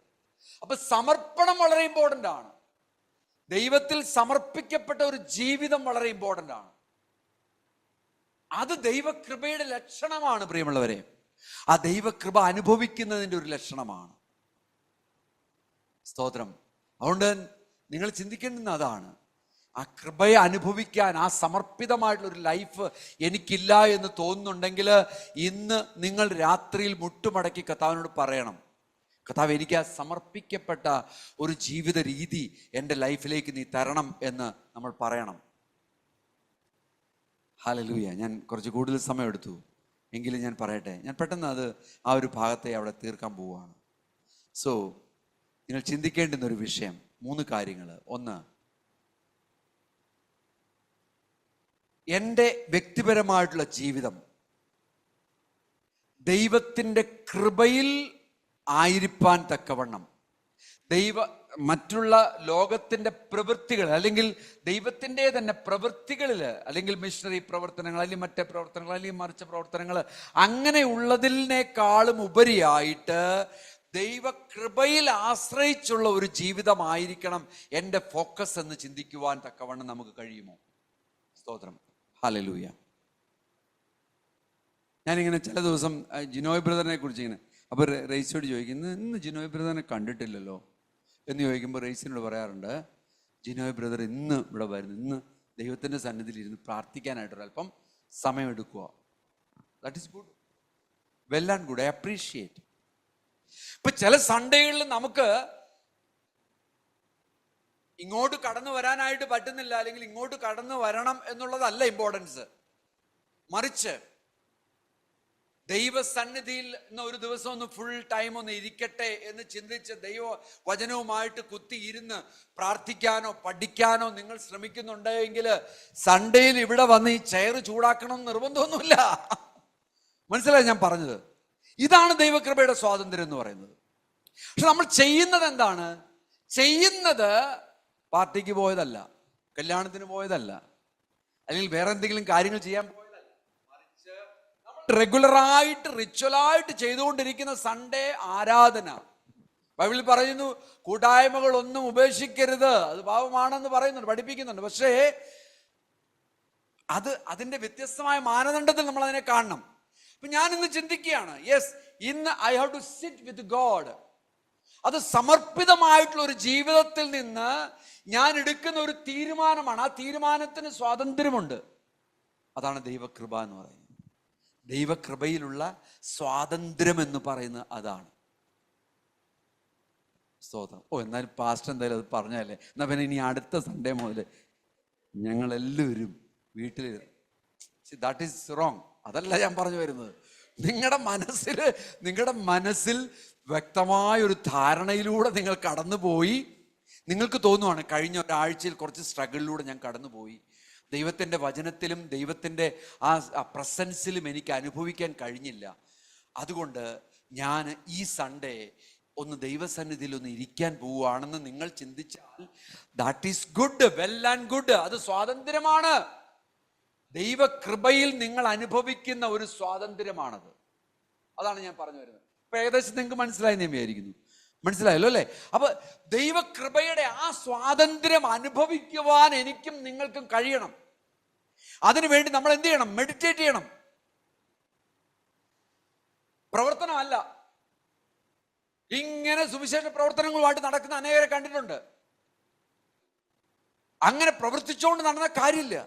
അപ്പൊ സമർപ്പണം വളരെ ഇമ്പോർട്ടൻ്റ് ആണ്. ദൈവത്തിൽ സമർപ്പിക്കപ്പെട്ട ഒരു ജീവിതം വളരെ ഇമ്പോർട്ടൻ്റ് ആണ്. അത് ദൈവകൃപയുടെ ലക്ഷണമാണ് പ്രിയമുള്ളവരെ. ആ ദൈവകൃപ അനുഭവിക്കുന്നതിൻ്റെ ഒരു ലക്ഷണമാണ്. സ്തോത്രം. അതുകൊണ്ട് നിങ്ങൾ ചിന്തിക്കേണ്ടുന്ന അതാണ്. ആ കൃപയെ അനുഭവിക്കാൻ, ആ സമർപ്പിതമായിട്ടുള്ള ഒരു ലൈഫ് എനിക്കില്ല എന്ന് തോന്നുന്നുണ്ടെങ്കിൽ ഇന്ന് നിങ്ങൾ രാത്രിയിൽ മുട്ടുമടക്കി കർത്താവിനോട് പറയണം, കർത്താവ് എനിക്ക് ആ സമർപ്പിക്കപ്പെട്ട ഒരു ജീവിത രീതി എൻ്റെ ലൈഫിലേക്ക് നീ തരണം എന്ന് നമ്മൾ പറയണം. ഹല്ലേലൂയ. ഞാൻ കുറച്ച് കൂടുതൽ സമയം എടുത്തു എങ്കിലും ഞാൻ പറയട്ടെ, ഞാൻ പെട്ടെന്ന് ആ ഒരു ഭാഗത്തെ അവിടെ തീർക്കാൻ പോവുകയാണ്. സോ നിങ്ങൾ ചിന്തിക്കേണ്ടുന്ന ഒരു വിഷയം, 3 കാര്യങ്ങൾ. ഒന്ന്, എൻ്റെ വ്യക്തിപരമായിട്ടുള്ള ജീവിതം ദൈവത്തിൻ്റെ കൃപയിൽ ആയിരിക്കാൻ തക്കവണ്ണം മറ്റുള്ള ലോകത്തിൻ്റെ പ്രവൃത്തികൾ അല്ലെങ്കിൽ ദൈവത്തിൻ്റെ തന്നെ പ്രവൃത്തികളിൽ, അല്ലെങ്കിൽ മിഷണറി പ്രവർത്തനങ്ങൾ, അല്ലെങ്കിൽ മറ്റേ പ്രവർത്തനങ്ങൾ, അല്ലെങ്കിൽ മറിച്ച പ്രവർത്തനങ്ങൾ, അങ്ങനെയുള്ളതിനേക്കാളും ഉപരിയായിട്ട് ദൈവകൃപയിൽ ആശ്രയിച്ചുള്ള ഒരു ജീവിതമായിരിക്കണം എൻ്റെ ഫോക്കസ് എന്ന് ചിന്തിക്കുവാൻ തക്കവണ്ണം നമുക്ക് കഴിയുമോ? സ്തോത്രം, ഹല്ലേലൂയ. ഞാനിങ്ങനെ ചില ദിവസം ജിനോയ് ബ്രദറിനെ കുറിച്ച് ഇങ്ങനെ, അപ്പോൾ റെയ്സിനോട് ചോദിക്കും, ഇന്ന് ജിനോയ് ബ്രദറിനെ കണ്ടിട്ടില്ലല്ലോ എന്ന് ചോദിക്കുമ്പോൾ റെയ്സിനോട് പറയാറുണ്ട്, ജിനോയ് ബ്രദർ ഇന്ന് ഇവിടെ വരുന്നു, ഇന്ന് ദൈവത്തിൻ്റെ സന്നിധിയിൽ ഇരുന്ന് പ്രാർത്ഥിക്കാനായിട്ടൊരല്പം സമയമെടുക്കുക. That is good, well and good, I appreciate. ഇപ്പൊ ചില സൺഡേകളിൽ നമുക്ക് ഇങ്ങോട്ട് കടന്നു വരാനായിട്ട് പറ്റുന്നില്ല, അല്ലെങ്കിൽ ഇങ്ങോട്ട് കടന്നു വരണം എന്നുള്ളതല്ല ഇമ്പോർട്ടൻസ്. മറിച്ച് ദൈവസന്നിധിയിൽ ഇന്ന് ഒരു ദിവസം ഒന്ന് ഫുൾ ടൈം ഒന്ന് ഇരിക്കട്ടെ എന്ന് ചിന്തിച്ച് ദൈവ വചനവുമായിട്ട് കുത്തിയിരുന്ന് പ്രാർത്ഥിക്കാനോ പഠിക്കാനോ നിങ്ങൾ ശ്രമിക്കുന്നുണ്ടെങ്കിൽ സൺഡേയിൽ ഇവിടെ വന്ന് ഈ ചെയർ ചൂടാക്കണം നിർബന്ധമൊന്നുമില്ല. മനസ്സിലായി ഞാൻ പറഞ്ഞത്? ഇതാണ് ദൈവകൃപയുടെ സ്വാതന്ത്ര്യം എന്ന് പറയുന്നത്. പക്ഷെ നമ്മൾ ചെയ്യുന്നത് എന്താണ്? ചെയ്യുന്നത് പാർട്ടിക്ക് പോയതല്ല, കല്യാണത്തിന് പോയതല്ല, അല്ലെങ്കിൽ വേറെ എന്തെങ്കിലും കാര്യങ്ങൾ ചെയ്യാൻ പോയതല്ല. മറിച്ച് നമ്മൾ റെഗുലറായിട്ട് റിച്വലായിട്ട് ചെയ്തുകൊണ്ടിരിക്കുന്ന സൺഡേ ആരാധന. ബൈബിളിൽ പറയുന്നു, കൂട്ടായ്മകളൊന്നും ഉപേക്ഷിക്കരുത്, അത് പാപമാണെന്ന് പറയുന്നുണ്ട്, പഠിപ്പിക്കുന്നുണ്ട്. പക്ഷേ അതിന്റെ വ്യത്യസ്തമായ മാനദണ്ഡത്തിൽ നമ്മൾ അതിനെ കാണണം. അപ്പൊ ഞാൻ ഇന്ന് ചിന്തിക്കുകയാണ്, യെസ്, ഇന്ന് I have to sit with God. അത് സമർപ്പിതമായിട്ടുള്ള ഒരു ജീവിതത്തിൽ നിന്ന് ഞാൻ എടുക്കുന്ന ഒരു തീരുമാനമാണ്. ആ തീരുമാനത്തിന് സ്വാതന്ത്ര്യമുണ്ട്. അതാണ് ദൈവകൃപ എന്ന് പറയുന്നത്. ദൈവകൃപയിലുള്ള സ്വാതന്ത്ര്യം എന്ന് പറയുന്നത് അതാണ്. സ്തോത്രം. എന്നാലും പാസ്റ്റർ എന്തായാലും അത് പറഞ്ഞല്ലേ, എന്നാ പിന്നെ ഇനി അടുത്ത സൺഡേ മുതൽ ഞങ്ങളെല്ലാവരും വീട്ടിൽ, ദാറ്റ് ഈസ് റോങ്. അതല്ല ഞാൻ പറഞ്ഞു വരുന്നത്. നിങ്ങളുടെ മനസ്സിൽ വ്യക്തമായ ഒരു ധാരണയിലൂടെ നിങ്ങൾ കടന്നുപോയി, നിങ്ങൾക്ക് തോന്നുവാണ് കഴിഞ്ഞ ഒരാഴ്ചയിൽ കുറച്ച് സ്ട്രഗിളിലൂടെ ഞാൻ കടന്നുപോയി, ദൈവത്തിൻ്റെ വചനത്തിലും ദൈവത്തിൻ്റെ ആ പ്രസൻസിലും എനിക്ക് അനുഭവിക്കാൻ കഴിഞ്ഞില്ല, അതുകൊണ്ട് ഞാൻ ഈ സൺഡേ ഒന്ന് ദൈവസന്നിധിയിൽ ഒന്ന് ഇരിക്കാൻ പോവുകയാണെന്ന് നിങ്ങൾ ചിന്തിച്ചാൽ that is good, well and good. അത് സ്വാതന്ത്ര്യമാണ്. ദൈവകൃപയിൽ നിങ്ങൾ അനുഭവിക്കുന്ന ഒരു സ്വാതന്ത്ര്യമാണത്. അതാണ് ഞാൻ പറഞ്ഞു വരുന്നത്. ഇപ്പൊ ഏകദേശം നിങ്ങൾക്ക് മനസ്സിലായി ഞാൻ വിചാരിക്കുന്നു. മനസ്സിലായല്ലോ അല്ലേ? അപ്പൊ ദൈവകൃപയുടെ ആ സ്വാതന്ത്ര്യം അനുഭവിക്കുവാൻ എനിക്കും നിങ്ങൾക്കും കഴിയണം. അതിനുവേണ്ടി നമ്മൾ എന്ത് ചെയ്യണം? മെഡിറ്റേറ്റ് ചെയ്യണം. പ്രവർത്തനമല്ല. ഇങ്ങനെ സുവിശേഷ പ്രവർത്തനങ്ങളുമായിട്ട് നടക്കുന്ന അനേകരെ കണ്ടിട്ടുണ്ട്. അങ്ങനെ പ്രവർത്തിച്ചുകൊണ്ട് നടന്ന കാര്യമില്ല.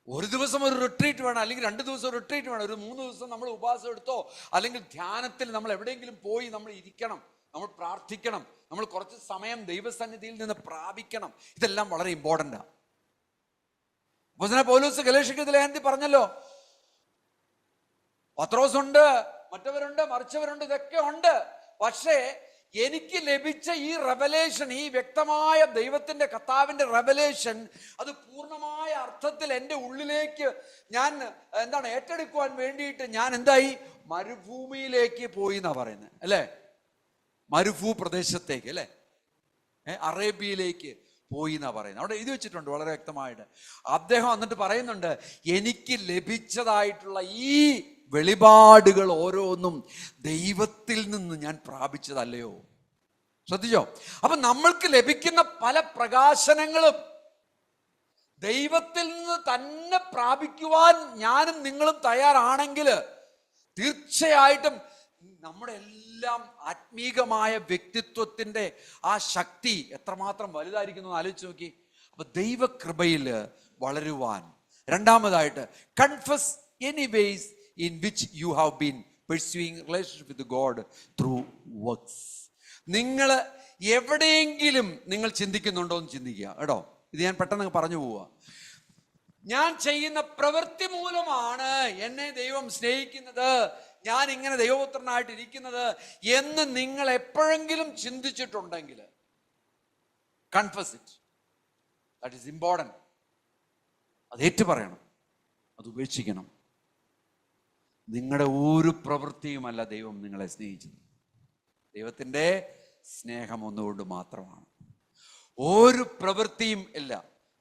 ഒരു ദിവസം ഒരു റിട്രീറ്റ് വേണം, അല്ലെങ്കിൽ 2 ദിവസം റിട്രീറ്റ് വേണം, ഒരു 3 ദിവസം നമ്മൾ ഉപവാസം എടുത്തോ, അല്ലെങ്കിൽ ധ്യാനത്തിൽ നമ്മൾ എവിടെയെങ്കിലും പോയി നമ്മൾ ഇരിക്കണം, നമ്മൾ പ്രാർത്ഥിക്കണം, നമ്മൾ കുറച്ച് സമയം ദൈവസന്നിധിയിൽ നിന്ന് പ്രാപിക്കണം. ഇതെല്ലാം വളരെ ഇമ്പോർട്ടൻ്റാണ്. പൗലോസ് ഗലാത്യർക്കെഴുതിയ ലേഖനത്തിൽ പറഞ്ഞല്ലോ, പത്രോസ് ഉണ്ട്, മറ്റവരുണ്ട്, മറിച്ചവരുണ്ട്, ഇതൊക്കെ ഉണ്ട്. പക്ഷേ എനിക്ക് ലഭിച്ച ഈ റെവലേഷൻ, ഈ വ്യക്തമായ ദൈവത്തിന്റെ കർത്താവിന്റെ റെവലേഷൻ, അത് പൂർണ്ണമായ അർത്ഥത്തിൽ എൻ്റെ ഉള്ളിലേക്ക് ഞാൻ ഏറ്റെടുക്കുവാൻ വേണ്ടിയിട്ട് ഞാൻ എന്തായി? മരുഭൂമിയിലേക്ക് പോയി എന്നാ പറയുന്നത് അല്ലേ? മരുഭൂ പ്രദേശത്തേക്ക് അല്ലേ, അറേബ്യയിലേക്ക് പോയി എന്നാ പറയുന്നത്. അവിടെ എഴുതി വെച്ചിട്ടുണ്ട് വളരെ വ്യക്തമായിട്ട്. അദ്ദേഹം എന്നിട്ട് പറയുന്നുണ്ട്, എനിക്ക് ലഭിച്ചതായിട്ടുള്ള ഈ വെളിപാടുകൾ ഓരോന്നും ദൈവത്തിൽ നിന്ന് ഞാൻ പ്രാപിച്ചതല്ലയോ? ശ്രദ്ധിച്ചോ? അപ്പൊ നമ്മൾക്ക് ലഭിക്കുന്ന പല പ്രകാശനങ്ങളും ദൈവത്തിൽ നിന്ന് തന്നെ പ്രാപിക്കുവാൻ ഞാനും നിങ്ങളും തയ്യാറാണെങ്കിൽ തീർച്ചയായിട്ടും നമ്മുടെ എല്ലാം ആത്മീകമായ വ്യക്തിത്വത്തിന്റെ ആ ശക്തി എത്രമാത്രം വലുതായിരിക്കുന്നു ആലോചിച്ച് നോക്കി. അപ്പൊ ദൈവകൃപയിൽ വളരുവാൻ. രണ്ടാമതായിട്ട്, confess any ways in which you have been pursuing relationship with God through works. നിങ്ങൾ എവിടെയെങ്കിലും നിങ്ങൾ ചിന്തിക്കുന്നുണ്ടോ എന്ന് ചിന്തിക്കുക കേട്ടോ. ഇത് ഞാൻ പെട്ടെന്ന് പറഞ്ഞു പോവുക. ഞാൻ ചെയ്യുന്ന പ്രവൃത്തി മൂലമാണ് എന്നെ ദൈവം സ്നേഹിക്കുന്നത്, ഞാൻ ഇങ്ങനെ ദൈവപുത്രനായിട്ട് ഇരിക്കുന്നത് എന്ന് നിങ്ങൾ എപ്പോഴെങ്കിലും ചിന്തിച്ചിട്ടുണ്ടെങ്കിൽ confess it. That is important. അത് ഏറ്റുപറയണം, അത് ഉപേക്ഷിക്കണം. നിങ്ങളുടെ ഒരു പ്രവൃത്തിയുമല്ല ദൈവം നിങ്ങളെ സ്നേഹിച്ചത്. ദൈവത്തിൻ്റെ സ്നേഹം ഒന്നുകൊണ്ട് മാത്രമാണ്. ഒരു പ്രവൃത്തിയും ഇല്ല.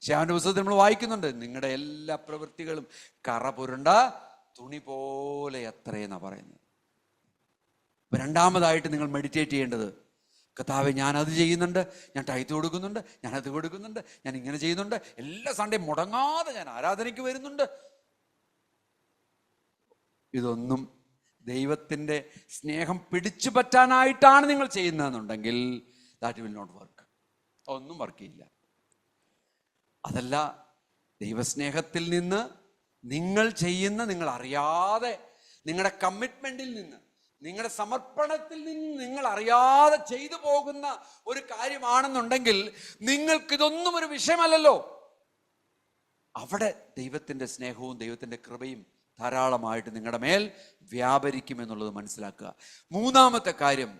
ശിഹാന്റെ പുസ്തകത്തിൽ നമ്മൾ വായിക്കുന്നുണ്ട്, നിങ്ങളുടെ എല്ലാ പ്രവൃത്തികളും കറ പുരണ്ട തുണി പോലെ എത്രയെന്നാ പറയുന്നത്. അപ്പം രണ്ടാമതായിട്ട് നിങ്ങൾ മെഡിറ്റേറ്റ് ചെയ്യേണ്ടത്, കർത്താവേ ഞാൻ അത് ചെയ്യുന്നുണ്ട്, ഞാൻ ടൈത്ത് കൊടുക്കുന്നുണ്ട്, ഞാൻ അത് കൊടുക്കുന്നുണ്ട്, ഞാൻ ഇങ്ങനെ ചെയ്യുന്നുണ്ട്, എല്ലാ സൺഡേ മുടങ്ങാതെ ഞാൻ ആരാധനയ്ക്ക് വരുന്നുണ്ട്. ഇതൊന്നും ദൈവത്തിൻ്റെ സ്നേഹം പിടിച്ചു പറ്റാനായിട്ടാണ് നിങ്ങൾ ചെയ്യുന്നതെന്നുണ്ടെങ്കിൽ ദാറ്റ് വിൽ നോട്ട് വർക്ക്. ഒന്നും വർക്ക് ചെയ്യില്ല. അതല്ല, ദൈവസ്നേഹത്തിൽ നിന്ന് നിങ്ങൾ ചെയ്യുന്ന, നിങ്ങൾ അറിയാതെ നിങ്ങളുടെ കമ്മിറ്റ്മെന്റിൽ നിന്ന്, നിങ്ങളുടെ സമർപ്പണത്തിൽ നിന്ന് നിങ്ങൾ അറിയാതെ ചെയ്തു പോകുന്ന ഒരു കാര്യമാണെന്നുണ്ടെങ്കിൽ നിങ്ങൾക്കിതൊന്നും ഒരു വിഷയമല്ലല്ലോ. അവിടെ ദൈവത്തിൻ്റെ സ്നേഹവും ദൈവത്തിൻ്റെ കൃപയും ധാരാളമായിട്ട് നിങ്ങളുടെ മേൽ വ്യാപരിക്കും എന്നുള്ളത് മനസ്സിലാക്കുക. മൂന്നാമത്തെ കാര്യം,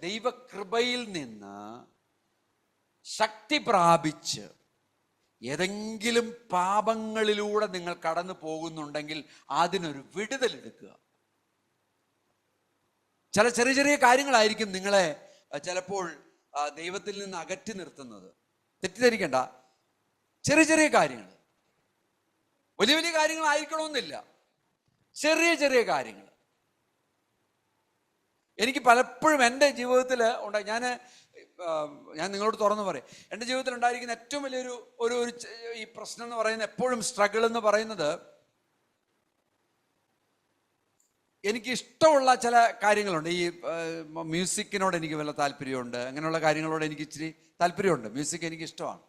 ദൈവകൃപയിൽ നിന്ന് ശക്തി പ്രാപിച്ച് ഏതെങ്കിലും പാപങ്ങളിലൂടെ നിങ്ങൾ കടന്നു പോകുന്നുണ്ടെങ്കിൽ അതിനൊരു വിടുതലെടുക്കുക. ചില ചെറിയ ചെറിയ കാര്യങ്ങളായിരിക്കും നിങ്ങളെ ചിലപ്പോൾ ദൈവത്തിൽ നിന്ന് അകറ്റി നിർത്തുന്നത്. തെറ്റിദ്ധരിക്കണ്ട, ചെറിയ ചെറിയ കാര്യങ്ങൾ, വലിയ വലിയ കാര്യങ്ങളായിരിക്കണമെന്നില്ല, ചെറിയ ചെറിയ കാര്യങ്ങൾ. എനിക്ക് പലപ്പോഴും എൻ്റെ ജീവിതത്തിൽ ഉണ്ടായി, ഞാൻ നിങ്ങളോട് തുറന്നു പറയും, എൻ്റെ ജീവിതത്തിൽ ഉണ്ടായിരിക്കുന്ന ഏറ്റവും വലിയൊരു ഒരു ഈ പ്രശ്നം എന്ന് പറയുന്നത്, എപ്പോഴും സ്ട്രഗിൾ എന്ന് പറയുന്നത്, എനിക്ക് ഇഷ്ടമുള്ള ചില കാര്യങ്ങളുണ്ട്. ഈ മ്യൂസിക്കിനോട് എനിക്ക് വല്ല താല്പര്യമുണ്ട്, അങ്ങനെയുള്ള കാര്യങ്ങളോട് എനിക്ക് ഇച്ചിരി താല്പര്യമുണ്ട്. മ്യൂസിക് എനിക്ക് ഇഷ്ടമാണ്.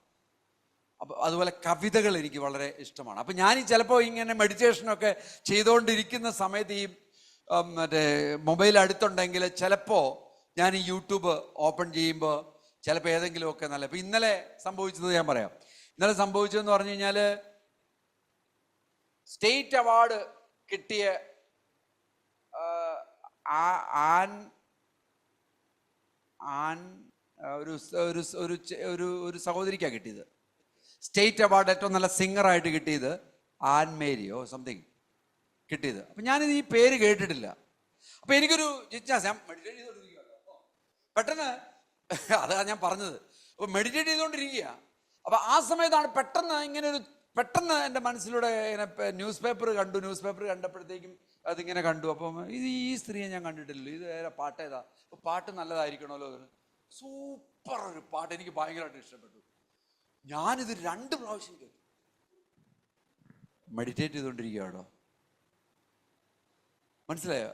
അപ്പോൾ അതുപോലെ കവിതകൾ എനിക്ക് വളരെ ഇഷ്ടമാണ്. അപ്പം ഞാൻ ചിലപ്പോൾ ഇങ്ങനെ മെഡിറ്റേഷനൊക്കെ ചെയ്തുകൊണ്ടിരിക്കുന്ന സമയത്ത് ഈ മറ്റേ മൊബൈൽ അടുത്തുണ്ടെങ്കിൽ ചിലപ്പോൾ ഞാൻ ഈ യൂട്യൂബ് ഓപ്പൺ ചെയ്യുമ്പോൾ ചിലപ്പോൾ ഏതെങ്കിലുമൊക്കെ നല്ല, ഇപ്പം ഇന്നലെ സംഭവിച്ചത് ഞാൻ പറയാം. ഇന്നലെ സംഭവിച്ചതെന്ന് പറഞ്ഞു കഴിഞ്ഞാൽ, സ്റ്റേറ്റ് അവാർഡ് കിട്ടിയ ഒരു സഹോദരിക്കാണ് കിട്ടിയത്. സ്റ്റേറ്റ് അവാർഡ് ഏറ്റവും നല്ല സിംഗറായിട്ട് കിട്ടിയത് ആൻ മേരിയോ സംതിങ് കിട്ടിയത്. അപ്പം ഞാനിത് ഈ പേര് കേട്ടിട്ടില്ല. അപ്പം എനിക്കൊരു ജിജ്ഞാസ, ഞാൻ മെഡിറ്റേറ്റ് ചെയ്തുകൊണ്ടിരിക്കുക, പെട്ടെന്ന് അതാണ് ഞാൻ പറഞ്ഞത്. അപ്പം മെഡിറ്റേറ്റ് ചെയ്തുകൊണ്ടിരിക്കുക. അപ്പം ആ സമയത്താണ് പെട്ടെന്ന് എൻ്റെ മനസ്സിലൂടെ ഇങ്ങനെ ന്യൂസ് പേപ്പർ കണ്ടപ്പോഴത്തേക്കും അതിങ്ങനെ കണ്ടു. അപ്പം ഈ സ്ത്രീയെ ഞാൻ കണ്ടിട്ടില്ലല്ലോ, ഇത് പാട്ടേതാ, അപ്പോൾ പാട്ട് നല്ലതായിരിക്കണമല്ലോ. സൂപ്പർ ഒരു പാട്ട്, എനിക്ക് ഭയങ്കരമായിട്ട് ഇഷ്ടപ്പെട്ടു. ഞാനിത് 2 പ്രാവശ്യം കേട്ടു. മെഡിറ്റേറ്റ് ചെയ്തുകൊണ്ടിരിക്കുകയാണോ, മനസ്സിലായോ?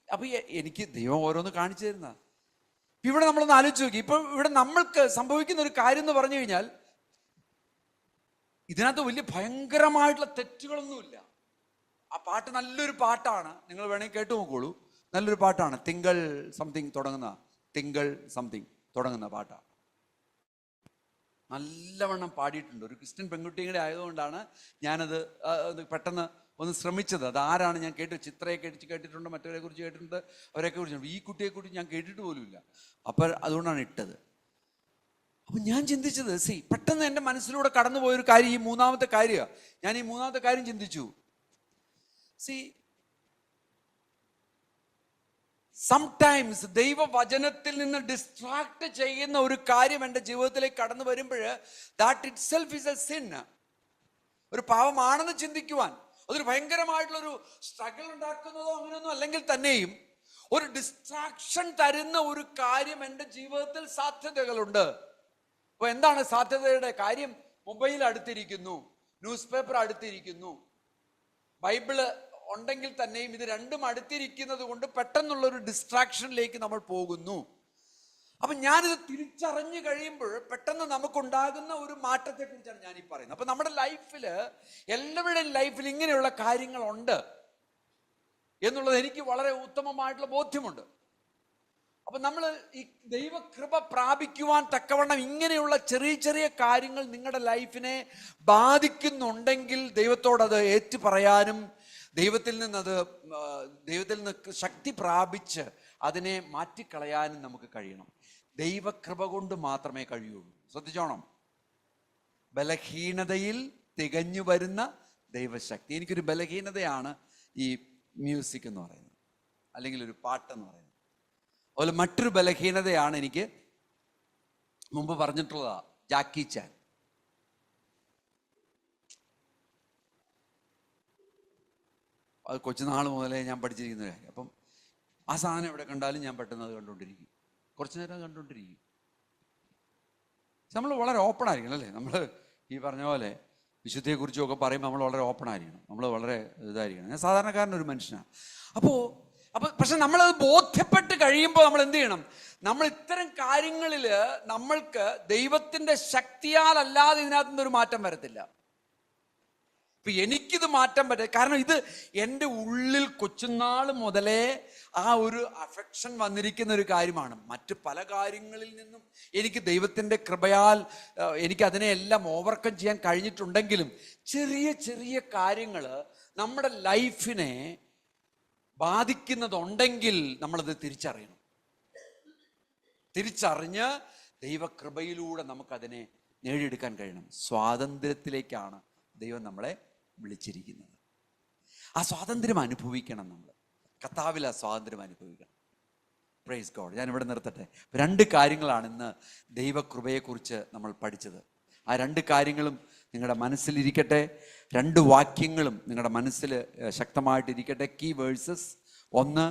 അപ്പൊ എനിക്ക് ദൈവം ഓരോന്ന് കാണിച്ചു തരുന്ന. ഇവിടെ നമ്മളൊന്ന് ആലോചിച്ച് നോക്കി. ഇപ്പൊ ഇവിടെ നമ്മൾക്ക് സംഭവിക്കുന്ന ഒരു കാര്യം എന്ന് പറഞ്ഞു കഴിഞ്ഞാൽ, ഇതിനകത്ത് വലിയ ഭയങ്കരമായിട്ടുള്ള തെറ്റുകളൊന്നുമില്ല. ആ പാട്ട് നല്ലൊരു പാട്ടാണ്, നിങ്ങൾ വേണമെങ്കിൽ കേട്ടു നോക്കോളൂ. നല്ലൊരു പാട്ടാണ്. തിങ്കൾ സംതിങ് തുടങ്ങുന്ന പാട്ടാണ്. നല്ലവണ്ണം പാടിയിട്ടുണ്ട്. ഒരു ക്രിസ്ത്യൻ പെൺകുട്ടിയുടെ ആയതുകൊണ്ടാണ് ഞാനത് പെട്ടെന്ന് ഒന്ന് ശ്രമിച്ചത്. അത് ആരാണ് ഞാൻ ചിത്രയെ കേട്ടിട്ടുണ്ട്, മറ്റവരെ കുറിച്ച് കേട്ടിട്ടുണ്ട്, അവരെയൊക്കെ കുറിച്ച്. ഈ കുട്ടിയെക്കുറിച്ച് ഞാൻ കേട്ടിട്ട് പോലുമില്ല. അപ്പം അതുകൊണ്ടാണ് ഇട്ടത്. അപ്പം ഞാൻ ചിന്തിച്ചത്, പെട്ടെന്ന് എൻ്റെ മനസ്സിലൂടെ കടന്നുപോയൊരു കാര്യം, ഈ മൂന്നാമത്തെ കാര്യമാണ്. ഞാൻ ഈ മൂന്നാമത്തെ കാര്യം ചിന്തിച്ചു. സംടൈംസ് ദൈവവചനത്തിൽ നിന്ന് ഡിസ്ട്രാക്ട് ചെയ്യുന്ന ഒരു കാര്യം എൻ്റെ ജീവിതത്തിലേക്ക് കടന്നു വരുമ്പോൾ, that itself is a sin. ഒരു പാപമാണെന്ന് ചിന്തിക്കുവാൻ, അതൊരു ഭയങ്കരമായിട്ടുള്ളൊരു സ്ട്രഗിൾ ഉണ്ടാക്കുന്നതോ അങ്ങനെയൊന്നും അല്ലെങ്കിൽ തന്നെയും ഒരു ഡിസ്ട്രാക്ഷൻ തരുന്ന ഒരു കാര്യം എൻ്റെ ജീവിതത്തിൽ സാധ്യതകളുണ്ട്. അപ്പൊ എന്താണ് സാധ്യതയുടെ കാര്യം? മൊബൈൽ അടുത്തിരിക്കുന്നു, ന്യൂസ് പേപ്പർ അടുത്തിരിക്കുന്നു, ബൈബിള് ഉണ്ടെങ്കിൽ തന്നെയും ഇത് രണ്ടും അടുത്തിരിക്കുന്നത് കൊണ്ട് പെട്ടെന്നുള്ള ഒരു ഡിസ്ട്രാക്ഷനിലേക്ക് നമ്മൾ പോകുന്നു. അപ്പൊ ഞാനിത് തിരിച്ചറിഞ്ഞു കഴിയുമ്പോൾ പെട്ടെന്ന് നമുക്കുണ്ടാകുന്ന ഒരു മാറ്റത്തെ കുറിച്ചാണ് ഞാൻ ഈ പറയുന്നത്. അപ്പൊ നമ്മുടെ ലൈഫില്, എല്ലാവരുടെയും ലൈഫിൽ ഇങ്ങനെയുള്ള കാര്യങ്ങളുണ്ട് എന്നുള്ളത് എനിക്ക് വളരെ ഉത്തമമായിട്ടുള്ള ബോധ്യമുണ്ട്. അപ്പൊ നമ്മൾ ഈ ദൈവകൃപ പ്രാപിക്കുവാൻ തക്കവണ്ണം ഇങ്ങനെയുള്ള ചെറിയ ചെറിയ കാര്യങ്ങൾ നിങ്ങളുടെ ലൈഫിനെ ബാധിക്കുന്നുണ്ടെങ്കിൽ ദൈവത്തോടത് ഏറ്റു പറയാനും ദൈവത്തിൽ നിന്ന് ശക്തി പ്രാപിച്ച് അതിനെ മാറ്റിക്കളയാനും നമുക്ക് കഴിയണം. ദൈവകൃപ കൊണ്ട് മാത്രമേ കഴിയുള്ളൂ. ശ്രദ്ധിച്ചോണം, ബലഹീനതയിൽ തികഞ്ഞു വരുന്ന ദൈവശക്തി. എനിക്കൊരു ബലഹീനതയാണ് ഈ മ്യൂസിക് എന്ന് പറയുന്നത്, അല്ലെങ്കിൽ ഒരു പാട്ടെന്ന് പറയുന്നത്. അതുപോലെ മറ്റൊരു ബലഹീനതയാണ് എനിക്ക് മുമ്പ് പറഞ്ഞിട്ടുള്ളതാ, ജാക്കി ചാൻ. അത് കൊച്ചുനാൾ മുതലേ ഞാൻ പഠിച്ചിരിക്കുന്ന കാര്യം. അപ്പം ആ സാധനം എവിടെ കണ്ടാലും ഞാൻ പെട്ടെന്ന് അത് കണ്ടുകൊണ്ടിരിക്കും, കുറച്ചു നേരം കണ്ടുകൊണ്ടിരിക്കും. നമ്മൾ വളരെ ഓപ്പൺ ആയിരിക്കണം അല്ലേ? നമ്മൾ ഈ പറഞ്ഞ പോലെ വിശുദ്ധിയെക്കുറിച്ചും ഒക്കെ പറയുമ്പോൾ നമ്മൾ വളരെ ഓപ്പൺ ആയിരിക്കണം, നമ്മൾ വളരെ ഇതായിരിക്കണം. ഞാൻ സാധാരണക്കാരനൊരു മനുഷ്യനാണ്. അപ്പോൾ പക്ഷെ നമ്മളത് ബോധ്യപ്പെട്ട് കഴിയുമ്പോൾ നമ്മൾ എന്ത് ചെയ്യണം? നമ്മൾ ഇത്തരം കാര്യങ്ങളിൽ നമ്മൾക്ക് ദൈവത്തിൻ്റെ ശക്തിയാൽ അല്ലാതെ ഇതിനകത്ത് നിന്നൊരു മാറ്റം വരത്തില്ല. ഇപ്പൊ എനിക്കിത് മാറ്റാൻ പറ്റും, കാരണം ഇത് എൻ്റെ ഉള്ളിൽ കൊച്ചുനാൾ മുതലേ ആ ഒരു അഫെക്ഷൻ വന്നിരിക്കുന്ന ഒരു കാര്യമാണ്. മറ്റ് പല കാര്യങ്ങളിൽ നിന്നും എനിക്ക് ദൈവത്തിൻ്റെ കൃപയാൽ എനിക്ക് അതിനെയെല്ലാം ഓവർകം ചെയ്യാൻ കഴിഞ്ഞിട്ടുണ്ടെങ്കിലും ചെറിയ ചെറിയ കാര്യങ്ങൾ നമ്മുടെ ലൈഫിനെ ബാധിക്കുന്നതുണ്ടെങ്കിൽ നമ്മളത് തിരിച്ചറിയണം. തിരിച്ചറിഞ്ഞ് ദൈവകൃപയിലൂടെ നമുക്കതിനെ നേടിയെടുക്കാൻ കഴിയണം. സ്വാതന്ത്ര്യത്തിലേക്കാണ് ദൈവം നമ്മളെ വിളിച്ചിരിക്കുന്നത്. ആ സ്വാതന്ത്ര്യം അനുഭവിക്കണം. നമ്മൾ കർത്താവിൽ ആ സ്വാതന്ത്ര്യം അനുഭവിക്കണം. Praise God. ഞാനിവിടെ നിർത്തട്ടെ. 2 കാര്യങ്ങളാണ് ഇന്ന് ദൈവകൃപയെക്കുറിച്ച് നമ്മൾ പഠിച്ചത്. ആ 2 കാര്യങ്ങളും നിങ്ങളുടെ മനസ്സിലിരിക്കട്ടെ. 2 വാക്യങ്ങളും നിങ്ങളുടെ മനസ്സിൽ ശക്തമായിട്ടിരിക്കട്ടെ. Key versus. 1,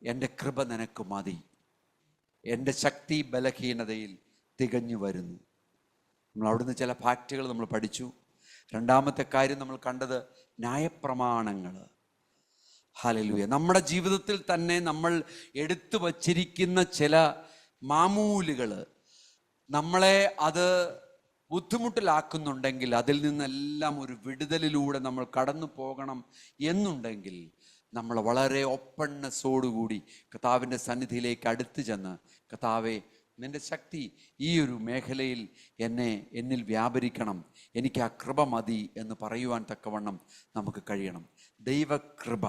എൻ്റെ കൃപ നിനക്ക് മതി, എൻ്റെ ശക്തി ബലഹീനതയിൽ തികഞ്ഞു വരുന്നു. നമ്മൾ അവിടുന്ന് ചില ഫാക്റ്റുകൾ നമ്മൾ പഠിച്ചു. 2ാമത്തെ കാര്യം നമ്മൾ കണ്ടത് ന്യായപ്രമാണങ്ങൾ. ഹല്ലേലൂയ. നമ്മുടെ ജീവിതത്തിൽ തന്നെ നമ്മൾ എടുത്തു വച്ചിരിക്കുന്ന ചില മാമൂലുകൾ നമ്മളെ അത് ബുദ്ധിമുട്ടിലാക്കുന്നുണ്ടെങ്കിൽ അതിൽ നിന്നെല്ലാം ഒരു വിടുതലിലൂടെ നമ്മൾ കടന്നു പോകണം എന്നുണ്ടെങ്കിൽ നമ്മൾ വളരെ ഓപ്പൺനെസ്സോടുകൂടി കർത്താവിൻ്റെ സന്നിധിയിലേക്ക് അടുത്ത് ചെന്ന്, കർത്താവേ, നിൻ്റെ ശക്തി ഈ ഒരു മേഖലയിൽ എന്നിൽ വ്യാപരിക്കണം, എനിക്ക് ആ കൃപ മതി എന്ന് പറയുവാൻ തക്കവണ്ണം നമുക്ക് കഴിയണം. ദൈവകൃപ,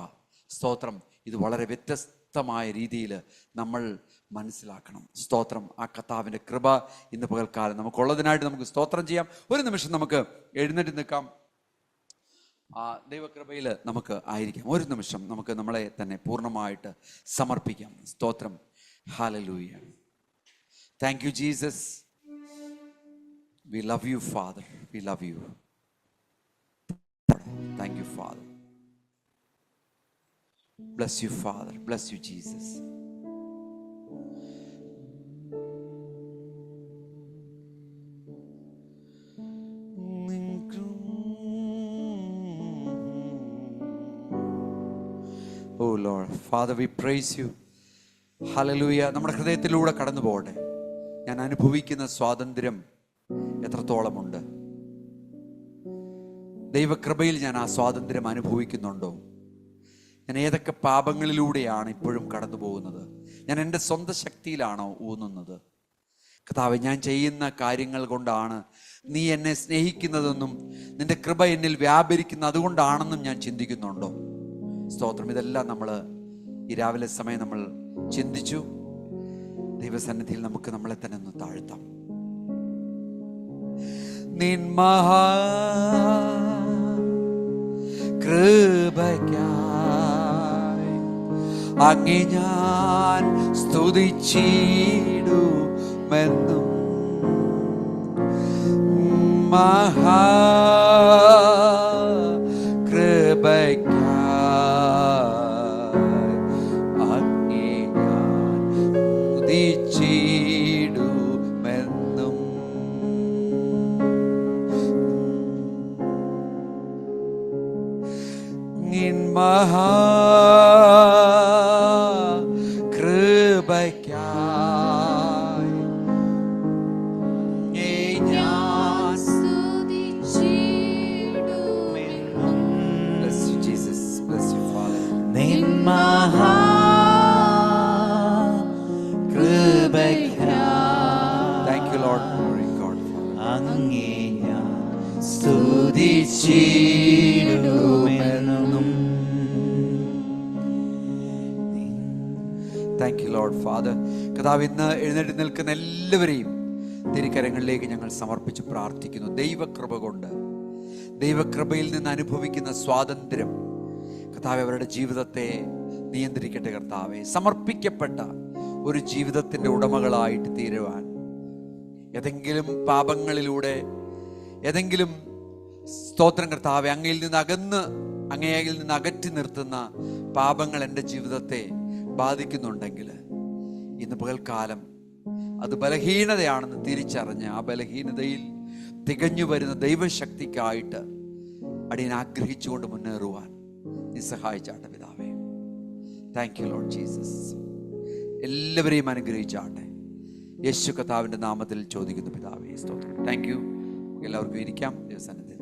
സ്തോത്രം, ഇത് വളരെ വ്യത്യസ്തമായ രീതിയിൽ നമ്മൾ മനസ്സിലാക്കണം. സ്തോത്രം. ആ കർത്താവിൻ്റെ കൃപ ഇന്ന് പകൽക്കാലം നമുക്കുള്ളതിനായിട്ട് നമുക്ക് സ്തോത്രം ചെയ്യാം. ഒരു നിമിഷം നമുക്ക് എഴുന്നേറ്റ് നിൽക്കാം. ആ ദൈവകൃപയിൽ നമുക്ക് ആയിരിക്കാം. ഒരു നിമിഷം നമുക്ക് നമ്മളെ തന്നെ പൂർണ്ണമായിട്ട് സമർപ്പിക്കാം. സ്തോത്രം. Hallelujah. Thank you, Jesus. We love you, Father. We love you. Thank you, Father. Bless you, Father. Bless you, Jesus. Oh Lord, Father, we praise you. Hallelujah. നമ്മുടെ ഹൃദയത്തിലൂടെ കടന്നു പോകട്ടെ. ഞാൻ അനുഭവിക്കുന്ന സ്വാതന്ത്ര്യം എത്രത്തോളമുണ്ട്? ദൈവകൃപയിൽ ഞാൻ ആ സ്വാതന്ത്ര്യം അനുഭവിക്കുന്നുണ്ടോ? ഞാൻ ഏതൊക്കെ പാപങ്ങളിലൂടെയാണ് ഇപ്പോഴും കടന്നു പോകുന്നത്? ഞാൻ എൻ്റെ സ്വന്തം ശക്തിയിലാണോ ഊന്നുന്നത്? കർത്താവേ, ഞാൻ ചെയ്യുന്ന കാര്യങ്ങൾ കൊണ്ടാണ് നീ എന്നെ സ്നേഹിക്കുന്നതെന്നും നിന്റെ കൃപ എന്നിൽ വ്യാപരിക്കുന്ന അതുകൊണ്ടാണെന്നും ഞാൻ ചിന്തിക്കുന്നുണ്ടോ? സ്തോത്രം. ഇതെല്ലാം നമ്മൾ ഈ രാവിലെ സമയം നമ്മൾ ചിന്തിച്ചു. ദൈവസന്നിധിയിൽ നമുക്ക് നമ്മളെ തന്നെ ഒന്ന് താഴ്ത്താം. നിൻ മഹാ കൃപയ്ക്കായി അങ്ങേ ഞാൻ സ്തുതിച്ചിടുമെന്നും മഹാ കൃപയ്ക്കായി അങ്ങേ ഞാൻ സ്തുതിച്ചിടുമെന്നും നിൻ മഹാ കൃപയ്ക്കായി ഞാൻ സ്തുതിച്ചിടുമെന്നും. Bless you, Jesus. Bless you, Father. നിൻ മഹാ കൃപയ്ക്കായി Thank you, Lord. Glory God. അങ്ങേ ഞാൻ സ്തുതിച്ചിടുമെന്നും. Thank you Lord Father. കർത്താവ്, ഇന്ന് എഴുന്നേറ്റ് നിൽക്കുന്ന എല്ലാവരെയും തിരുക്കരങ്ങളിലേക്ക് ഞങ്ങൾ സമർപ്പിച്ച് പ്രാർത്ഥിക്കുന്നു. ദൈവകൃപ കൊണ്ട്, ദൈവകൃപയിൽ നിന്ന് അനുഭവിക്കുന്ന സ്വാതന്ത്ര്യം കർത്താവെ അവരുടെ ജീവിതത്തെ നിയന്ത്രിക്കട്ടെ. കർത്താവെ, സമർപ്പിക്കപ്പെട്ട ഒരു ജീവിതത്തിൻ്റെ ഉടമകളായിട്ട് തീരുവാൻ, ഏതെങ്കിലും പാപങ്ങളിലൂടെ, ഏതെങ്കിലും സ്തോത്രം കർത്താവേ, അങ്ങയിൽ നിന്ന് അകറ്റി നിർത്തുന്ന പാപങ്ങൾ എൻ്റെ ജീവിതത്തെ ബാധിക്കുന്നുണ്ടെങ്കിൽ ഇന്ന് പകൽക്കാലം അത് ബലഹീനതയാണെന്ന് തിരിച്ചറിഞ്ഞ് ആ ബലഹീനതയിൽ തികഞ്ഞു വരുന്ന ദൈവശക്തിക്കായിട്ട് അടിയൻ ആഗ്രഹിച്ചുകൊണ്ട് മുന്നേറുവാൻ നീ സഹായിച്ചാട്ടെ പിതാവേ. Thank you Lord Jesus. എല്ലാവരെയും അനുഗ്രഹിച്ചാട്ടെ. യേശു കർത്താവിൻ്റെ നാമത്തിൽ ചോദിക്കുന്നു പിതാവേ, സ്തോത്രം. Thank you. എല്ലാവർക്കും ഇരിക്കാം. ദൈവസന്നിധിയിൽ